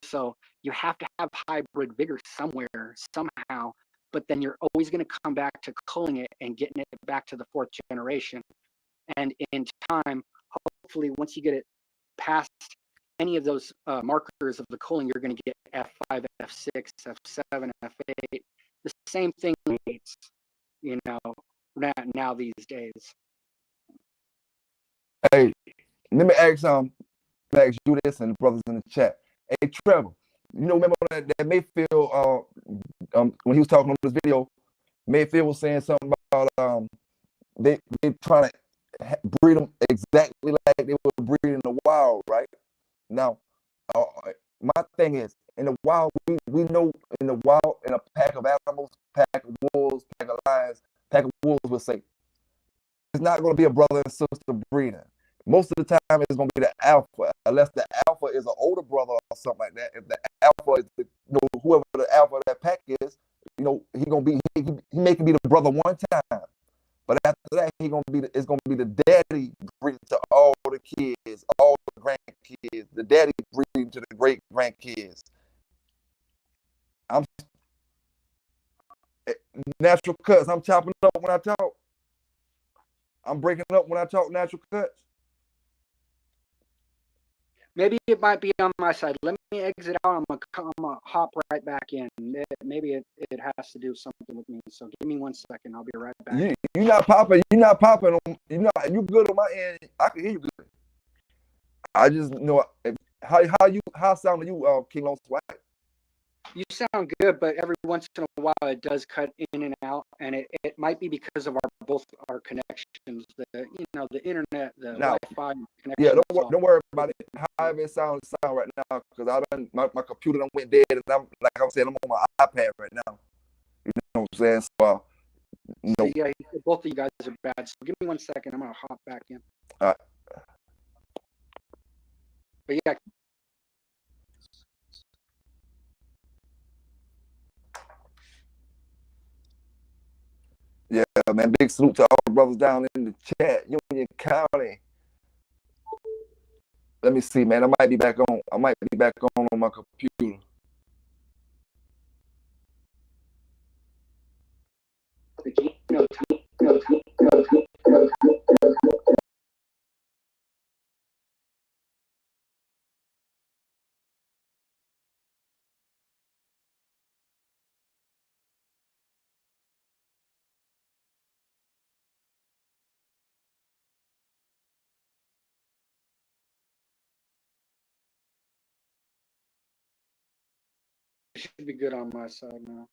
so you have to have hybrid vigor somewhere, somehow, but then you're always going to come back to culling it and getting it back to the fourth generation. And in time, hopefully, once you get it past any of those markers of the culling, you're going to get F5, F6, F7, F8. The same thing rates, now these days. Hey, let me ask you this, and the brothers in the chat. Hey, Trevor, remember that Mayfield, when he was talking on this video, Mayfield was saying something about they trying to breed them exactly like they were breeding in the wild, right? Now, my thing is, in the wild, we know in the wild, in a pack of animals, pack of wolves, pack of lions, pack of wolves would say, it's not going to be a brother and sister breeding. Most of the time, it's going to be the alpha, unless the alpha is an older brother or something like that. If the alpha is, whoever the alpha of that pack is, he may be the brother one time, but after that, it's going to be the daddy breeding to all the kids, all the grandkids. The daddy breeding to the great grandkids. I'm natural cuts. I'm chopping up when I talk. I'm breaking up when I talk natural cuts. Maybe it might be on my side. Let me exit out. I'm gonna hop right back in. Maybe it has to do something with me. So give me 1 second. I'll be right back. You're not popping. You're not popping. You good on my end. I can hear you good. I just how sound you, King Long Swag? You sound good, but every once in a while it does cut in and out, and it might be because of both our connections, the internet, the Wi-Fi connection. Yeah, don't worry about it. However it sound right now, because my computer done went dead, and I'm on my iPad right now. You know what I'm saying? So So Nope. yeah, he said both of you guys are bad. So give me 1 second. I'm gonna hop back in. All right. But yeah, Yeah, man. Big salute to all the brothers down in the chat, Union County. Let me see, man. I might be back on my computer. it should be good on my side now.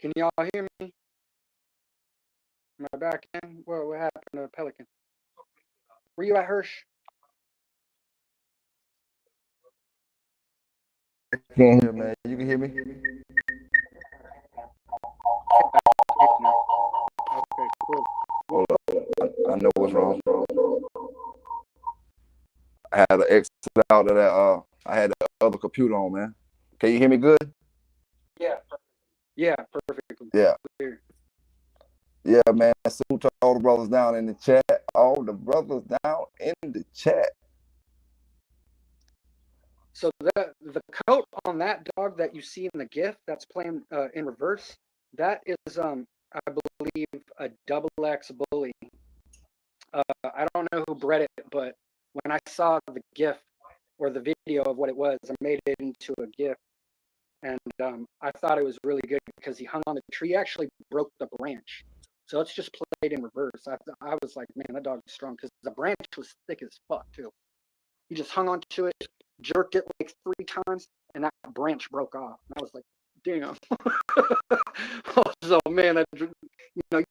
Can y'all hear me? Am I back in? What happened to Pelican? Where you at, Hirsch? I can't hear, man. You can hear me? Okay, cool. Hold up. I know what's wrong. I had to exit out of that. I had the other computer on, man. Can you hear me good? Yeah, perfectly. Yeah. Clear. Yeah, man. Salute to all the brothers down in the chat. All the brothers down in the chat. So the coat on that dog that you see in the GIF that's playing in reverse, that is I believe a double X bully. I don't know who bred it, but when I saw the GIF or the video of what it was, I made it into a GIF, and I thought it was really good because he hung on the tree. He actually broke the branch, so it's just played in reverse. I was like, man, that dog's strong because the branch was thick as fuck too. He just hung onto it, jerked it like 3 times, and that branch broke off. And I was like, damn. So, man, you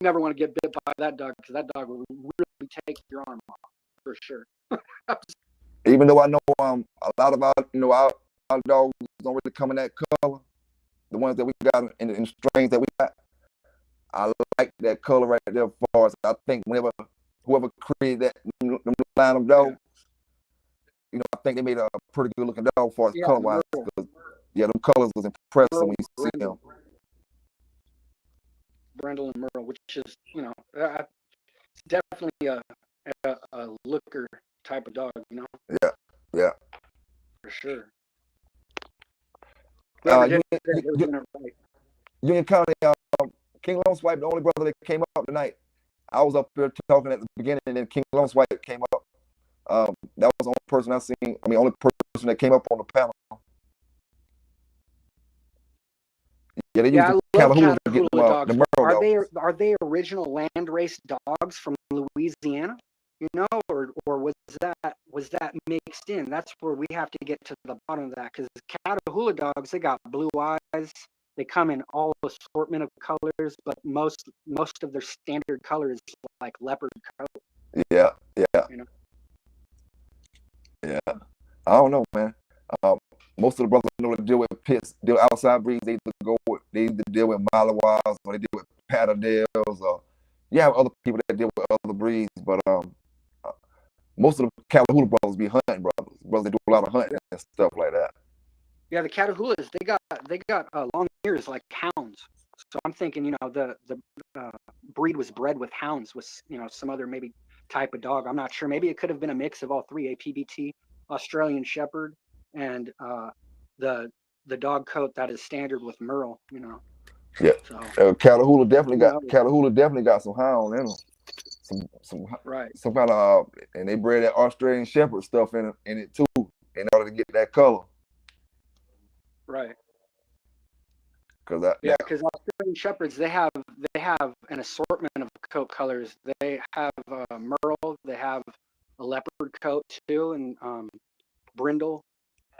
never want to get bit by that dog because that dog will really take your arm off for sure. Even though I know a lot of our dogs don't really come in that color, the ones that we got in the strains that we got, I like that color right there. For us, I think whoever created that line of dogs, I think they made a pretty good looking dog for us color wise. Yeah, them colors was impressive when you see them. Brindle and Merle, which is, it's definitely a looker type of dog, Yeah. For sure. Union County, King Lone Swipe, the only brother that came up tonight. I was up there talking at the beginning, and then King Lone Swipe came up. That was the only person I seen. I mean, only person that came up on the panel. Yeah, they used the Catahoula to get dogs. the Merle dogs. Are they original land race dogs from Louisiana? Or was that mixed in? That's where we have to get to the bottom of that, because Catahoula dogs, they got blue eyes. They come in all assortment of colors, but most of their standard color is like leopard coat. Yeah. Yeah. I don't know, man. Most of the brothers know that deal with pits, deal with outside breeds. They either deal with Malawas or they deal with Patterdales, or you have other people that deal with other breeds. But most of the Catahoula brothers be hunting brothers that do a lot of hunting and stuff like that. Yeah, the Catahoulas, they got long ears like hounds. So I'm thinking, the breed was bred with hounds, with some other maybe type of dog. I'm not sure. Maybe it could have been a mix of all three: a PBT, Australian Shepherd, and the dog coat that is standard with Merle. Yeah. So, Catahoula definitely got some hound in them. Some kind of and they bred that Australian Shepherd stuff in it too, in order to get that color. Right. Because Australian Shepherds, they have an assortment of coat colors. They have Merle, they have a leopard coat too, and brindle,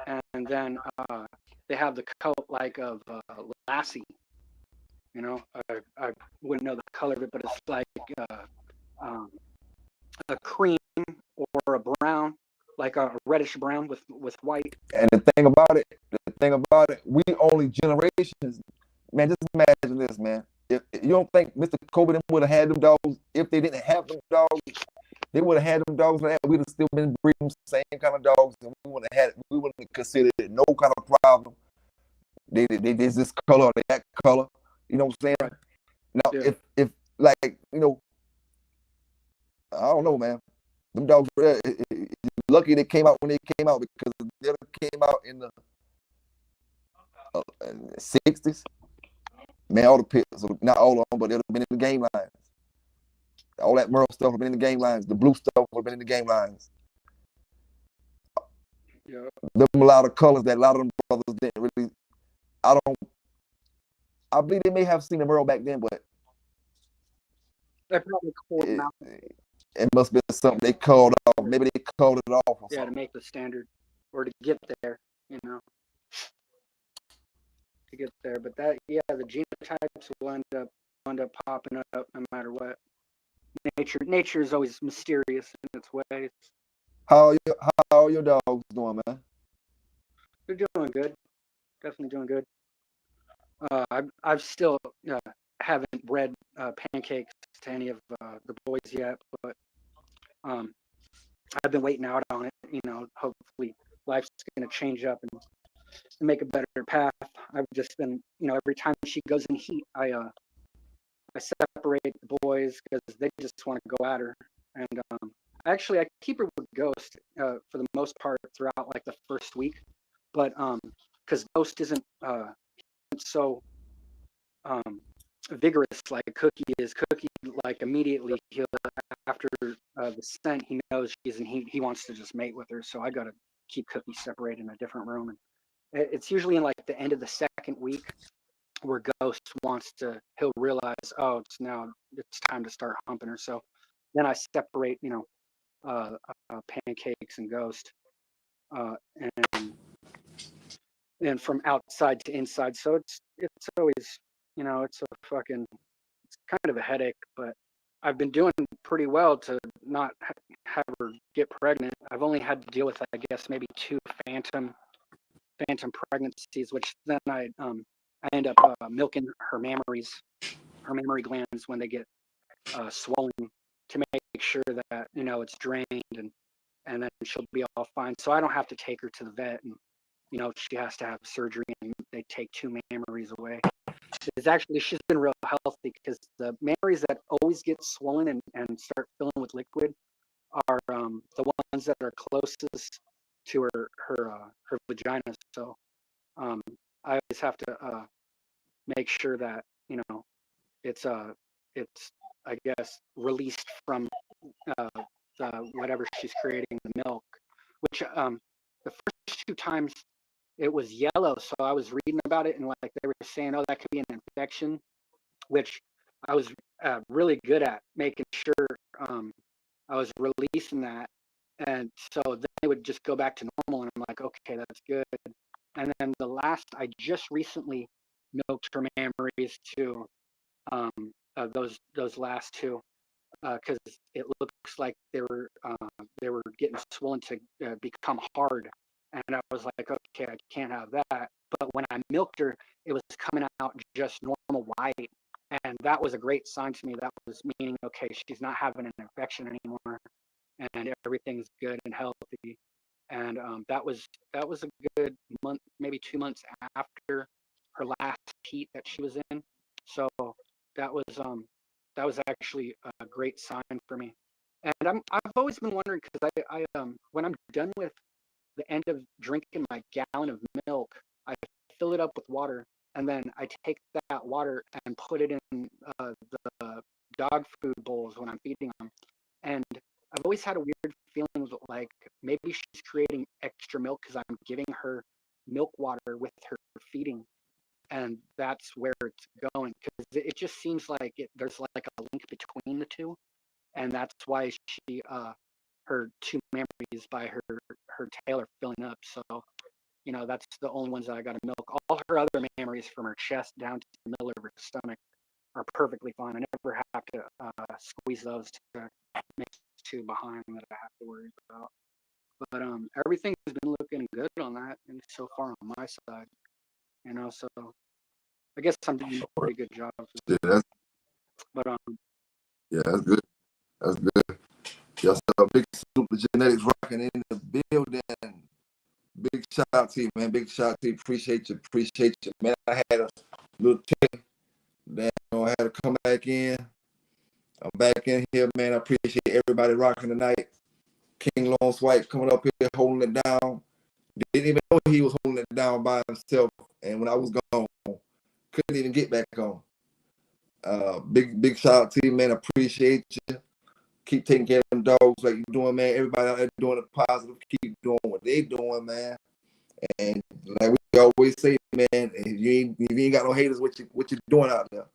and then they have the coat like of Lassie. You know, I wouldn't know the color of it, but it's like um, a cream or a brown, like a reddish brown with white. And the thing about it, we only generations. Man, just imagine this, man. If you don't think Mr. Kobe would have had them dogs if they didn't have them dogs, they would have had them dogs like that. We'd have still been breeding the same kind of dogs, and we wouldn't have considered it no kind of problem. There's this color or that color. You know what I'm saying? Right. Now, Yeah. if like I don't know, man. Them dogs, lucky they came out when they came out because if they came out in the 60s, man, all the pits, not all of them, but they'd have been in the game lines. All that Merle stuff would have been in the game lines. The blue stuff would have been in the game lines. Yeah. Them a lot of colors that a lot of them brothers didn't really. I believe they may have seen the Merle back then, but They probably called them out. it must have been something they called off. Maybe they called it off or Yeah, to something. make the standard or to get there, you know, to get there. But that, yeah, the genotypes will end up popping up no matter what. Nature is always mysterious in its ways. How are your dogs doing, man? They're doing good, definitely doing good. I've still haven't bred pancakes to any of the boys yet, but I've been waiting out on it. You know, hopefully life's going to change up and make a better path. I've just been, you know, every time she goes in heat, I separate the boys because they just want to go at her. And actually, I keep her with Ghost for the most part throughout like the first week, but because Ghost isn't so vigorous like Cookie is. Cookie, like immediately he'll after the scent, he knows she's in heat. He wants to just mate with her. So I got to keep Cookie separated in a different room. And it's usually in like the end of the second week where Ghost he'll realize, oh, it's time to start humping her. So then I separate, you know, Pancakes and Ghost, and from outside to inside. So it's always, you know, it's kind of a headache, but I've been doing pretty well to not have her get pregnant. I've only had to deal with, I guess, maybe 2 phantom pregnancies, which then I end up milking her mammary glands when they get swollen to make sure that, you know, it's drained and then she'll be all fine. So I don't have to take her to the vet and, you know, she has to have surgery and they take 2 mammaries away. She's been real healthy because the mammaries that always get swollen and start filling with liquid are the ones that are closest to her vagina. So I always have to make sure that, you know, it's I guess released from whatever she's creating, the milk, which the first 2 times it was yellow. So I was reading about it and like they were saying, oh, that could be an infection, which I was really good at making sure I was releasing that. And so then they would just go back to normal. And I'm like, okay, that's good. And then I just recently milked her mammaries too. Those last 2, because it looks like they were getting swollen to become hard. And I was like, okay, I can't have that. But when I milked her, it was coming out just normal white. And that was a great sign to me. That was meaning, okay, she's not having an infection anymore and everything's good and healthy. And that was a good month, maybe 2 months after her last heat that she was in. So that was actually a great sign for me. And I've always been wondering because I when I'm done with the end of drinking my gallon of milk, I fill it up with water, and then I take that water and put it in the dog food bowls when I'm feeding them. And I've always had a weird feeling like maybe she's creating extra milk because I'm giving her milk water with her feeding, and that's where it's going because it just seems like there's like a link between the 2, and that's why she her 2 memories by her tail are filling up. So That's the only ones that I got to milk. All her other mammaries from her chest down to the middle of her stomach are perfectly fine. I never have to squeeze those to make two behind that I have to worry about. But everything's been looking good on that, and so far on my side, So I guess I'm doing a pretty good job. Yeah, But that's good. That's good. Y'all a big super genetics rocking in the building. Big shout out to you, man. Big shout out to you. Appreciate you, man. I had a little tip. Then I had to come back in. I'm back in here, man. I appreciate everybody rocking tonight. King Long Swipe coming up here holding it down. Didn't even know he was holding it down by himself. And when I was gone, couldn't even get back on. Big shout out to you, man. Appreciate you. Keep taking care of them dogs like you're doing, man. Everybody out there doing it positive. Keep doing what they doing, man. And like we always say, man, if you ain't got no haters, what you doing out there?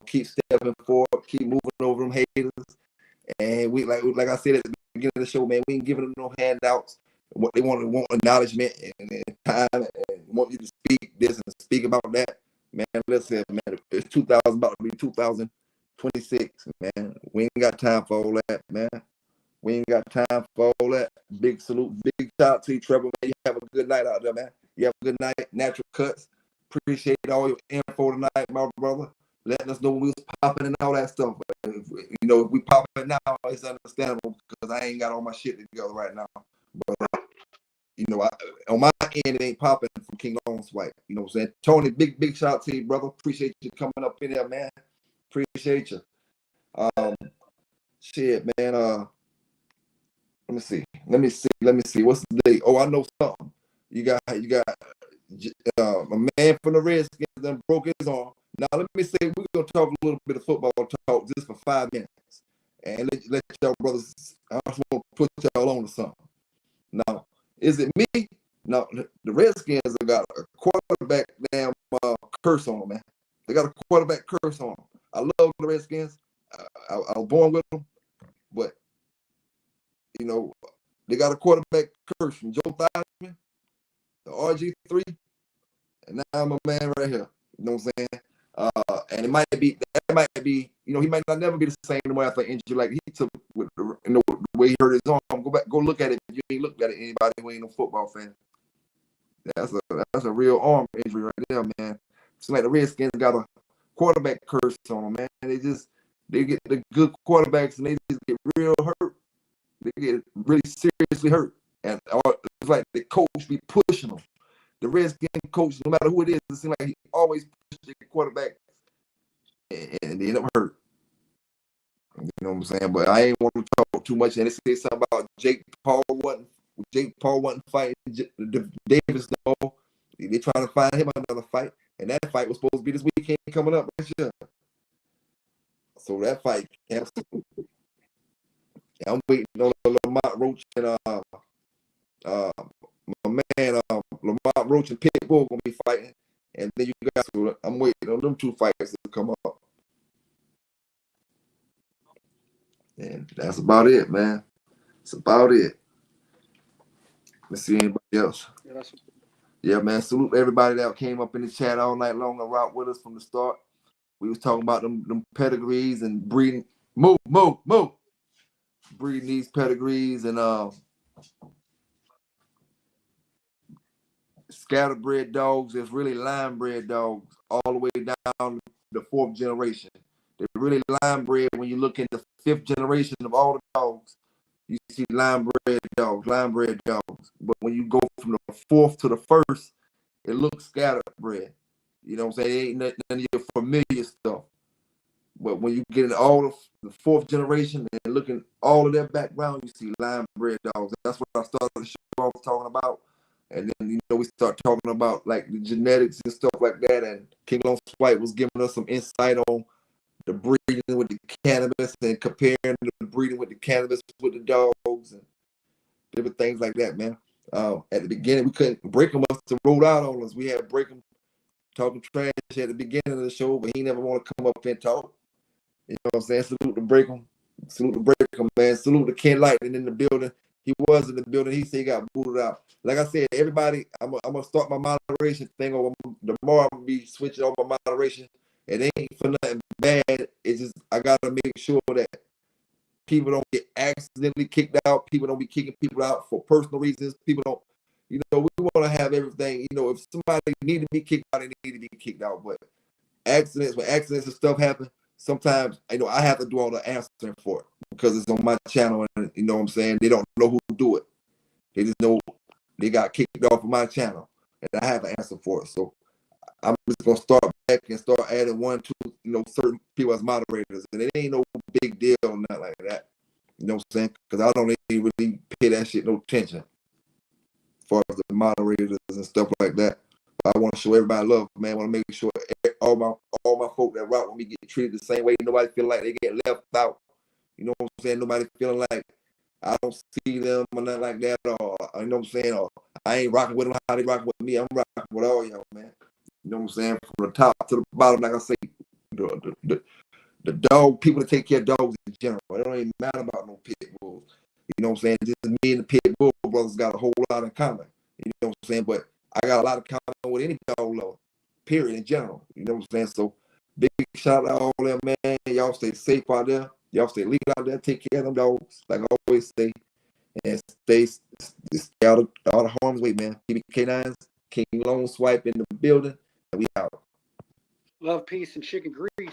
Keep stepping forward, keep moving over them haters. And we like I said at the beginning of the show, man, we ain't giving them no handouts. What they want acknowledgement and time and want you to speak this and speak about that. Man, listen, man, it's 2000 about to be 2026, man. We ain't got time for all that, man. We ain't got time for all that. Big salute, big shout out to you, Trevor. Man, you have a good night out there, man. You have a good night. Natural Cuts. Appreciate all your info tonight, my brother. Letting us know when we was popping and all that stuff. But if we popping now, it's understandable because I ain't got all my shit together right now. But on my end, it ain't popping from King Long Swipe. You know what I'm saying? Tony, big shout out to you, brother. Appreciate you coming up in there, man. Appreciate you. Shit, man. Let me see. What's the date? Oh, I know something. You got a man from the Redskins that broke his arm. Now let me say we're gonna talk a little bit of football talk just for 5 minutes, and let y'all brothers. I just want to put y'all on to something. Now, is it me? No, the Redskins have got a quarterback damn curse on them, man. They got a quarterback curse on them. I love the Redskins. I was born with them, but they got a quarterback curse from Joe Theismann, the RG3, and now I'm a man right here. You know what I'm saying? And it might be, he might not never be the same no matter after injury like he took with the way he hurt his arm. Go look at it. If you ain't looked at it, anybody who ain't no football fan. That's a real arm injury right there, man. It's like the Redskins got a quarterback curse on them, man. They get the good quarterbacks and they just get real hurt. They get really seriously hurt. And it's like the coach be pushing them. The Redskin coach, no matter who it is, it seems like he always pushes the quarterback and they end up hurt. You know what I'm saying? But I ain't want to talk too much. And they say something about Jake Paul wasn't fighting Davis. No, they trying to find him another fight. And that fight was supposed to be this weekend coming up this year. So that fight canceled. I'm waiting on Lamont Roach and my man Lamont Roach and Pitbull gonna be fighting, and then you guys. I'm waiting on them 2 fights to come up, and that's about it, man. That's about it. Let's see anybody else. Yeah, man. Salute everybody that came up in the chat all night long and rocked with us from the start. We was talking about them pedigrees and breeding. Move. Breeding these pedigrees and scatterbred dogs. There's really line bred dogs all the way down the 4th generation. They're really line bred. When you look in the 5th generation of all the dogs, you see line bred dogs. But when you go from the 4th to the 1st, it looks scatterbred. You know what I'm saying? It ain't none of your familiar stuff. But when you get in all of the 4th generation and looking all of their background, you see line bred dogs. That's what I started the show off talking about. And then, we start talking about like the genetics and stuff like that. And King Long Swipe was giving us some insight on the breeding with the cannabis and comparing the breeding with the cannabis with the dogs and different things like that, man. At the beginning, we couldn't break him up to roll out on us. We had to break him talking trash at the beginning of the show, but he never want to come up and talk. You know what I'm saying? Salute to break him. Salute to break him, man. Salute to Ken Lightning in the building. He was in the building. He said he got booted out. Like I said, everybody, I'm gonna start my moderation thing. Or the more I'm gonna be switching on my moderation. It ain't for nothing bad. It's just I gotta make sure that people don't get accidentally kicked out. People don't be kicking people out for personal reasons. People don't, we want to have everything. If somebody need to be kicked out, they need to be kicked out. But when accidents and stuff happen, sometimes I have to do all the answering for it because it's on my channel, and you know what I'm saying. They don't know who to do it. They just know they got kicked off of my channel, and I have an answer for it. So I'm just gonna start back and start adding 1, 2, certain people as moderators, and it ain't no big deal or nothing like that. You know what I'm saying? Because I don't even really pay that shit no attention, as far as the moderators and stuff like that. I want to show everybody love, man. I want to make sure all my folk that rock with me get treated the same way. Nobody feel like they get left out. You know what I'm saying? Nobody feeling like I don't see them or nothing like that, or you know what I'm saying? Or I ain't rocking with them how they rocking with me. I'm rocking with all y'all, man. You know what I'm saying? From the top to the bottom, like I say, the dog, people that take care of dogs in general. It don't even matter about no pit bulls. You know what I'm saying? Just me and the pit bull brothers got a whole lot in common. You know what I'm saying? But I got a lot of common with any dog lover, period, in general. You know what I'm saying? So big shout out to all them, man. Y'all stay safe out there. Y'all stay legal out there. Take care of them dogs, like I always say. And stay out of harm's way, man. PBK9s, King Lone Swipe in the building. And we out. Love, peace, and chicken grease.